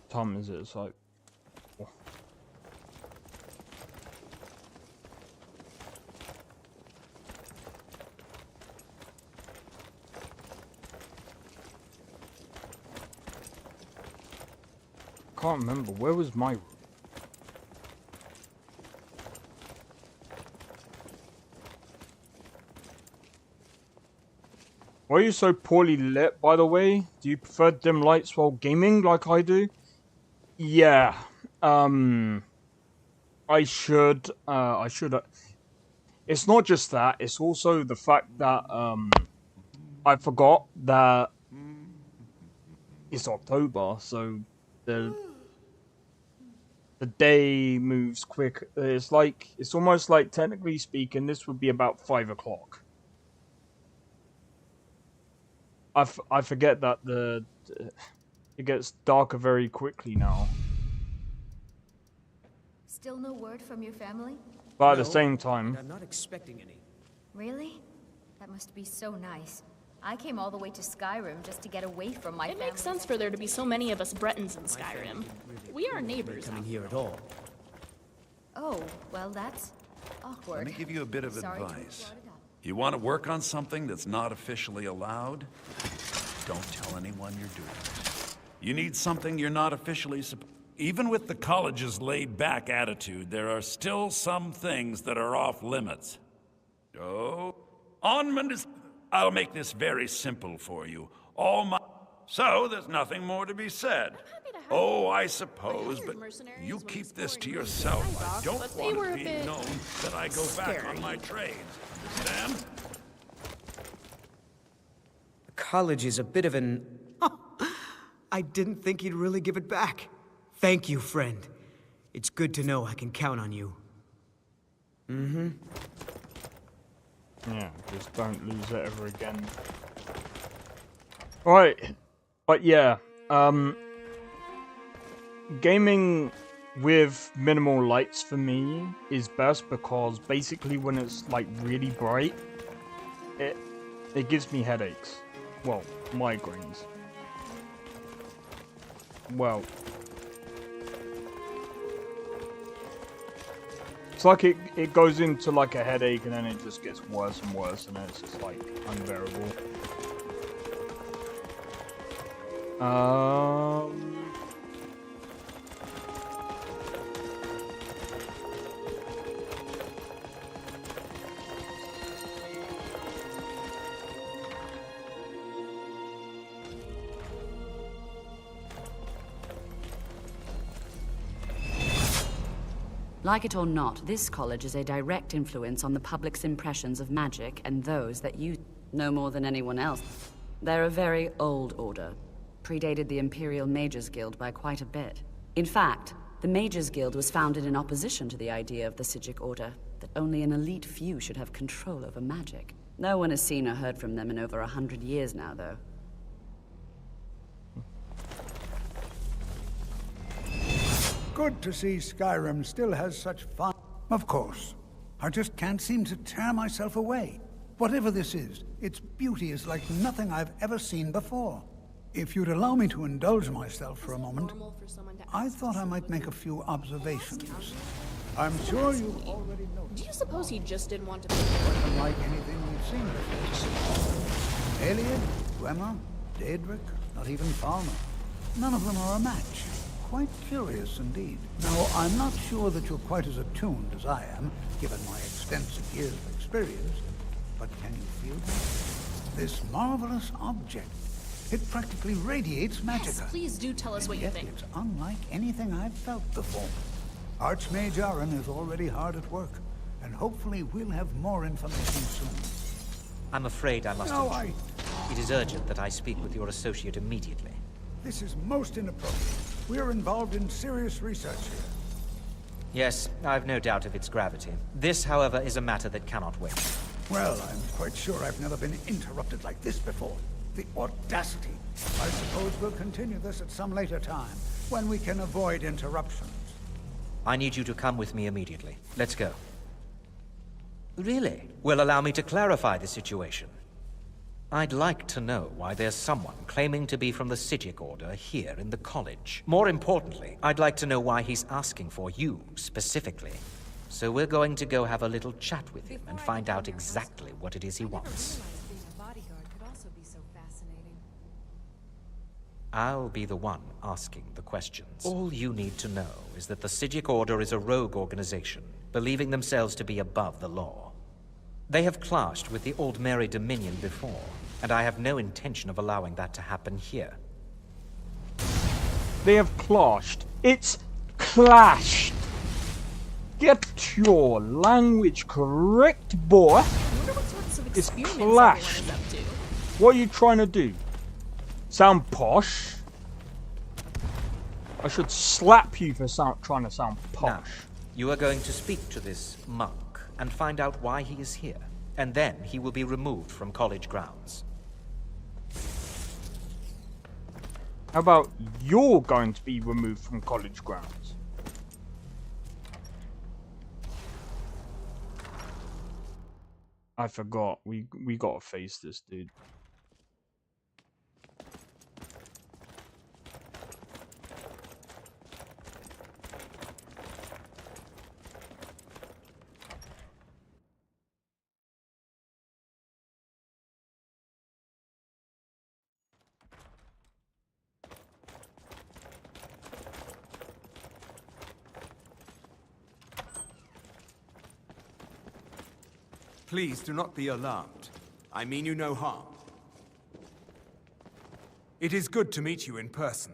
Tom, is it? It's like... oh. Can't remember. Where was my room? Why are you so poorly lit, by the way? Do you prefer dim lights while gaming like I do? Yeah. I should. It's not just that. It's also the fact that I forgot that it's October, so the day moves quick. It's almost like, technically speaking, this would be about 5 o'clock. I forget that it gets darker very quickly now. Still no word from your family? But at the same time, I'm not expecting any. Really? That must be so nice. I came all the way to Skyrim just to get away from my family. It makes sense for there to be so many of us Bretons in Skyrim. We are neighbors. Coming here at all. Oh, well, that's awkward. Let me give you a bit of Sorry to have advice. brought it up. You want to work on something that's not officially allowed? Don't tell anyone you're doing it. You need something you're not officially supposed. Even with the college's laid-back attitude, there are still some things that are off limits. Oh, I'll make this very simple for you. So there's nothing more to be said. Oh, I suppose, but you keep this to yourself. I don't want to be known that I go back on my trades. Understand? The college is a bit of an... I didn't think he'd really give it back. Thank you, friend. It's good to know I can count on you. Mm-hmm. yeah, just don't lose it ever again. Alright, but yeah, gaming with minimal lights for me is best because basically when it's like really bright, it gives me headaches. Well, migraines. Well, it's like it goes into like a headache and then it just gets worse and worse and then it's just like unbearable. Like it or not, this college is a direct influence on the public's impressions of magic and those that you know more than anyone else. They're a very old order, predated the Imperial Mages Guild by quite a bit. In fact, the Mages Guild was founded in opposition to the idea of the Psijic Order, that only an elite few should have control over magic. No one has seen or heard from them in over 100 years now, though. Good to see Skyrim still has such fun. Of course. I just can't seem to tear myself away. Whatever this is, its beauty is like nothing I've ever seen before. If you'd allow me to indulge myself for a moment, I thought I might make a few observations. I'm sure you've already noticed. Do you suppose he just didn't want to be Unlike anything we've seen before. Eliad, Dwemer, Daedric, not even Falmer. None of them are a match. Quite curious indeed. Now, I'm not sure that you're quite as attuned as I am, given my extensive years of experience, but can you feel that? This marvelous object. It practically radiates magicka. Yes, please do tell us what you think. It's unlike anything I've felt before. Archmage Aaron is already hard at work, and hopefully we'll have more information soon. I'm afraid I must intrude. It is urgent that I speak with your associate immediately. This is most inappropriate. We're involved in serious research here. Yes, I've no doubt of its gravity. This, however, is a matter that cannot wait. Well, I'm quite sure I've never been interrupted like this before. The audacity. I suppose we'll continue this at some later time, when we can avoid interruptions. I need you to come with me immediately. Let's go. Really? Well, allow me to clarify the situation. I'd like to know why there's someone claiming to be from the Psijic Order here in the college. More importantly, I'd like to know why he's asking for you, specifically. So we're going to go have a little chat with him and find out exactly what it is he wants. I'll be the one asking the questions. All you need to know is that the Psijic Order is a rogue organization, believing themselves to be above the law. They have clashed with the Old Mary Dominion before, and I have no intention of allowing that to happen here. They have clashed. It's clashed. Get your language correct, boy. I wonder what sorts of It's experiments clashed. everyone is up to. What are you trying to do? Sound posh? I should slap you for trying to sound posh. Now, you are going to speak to this monk and find out why he is here, and then he will be removed from college grounds. How about you're going to be removed from college grounds? I forgot. We gotta face this dude. Please do not be alarmed. I mean you no harm. It is good to meet you in person.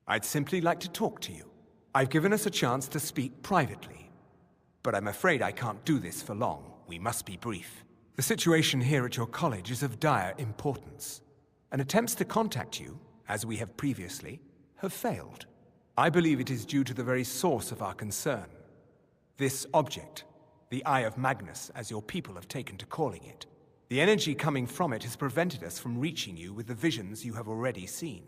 I'd simply like to talk to you. I've given us a chance to speak privately, but I'm afraid I can't do this for long. We must be brief. The situation here at your college is of dire importance, and attempts to contact you, as we have previously, have failed. I believe it is due to the very source of our concern. This object, the Eye of Magnus, as your people have taken to calling it. The energy coming from it has prevented us from reaching you with the visions you have already seen.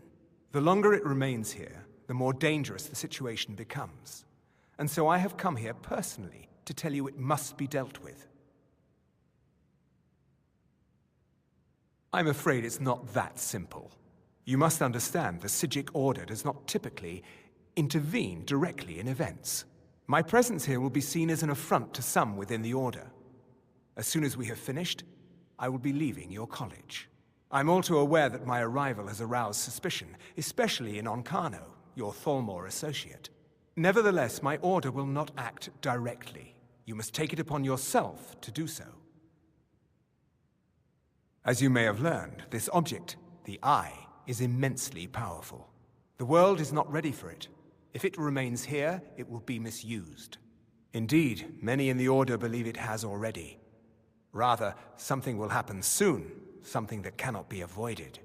The longer it remains here, the more dangerous the situation becomes. And so I have come here personally to tell you it must be dealt with. I'm afraid it's not that simple. You must understand the Psijic Order does not typically intervene directly in events. My presence here will be seen as an affront to some within the Order. As soon as we have finished, I will be leaving your college. I'm all too aware that my arrival has aroused suspicion, especially in Onkano, your Thalmor associate. Nevertheless, my Order will not act directly. You must take it upon yourself to do so. As you may have learned, this object, the Eye, is immensely powerful. The world is not ready for it. If it remains here, it will be misused. Indeed, many in the Order believe it has already. Rather, something will happen soon, something that cannot be avoided.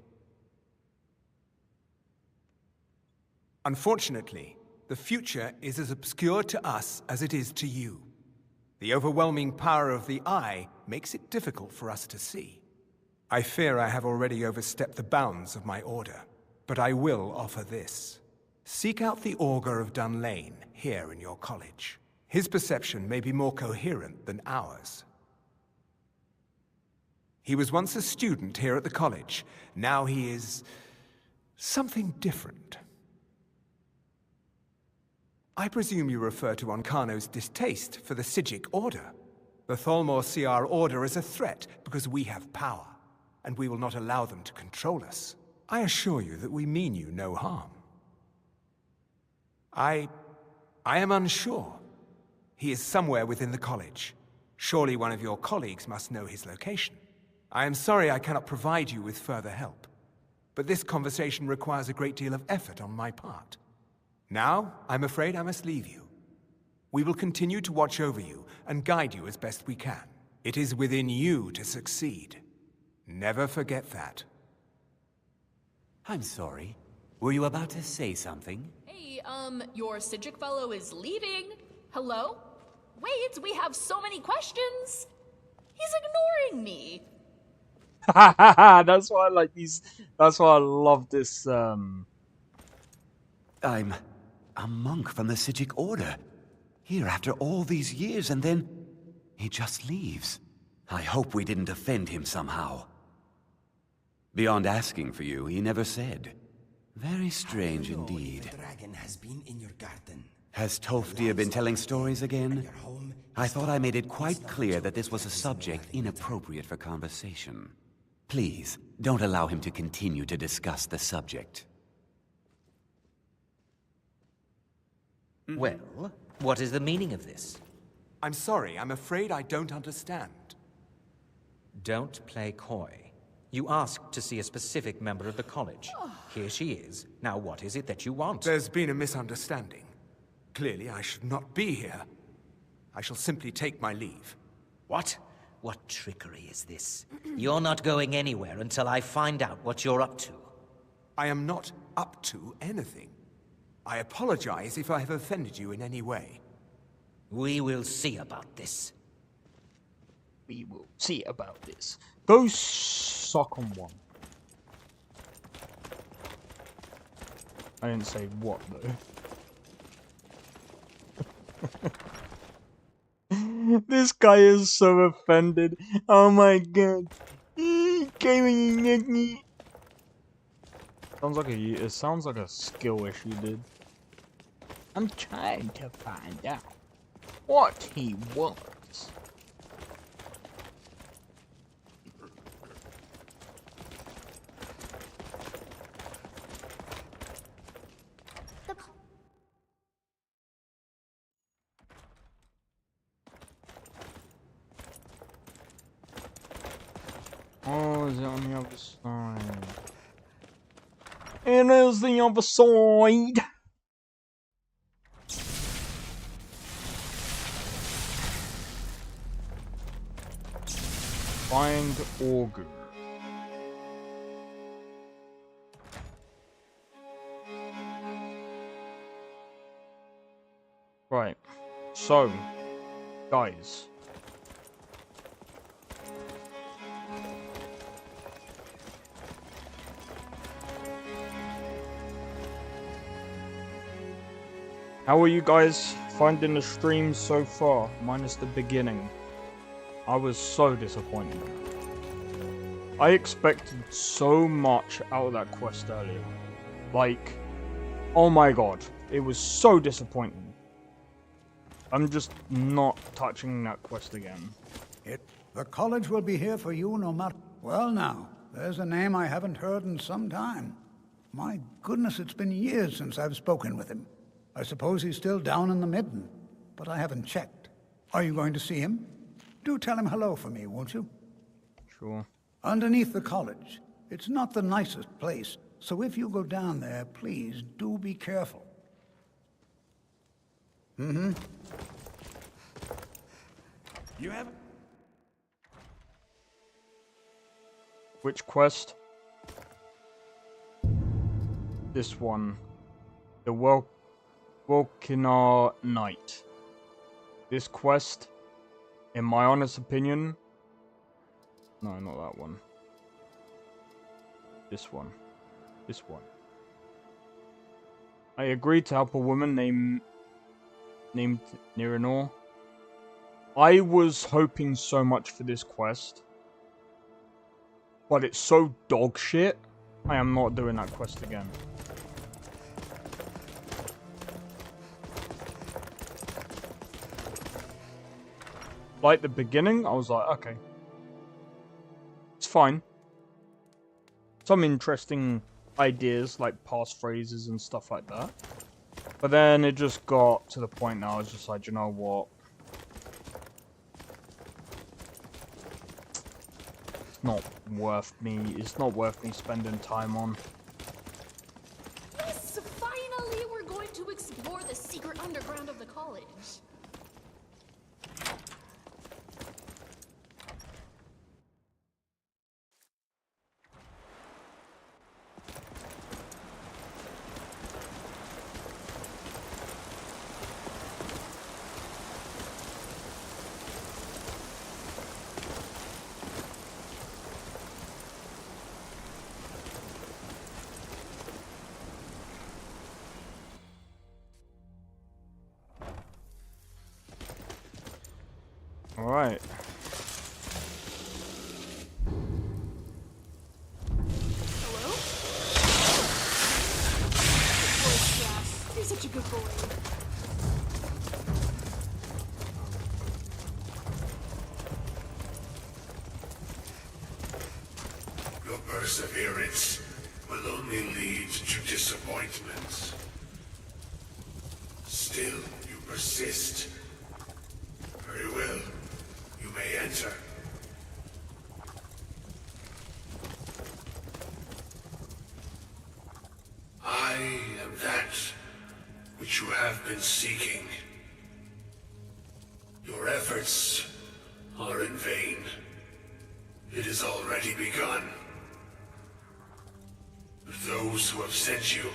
Unfortunately, the future is as obscure to us as it is to you. The overwhelming power of the Eye makes it difficult for us to see. I fear I have already overstepped the bounds of my Order, but I will offer this. Seek out the Augur of Dunlane here in your college. His perception may be more coherent than ours. He was once a student here at the college. Now he is something different. I presume you refer to Onkano's distaste for the Psijic Order. The Thalmor see our Order as a threat because we have power, and we will not allow them to control us. I assure you that we mean you no harm. I am unsure. He is somewhere within the college. Surely one of your colleagues must know his location. I am sorry I cannot provide you with further help, but this conversation requires a great deal of effort on my part. Now, I'm afraid I must leave you. We will continue to watch over you and guide you as best we can. It is within you to succeed. Never forget that. I'm sorry. Were you about to say something? Hey, your Psijic fellow is leaving. Hello? Wait, we have so many questions. He's ignoring me. That's why I like these. That's why I love this. I'm a monk from the Psijic Order. Here after all these years, and then he just leaves. I hope we didn't offend him somehow. Beyond asking for you, he never said. Very strange indeed. The dragon has been in your garden. Has Toftir been telling stories again? I thought I made it quite clear that this was a subject inappropriate for conversation. Please, don't allow him to continue to discuss the subject. Well, what is the meaning of this? I'm sorry, I'm afraid I don't understand. Don't play coy. You asked to see a specific member of the college. Here she is. Now what is it that you want? There's been a misunderstanding. Clearly, I should not be here. I shall simply take my leave. What? What trickery is this? You're not going anywhere until I find out what you're up to. I am not up to anything. I apologize if I have offended you in any way. We will see about this. We will see about this. Go suck on one. I didn't say what, though. This guy is so offended. Oh my god. It sounds like a skill issue, dude. I'm trying to find out what he wants. Oh, is it on the other side? It is the other side! Find Augur. Right. So, guys. How are you guys finding the stream so far, minus the beginning? I was so disappointed. I expected so much out of that quest earlier. Like, oh my god, it was so disappointing. I'm just not touching that quest again. The college will be here for you no matter... Well now, there's a name I haven't heard in some time. My goodness, it's been years since I've spoken with him. I suppose he's still down in the Midden, but I haven't checked. Are you going to see him? Do tell him hello for me, won't you? Sure. Underneath the college. It's not the nicest place, so if you go down there, please do be careful. Mm-hmm. You haven't... Which quest? This one. The Welkinar Knight. This quest, in my honest opinion... No, not that one. This one. This one. I agreed to help a woman named Niranor. I was hoping so much for this quest. But it's so dog shit, I am not doing that quest again. Like the beginning, I was like, okay. It's fine. Some interesting ideas, like passphrases and stuff like that. But then it just got to the point now, I was just like, you know what? It's not worth me spending time on. Yes, finally we're going to explore the secret underground of the college. Alright. Hello? You're such a good boy. Your perseverance will only lead to disappointments. Still, you persist. enter. I am that which you have been seeking. Your efforts are in vain. It has already begun. But those who have sent you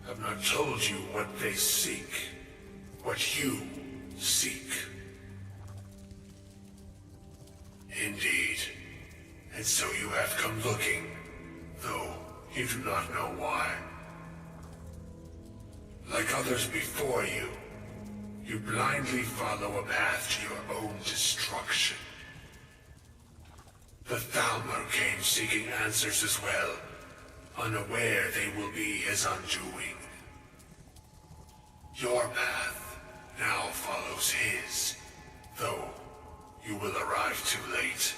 have not told you what they seek, what you seek. Indeed. And so you have come looking, though you do not know why. Like others before you, you blindly follow a path to your own destruction. The Thalmor came seeking answers as well, unaware they will be his undoing. Your path now follows his, though you will arrive too late.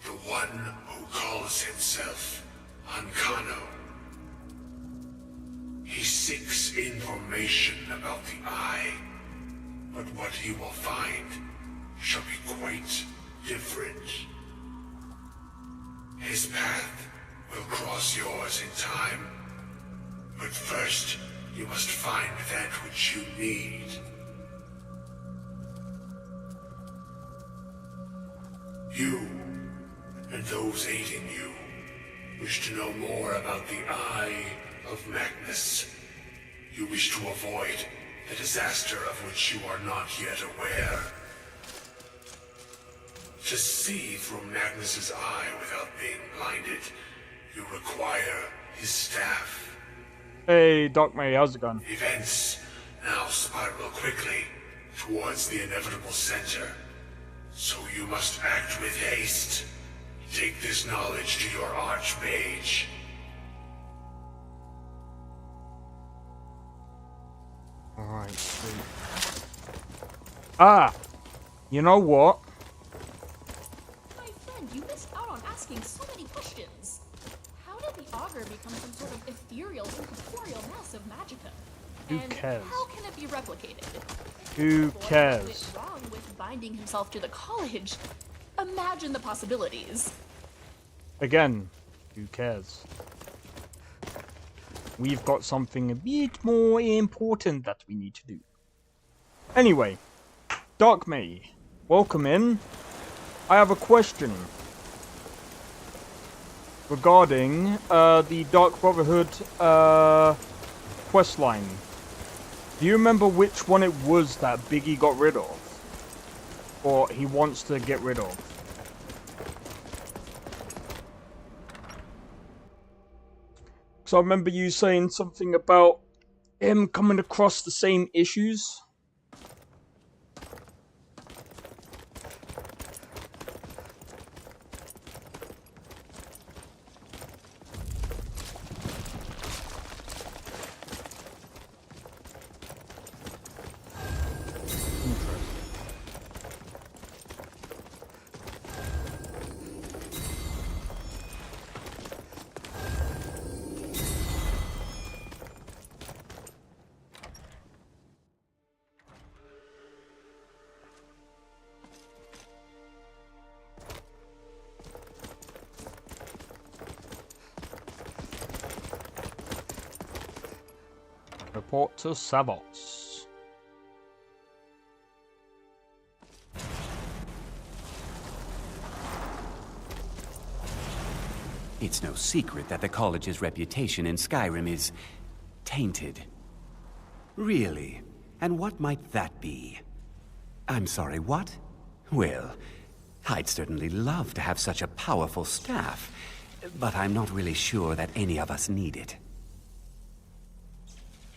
The one who calls himself Ankano. He seeks information about the Eye, but what he will find shall be quite different. His path will cross yours in time, but first you must find that which you need. You, and those aiding you, wish to know more about the Eye of Magnus. You wish to avoid the disaster of which you are not yet aware. To see through Magnus's eye without being blinded, you require his staff. Hey, Doc May, how's it going? Events now spiral quickly towards the inevitable center. So you must act with haste. Take this knowledge to your Archmage. Alright, sweet. Ah! You know what? My friend, you missed out on asking so many questions. How did the auger become some sort of ethereal, incorporeal mass of magicka? Who And cares? how can it be replicated? Who What cares? went wrong with binding himself to the college? Imagine the possibilities. Again, who cares? We've got something a bit more important that we need to do. Anyway, Dark May, welcome in. I have a question regarding the Dark Brotherhood quest line. Do you remember which one it was that Biggie got rid of? Or he wants to get rid of? So I remember you saying something about him coming across the same issues. Report to Savots. It's no secret that the college's reputation in Skyrim is tainted. Really? And what might that be? I'm sorry, what? Well, I'd certainly love to have such a powerful staff, but I'm not really sure that any of us need it.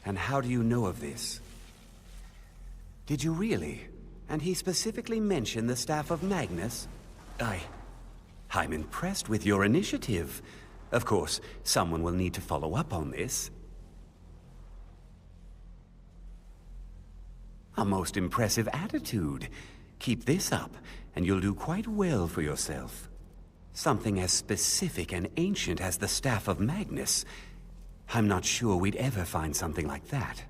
And how do you know of this? Did you really? And he specifically mentioned the staff of Magnus? I'm impressed with your initiative. Of course, someone will need to follow up on this. A most impressive attitude. Keep this up, and you'll do quite well for yourself. Something as specific and ancient as the staff of Magnus. I'm not sure we'd ever find something like that.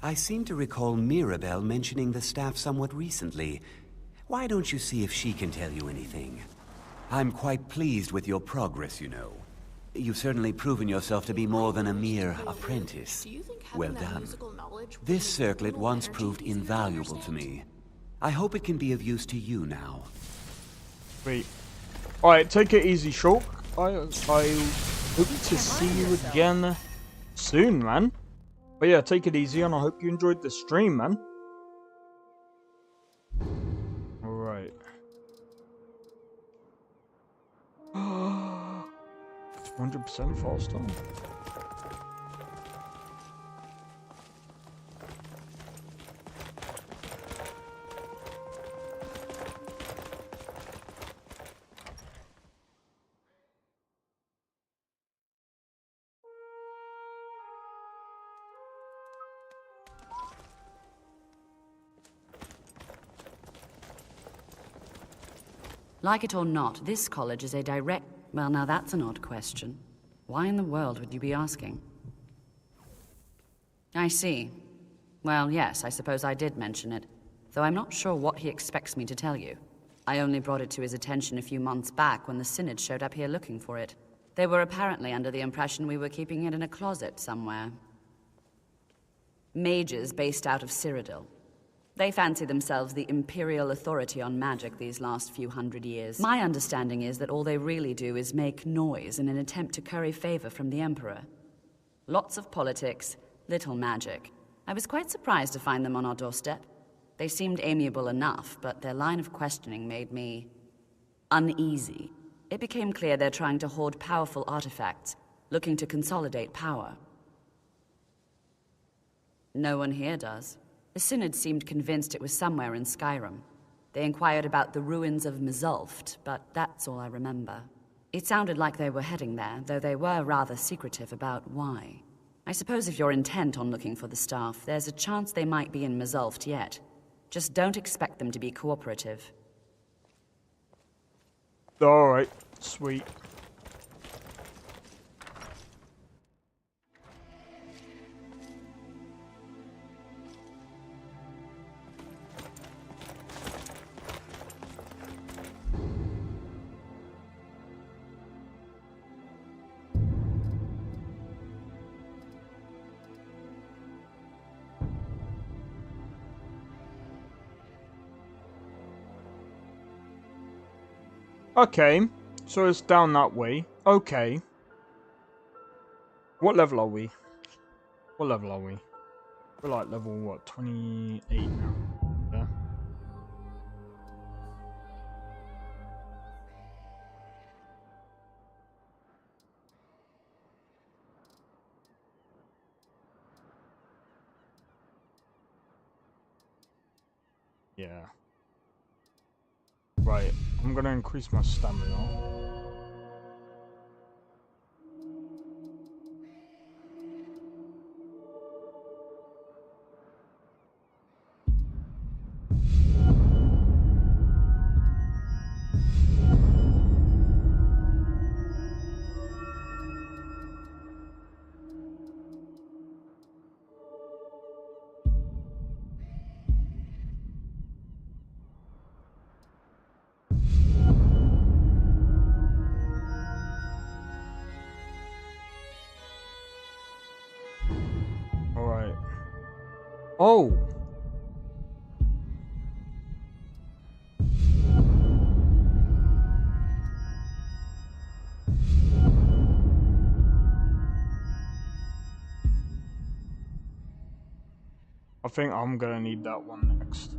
I seem to recall Mirabelle mentioning the staff somewhat recently. Why don't you see if she can tell you anything? I'm quite pleased with your progress, you know. You've certainly proven yourself to be more than a mere apprentice. Well done. This circlet once proved invaluable to me. I hope it can be of use to you now. Wait. Alright, take it easy, Shulk. I hope to see you again soon, man. But yeah, take it easy, and I hope you enjoyed the stream, man. Alright. 200% faster. Like it or not, this college is a direct... Well, now that's an odd question. Why in the world would you be asking? I see. Well, yes, I suppose I did mention it, though I'm not sure what he expects me to tell you. I only brought it to his attention a few months back when the Synod showed up here looking for it. They were apparently under the impression we were keeping it in a closet somewhere. Mages based out of Cyrodiil. They fancy themselves the imperial authority on magic these last few hundred years. My understanding is that all they really do is make noise in an attempt to curry favor from the Emperor. Lots of politics, little magic. I was quite surprised to find them on our doorstep. They seemed amiable enough, but their line of questioning made me uneasy. It became clear they're trying to hoard powerful artifacts, looking to consolidate power. No one here does. The Synod seemed convinced it was somewhere in Skyrim. They inquired about the ruins of Mzulft, but that's all I remember. It sounded like they were heading there, though they were rather secretive about why. I suppose if you're intent on looking for the staff, there's a chance they might be in Mzulft yet. Just don't expect them to be cooperative. Alright, sweet. Okay, so it's down that way. Okay. What level are we? What level are we? We're like level, what, 28 now? Yeah. Yeah. Right, I'm gonna increase my stamina. Alright. Oh! I think I'm gonna need that one next.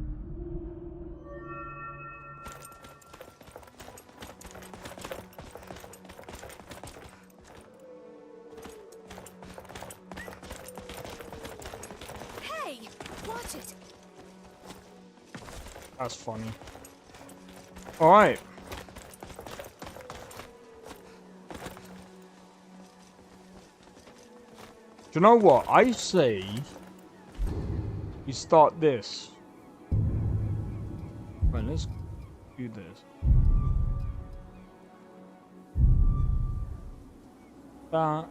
Hey, watch it. That's funny. Alright. Do you know what? I say you start this. Right, let's do this. That.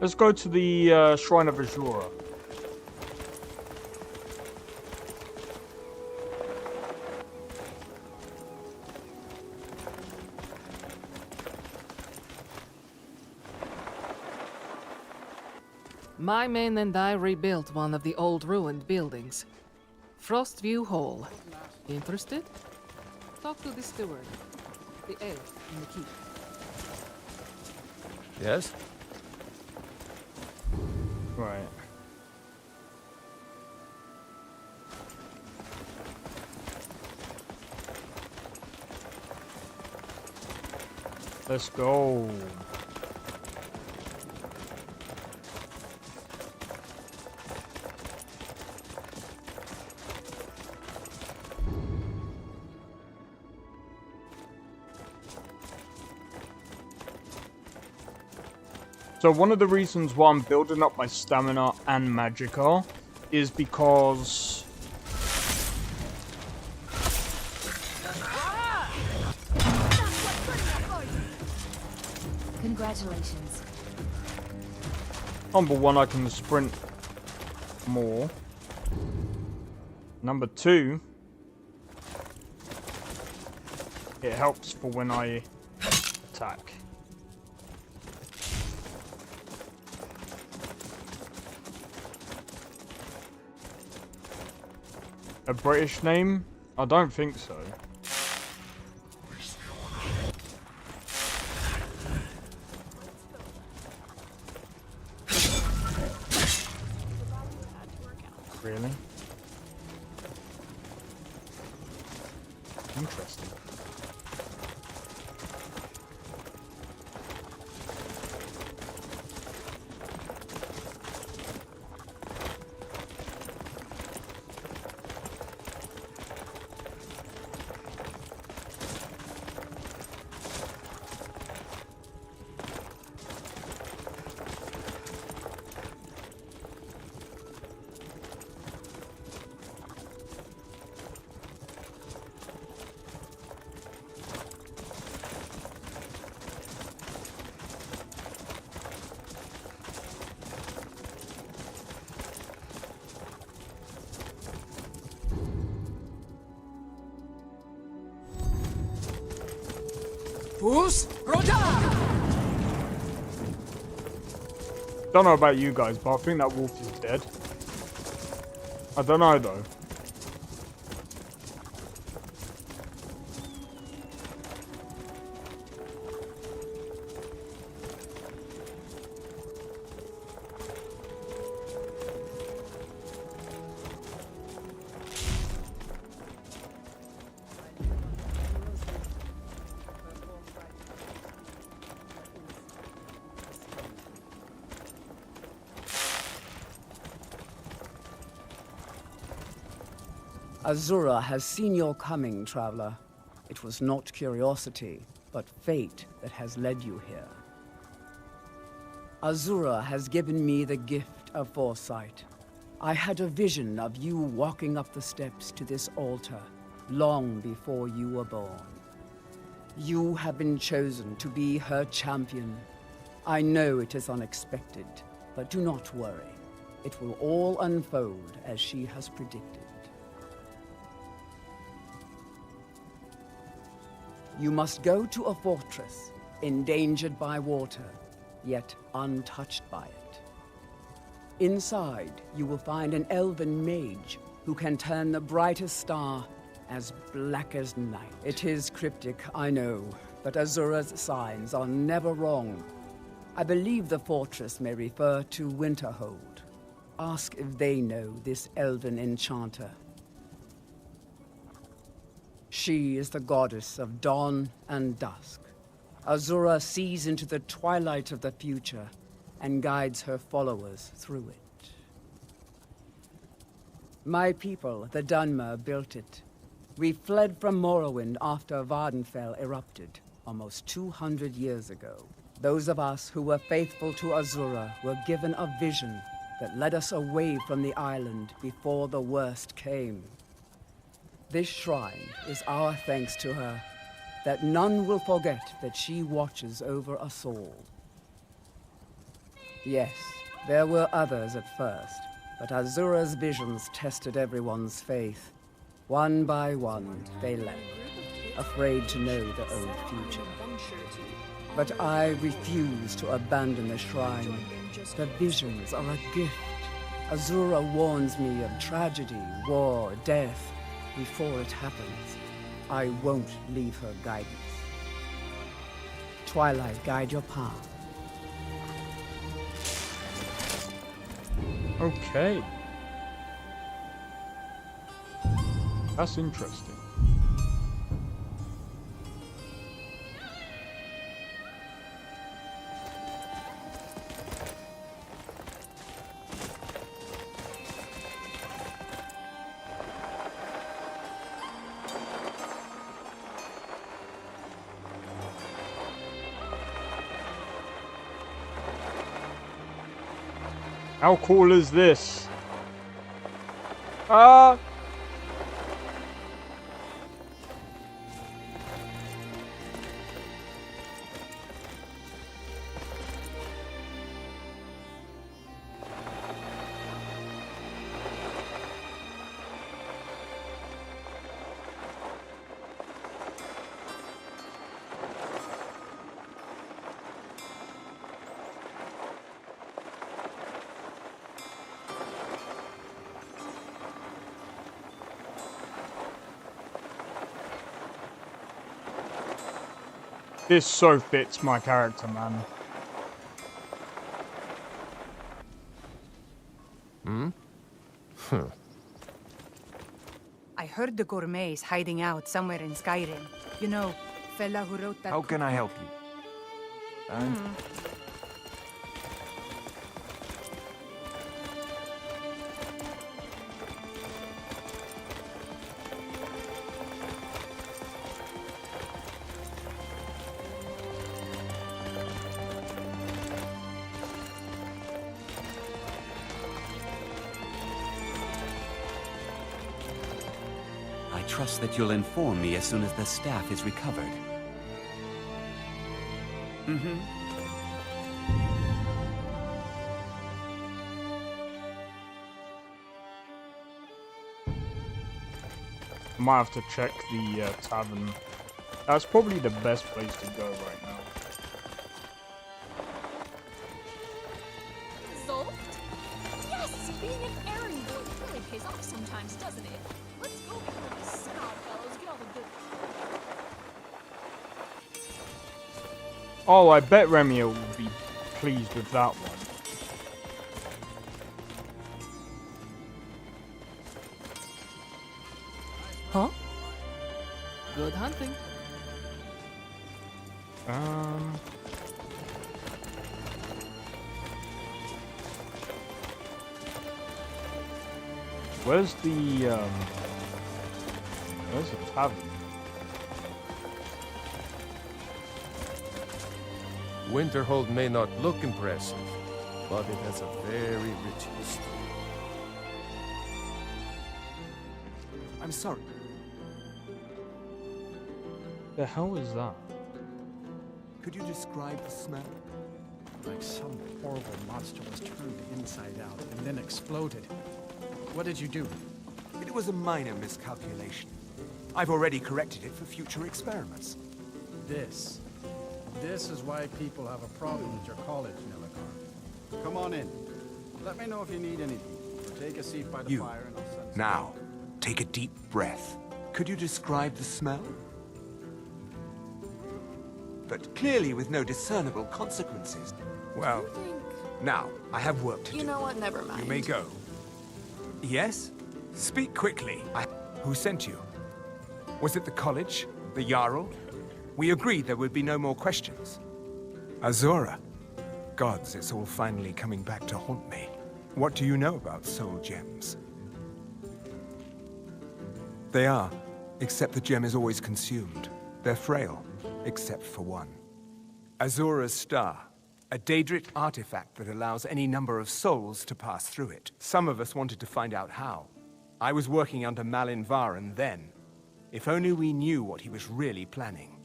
Let's go to the Shrine of Azura. My men and I rebuilt one of the old ruined buildings. Frostview Hall. Interested? Talk to the steward. The elf in the keep. Yes? Right. Let's go. So one of the reasons why I'm building up my stamina and magicka is because Congratulations. number one, I can sprint more. Number two, it helps for when I attack. A British name? I don't think so. Really? Interesting. Don't know about you guys, but I think that wolf is dead. I don't know though. Azura has seen your coming, traveler. It was not curiosity, but fate that has led you here. Azura has given me the gift of foresight. I had a vision of you walking up the steps to this altar, long before you were born. You have been chosen to be her champion. I know it is unexpected, but do not worry. It will all unfold as she has predicted. You must go to a fortress, endangered by water, yet untouched by it. Inside, you will find an elven mage who can turn the brightest star as black as night. It is cryptic, I know, but Azura's signs are never wrong. I believe the fortress may refer to Winterhold. Ask if they know this elven enchanter. She is the goddess of dawn and dusk. Azura sees into the twilight of the future and guides her followers through it. My people, the Dunmer, built it. We fled from Morrowind after Vardenfell erupted, almost 200 years ago. Those of us who were faithful to Azura were given a vision that led us away from the island before the worst came. This shrine is our thanks to her, that none will forget that she watches over us all. Yes, there were others at first, but Azura's visions tested everyone's faith. One by one, they left, afraid to know their own future. But I refuse to abandon the shrine. The visions are a gift. Azura warns me of tragedy, war, death. Before it happens, I won't leave her guidance. Twilight, guide your path. Okay. That's interesting. How cool is this? This so fits my character, man. I heard the gourmet's hiding out somewhere in Skyrim. You know, fella who wrote that... How can I help you? I trust that you'll inform me as soon as the staff is recovered. Might have to check the tavern. That's probably the best place to go right now. Zolt? Yes! Being an errand boy really pays off sometimes, doesn't it? Let's go before these scout fellows get all the good. Oh, I bet Remio will be pleased with that one. Huh? Good hunting. Where's the tavern? Winterhold may not look impressive, but it has a very rich history. I'm sorry. The hell is that? Could you describe the smell? Like some horrible monster was turned inside out and then exploded. What did you do? It was a minor miscalculation. I've already corrected it for future experiments. This is why people have a problem at your college, Nilligar. Come on in. Let me know if you need anything. Or take a seat by the fire and I'll send Now, take a deep breath. Could you describe the smell? But clearly with no discernible consequences. Well, now, I have work to do. You know what? Never mind. You may go. Yes? Speak quickly. Who sent you? Was it the college? The Jarl? We agreed there would be no more questions. Azura. Gods, it's all finally coming back to haunt me. What do you know about soul gems? They are, except the gem is always consumed. They're frail, except for one. Azura's star. A Daedric artifact that allows any number of souls to pass through it. Some of us wanted to find out how. I was working under Malin Varen then. If only we knew what he was really planning.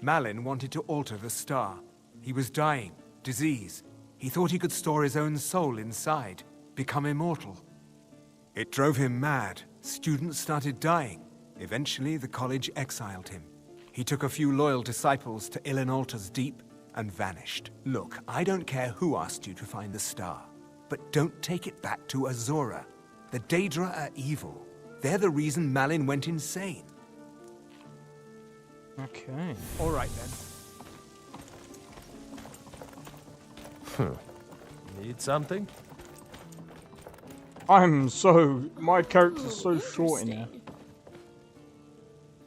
Malin wanted to alter the star. He was dying. disease. He thought he could store his own soul inside, become immortal. It drove him mad. Students started dying. Eventually, the college exiled him. He took a few loyal disciples to Illinalta's Deep and vanished. Look, I don't care who asked you to find the star, but don't take it back to Azura. The Daedra are evil. They're the reason Malin went insane. Okay. All right, then. Need something? My character's so short in here.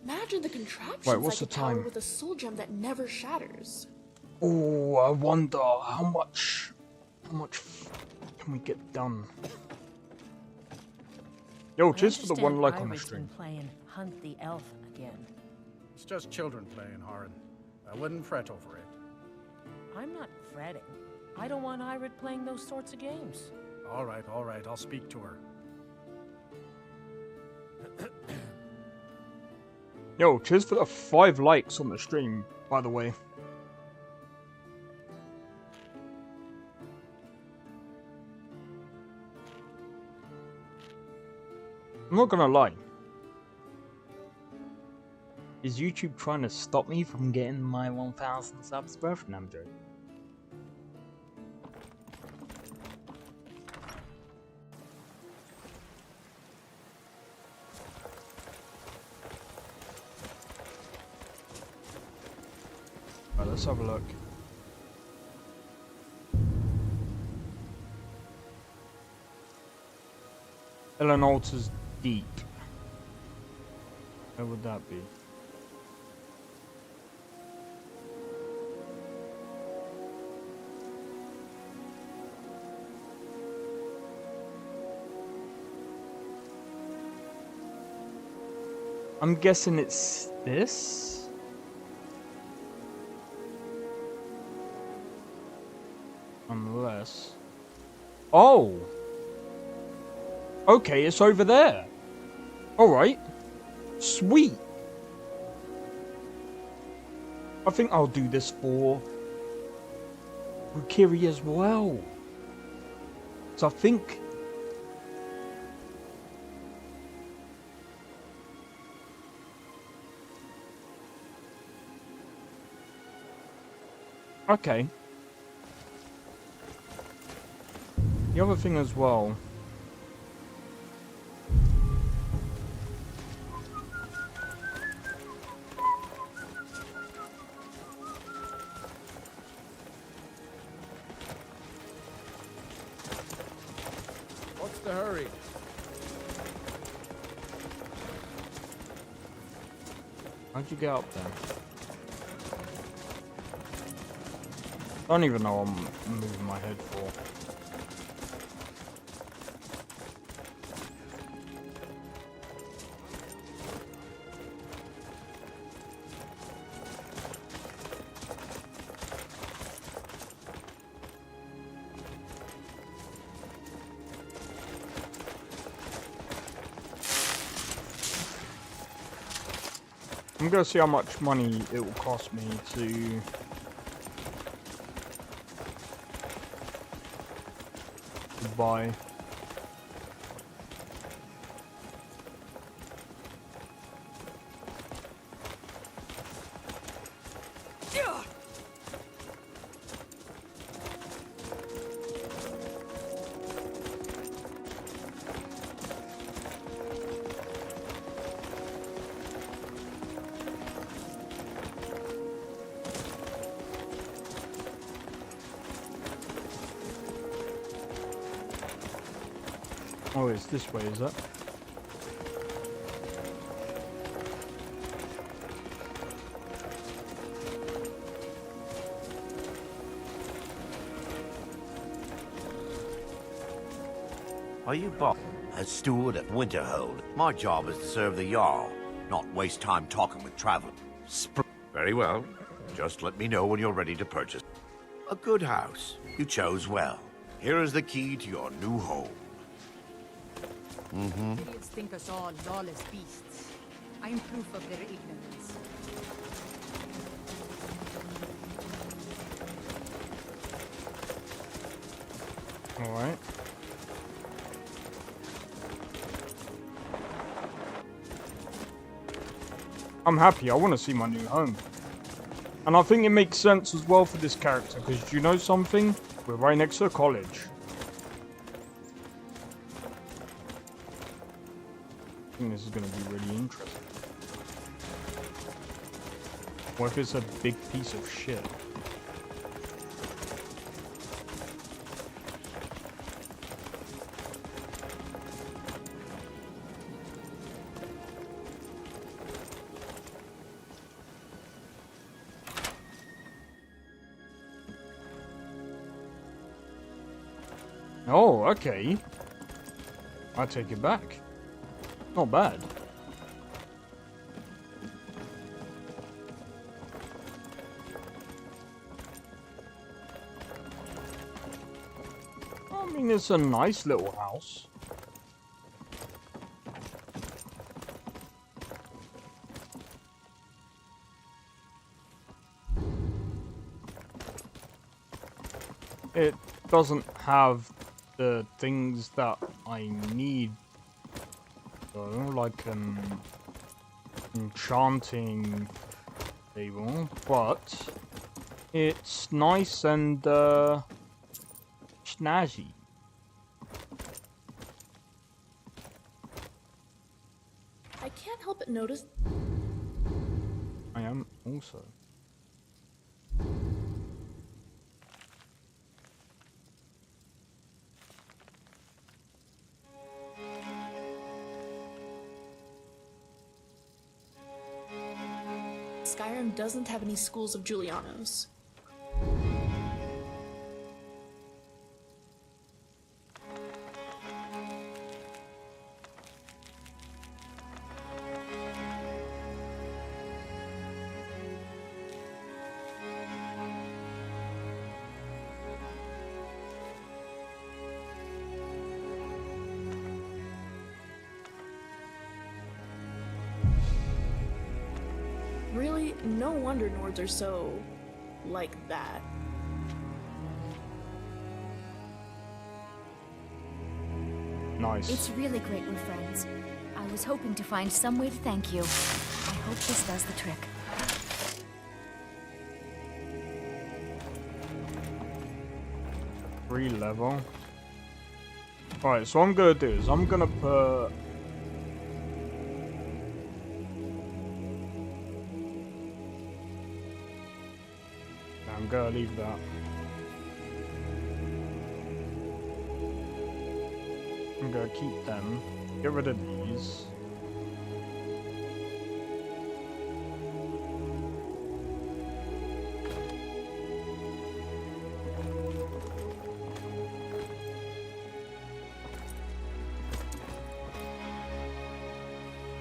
Imagine the contraptions Wait, what's like the a tower time? with a soul gem that never shatters. Oh, I wonder how much can we get done? Yo, cheers for the one like on the stream. Playing Hunt the Elf again. It's just children playing, Haran. I wouldn't fret over it. I'm not fretting. I don't want Irid playing those sorts of games. All right, I'll speak to her. Yo, cheers for the 5 likes on the stream, by the way. I'm not gonna lie. Is YouTube trying to stop me from getting my 1,000 subs birth? No, I'm joking. Right, let's have a look. Illinalta's Deep. Where would that be? I'm guessing it's this? Unless... Oh! Okay, it's over there. Alright. Sweet. I think I'll do this for Rukiri as well. So I think... Okay. The other thing as well... What's the hurry? How'd you get up there? I don't even know what I'm moving my head for. I'm gonna see how much money it will cost me to buy. Oh, it's this way, is it? Are you Bob? As steward at Winterhold, my job is to serve the Jarl, not waste time talking with travelers. Very well. Just let me know when you're ready to purchase. A good house. You chose well. Here is the key to your new home. Idiots think us all lawless beasts. I'm proof of their ignorance. Alright. I'm happy. I want to see my new home. And I think it makes sense as well for this character, because you know something? We're right next to a college. I think this is going to be really interesting. What if it's a big piece of shit? Oh, okay. I take it back. Not bad. I mean, it's a nice little house. It doesn't have the things that I need, though, like an enchanting table, but it's nice and snazzy. I can't help but notice. I am also. Skyrim doesn't have any schools of Julianos. Really, no wonder Nords are so like that. Nice. It's really great we're friends. I was hoping to find some way to thank you. I hope this does the trick. Free level. Alright, so what I'm gonna do is I'm gonna put I'm gonna leave that. I'm gonna keep them. Get rid of these.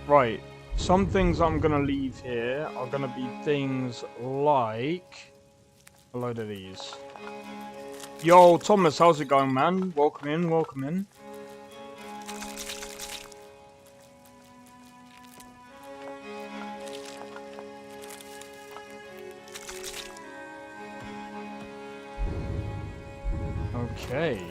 Right. Some things I'm gonna leave here are gonna be things like a load of these. Yo, Thomas, how's it going, man? Welcome in, welcome in. Okay.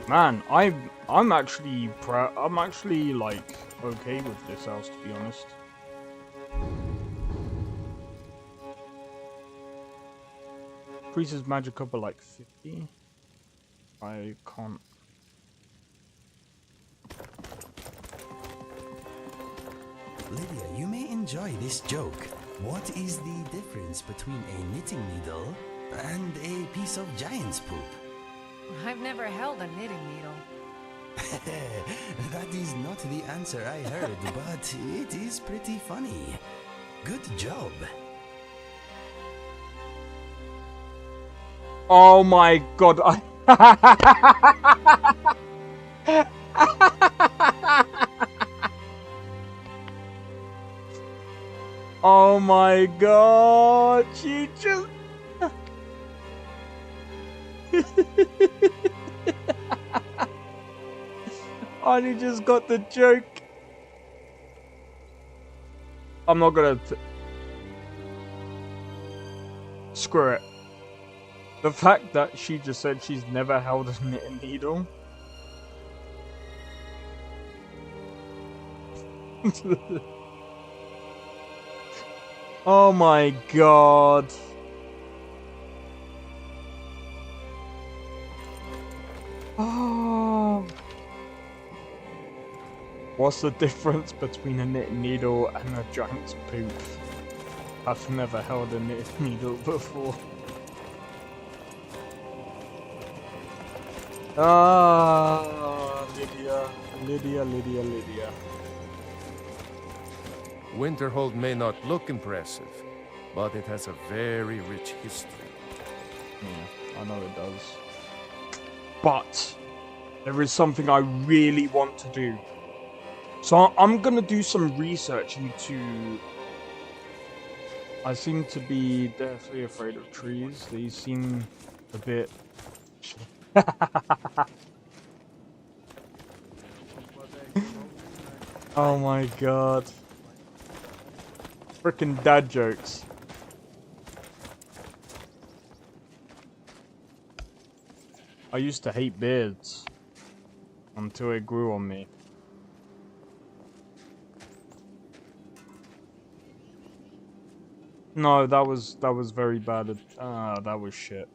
Man, I'm actually I'm actually like okay with this house, to be honest. Increases magic up by like 50. I can't. Lydia, you may enjoy this joke. What is the difference between a knitting needle and a piece of giant's poop? I've never held a knitting needle. That is not the answer I heard, but it is pretty funny. Good job. Oh my god, oh my god, she just... I only just got the joke. screw it. The fact that she just said she's never held a knitting needle. Oh my god. Oh. What's the difference between a knitting needle and a giant's poop? I've never held a knitting needle before. Ah, Lydia. Winterhold may not look impressive, but it has a very rich history. Yeah, I know it does. But there is something I really want to do. So I'm gonna do some research into... I seem to be deathly afraid of trees. They seem a bit... Oh my god. Frickin' dad jokes. I used to hate beards until it grew on me. No, that was very bad. That was shit.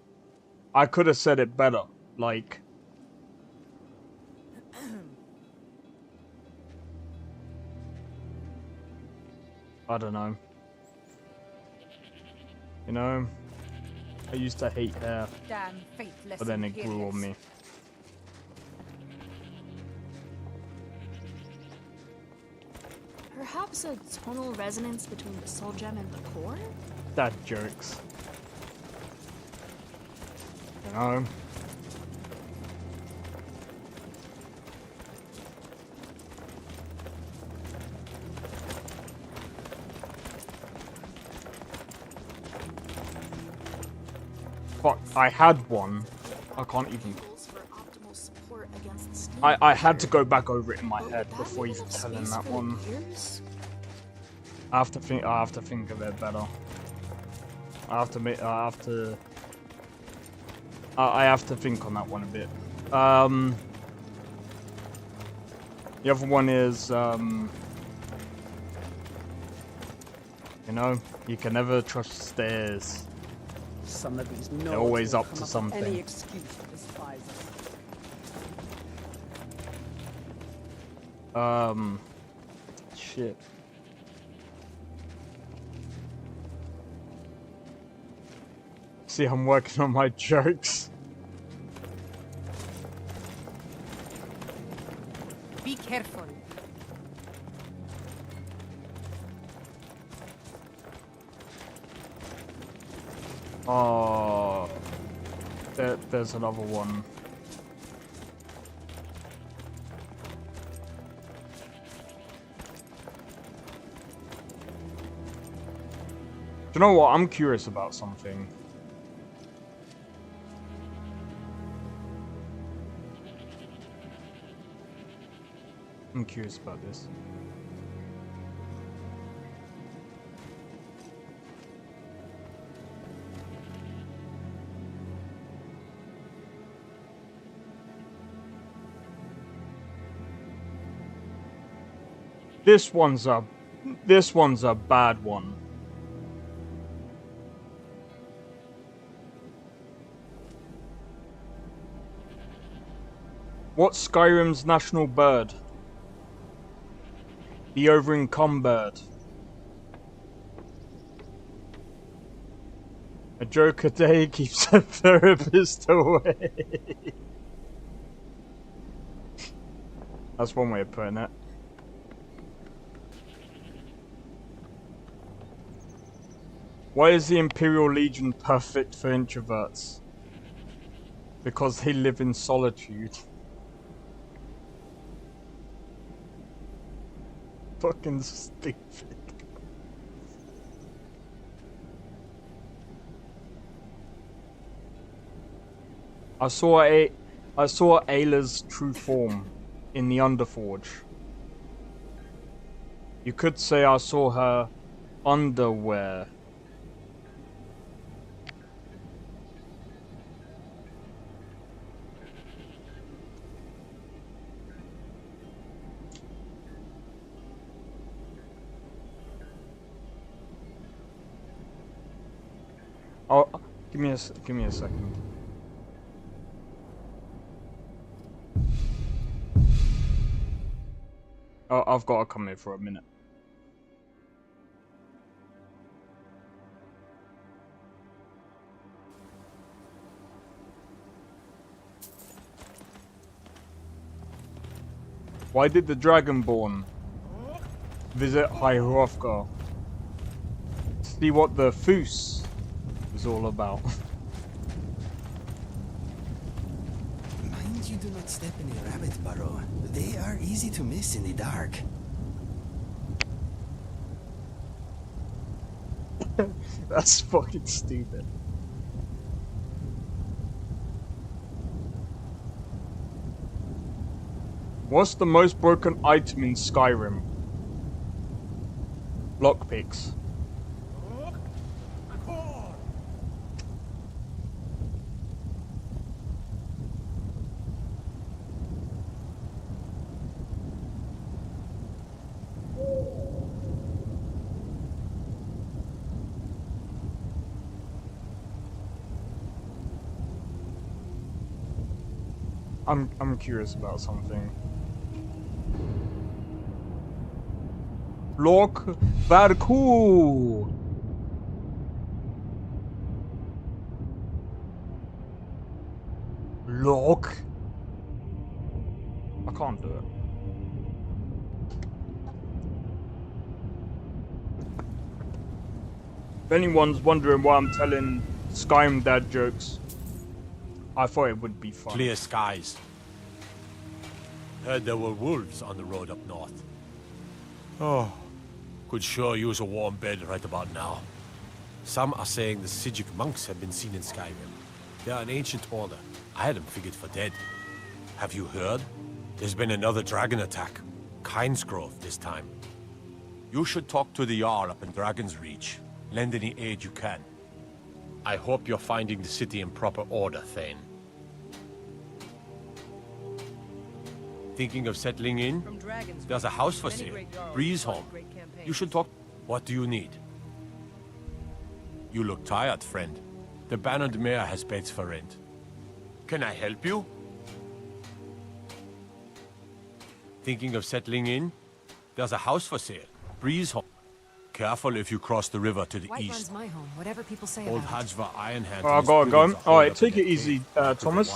I could have said it better. Like, I don't know. You know, I used to hate hair, Damn faithless but then it grew on me. Perhaps a tonal resonance between the soul gem and the core? Dad jokes. You know. Fuck, I had one. I can't even... I had to go back over it in my head before even telling that one. I have to think of it better. I have to think on that one a bit. The other one is, you know, you can never trust stairs. Some of these They're always up to something. Any excuse to despise us. Shit. See, I'm working on my jokes. Be careful. Oh, there's another one. Do you know what? I'm curious about something. I'm curious about this. This one's a bad one. What's Skyrim's national bird? The over-income bird. A joke a day keeps a therapist away. That's one way of putting it. Why is the Imperial Legion perfect for introverts? Because they live in solitude. Fucking stupid. I saw Ayla's true form in the Underforge. You could say I saw her underwear. Oh, give me a second. Oh, I've got to come here for a minute. Why did the Dragonborn visit High Hrothgar? See what the Foos is all about. Mind you do not step in a rabbit burrow. They are easy to miss in the dark. That's fucking stupid. What's the most broken item in Skyrim? Lockpicks. I'm curious about something. Lock Varku. Lock. I can't do it. If anyone's wondering why I'm telling Skyrim dad jokes, I thought it would be fun. Clear skies. Heard there were wolves on the road up north. Oh, could sure use a warm bed right about now. Some are saying the Sijic monks have been seen in Skyrim. They are an ancient order. I had them figured for dead. Have you heard? There's been another dragon attack. Kynesgrove this time. You should talk to the Jarl up in Dragon's Reach. Lend any aid you can. I hope you're finding the city in proper order, Thane. Thinking of settling in? There's a house for sale. Breeze Home. You should talk. What do you need? You look tired, friend. The Bannered Mare has beds for rent. Can I help you? Thinking of settling in? There's a house for sale. Breeze Home. Careful if you cross the river to the Whiterun's east. my home, whatever people say Old about it. Hajva Ironhand. Oh, go on, go on. Alright, take it easy, Thomas.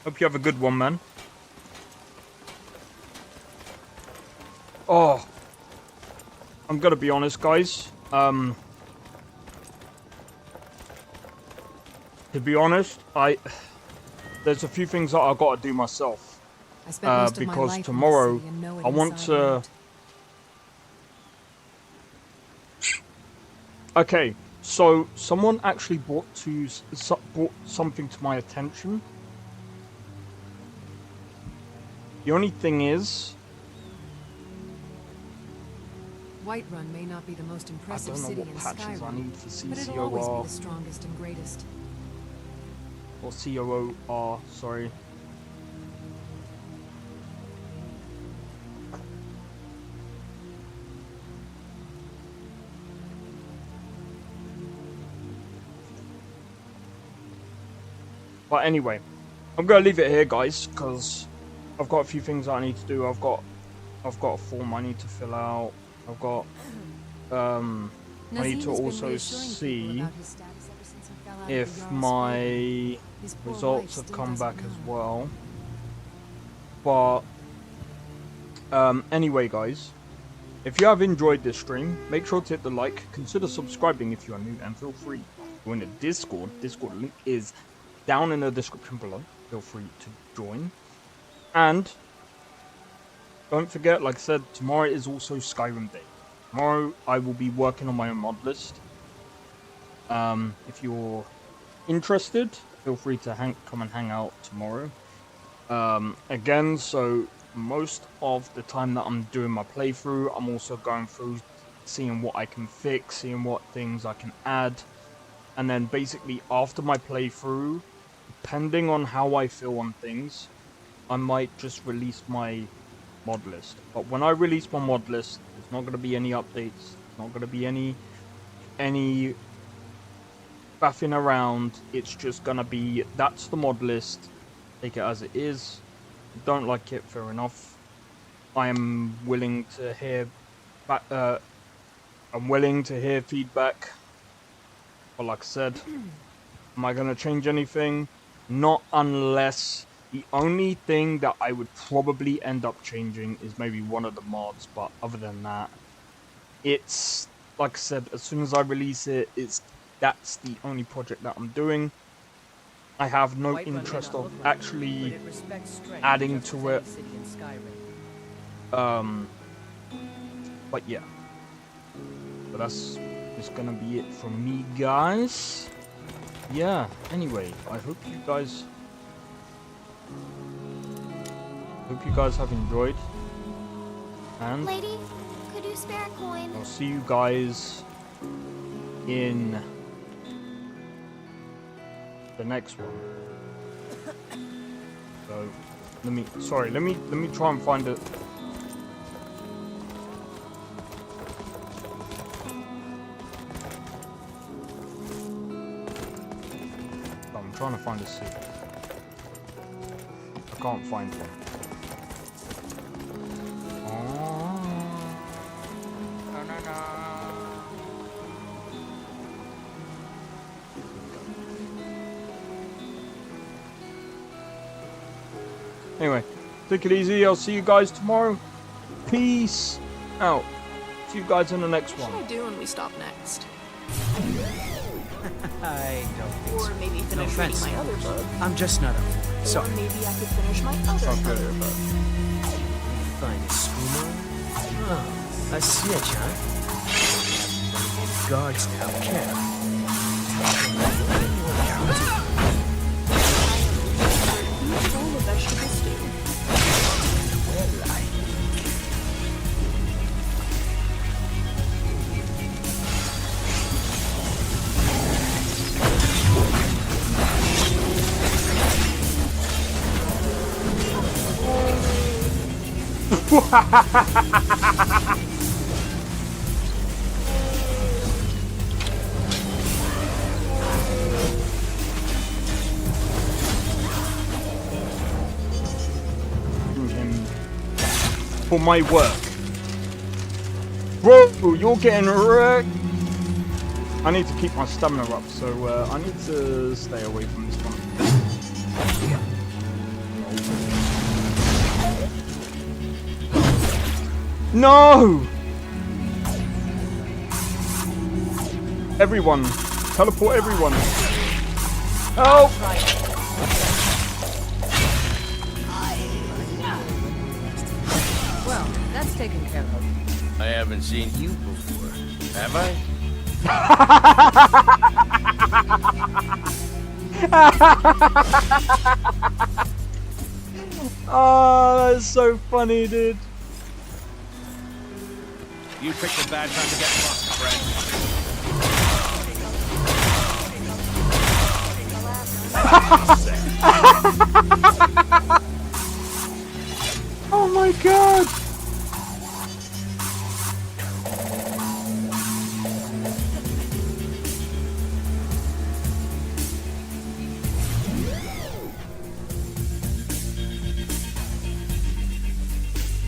Hope you have a good one, man. Oh. I'm gonna be honest, guys. To be honest, there's a few things that I've got to do myself. I spent most of my because life in tomorrow the city and know it I want inside to. out. Okay, so someone actually brought something to my attention. The only thing is, Whiterun may not be the most impressive don't know city what in patches I Skyrim, need for but it'll always be CCOR. the strongest and greatest. Or COOR, sorry. But anyway, I'm gonna leave it here, guys, because I've got a few things that I need to do. I've got a form I need to fill out. I've got I need to also see if my results have come back as well. But anyway, guys, if you have enjoyed this stream, make sure to hit the like, consider subscribing if you are new, and feel free to join the Discord. Discord link is down in the description below. Feel free to join. And don't forget, like I said, tomorrow is also Skyrim Day. Tomorrow I will be working on my own mod list. If you're interested, feel free to come and hang out tomorrow. Again, so most of the time that I'm doing my playthrough, I'm also going through seeing what I can fix, seeing what things I can add. And then basically after my playthrough, depending on how I feel on things, I might just release my mod list. But when I release my mod list, there's not going to be any updates. There's not going to be any faffing around. It's just gonna be, that's the mod list. Take it as it is. Don't like it, fair enough. I am willing to hear back, I'm willing to hear feedback. But like I said, am I gonna change anything? Not unless the only thing that I would probably end up changing is maybe one of the mods, but other than that, it's like I said, as soon as I release it, that's the only project that I'm doing. I have no interest of actually adding to it. But yeah. But that's just gonna be it from me, guys. Yeah, anyway, I hope you guys have enjoyed. And Lady, could you spare a coin? I'll see you guys in the next one. So let me try and find it. I'm trying to find a seat. I can't find one. Anyway, take it easy. I'll see you guys tomorrow. Peace out. See you guys in the next one. What should I do when we stop next? I don't think so. Or maybe No finish reading offense. my other book. I'm just not up for it. Or Sorry. maybe I could finish my other book. Find a schooner? Oh, a snitch, huh? Guards now, care. All the vegetable stew. Well, I... For my work. Bro, you're getting wrecked. I need to keep my stamina up, so I need to stay away from this one. No! Everyone. Teleport everyone. Help! Well, that's taken care of. I haven't seen you before, have I? Oh, that's so funny, dude. You picked a bad time to get lost, friend.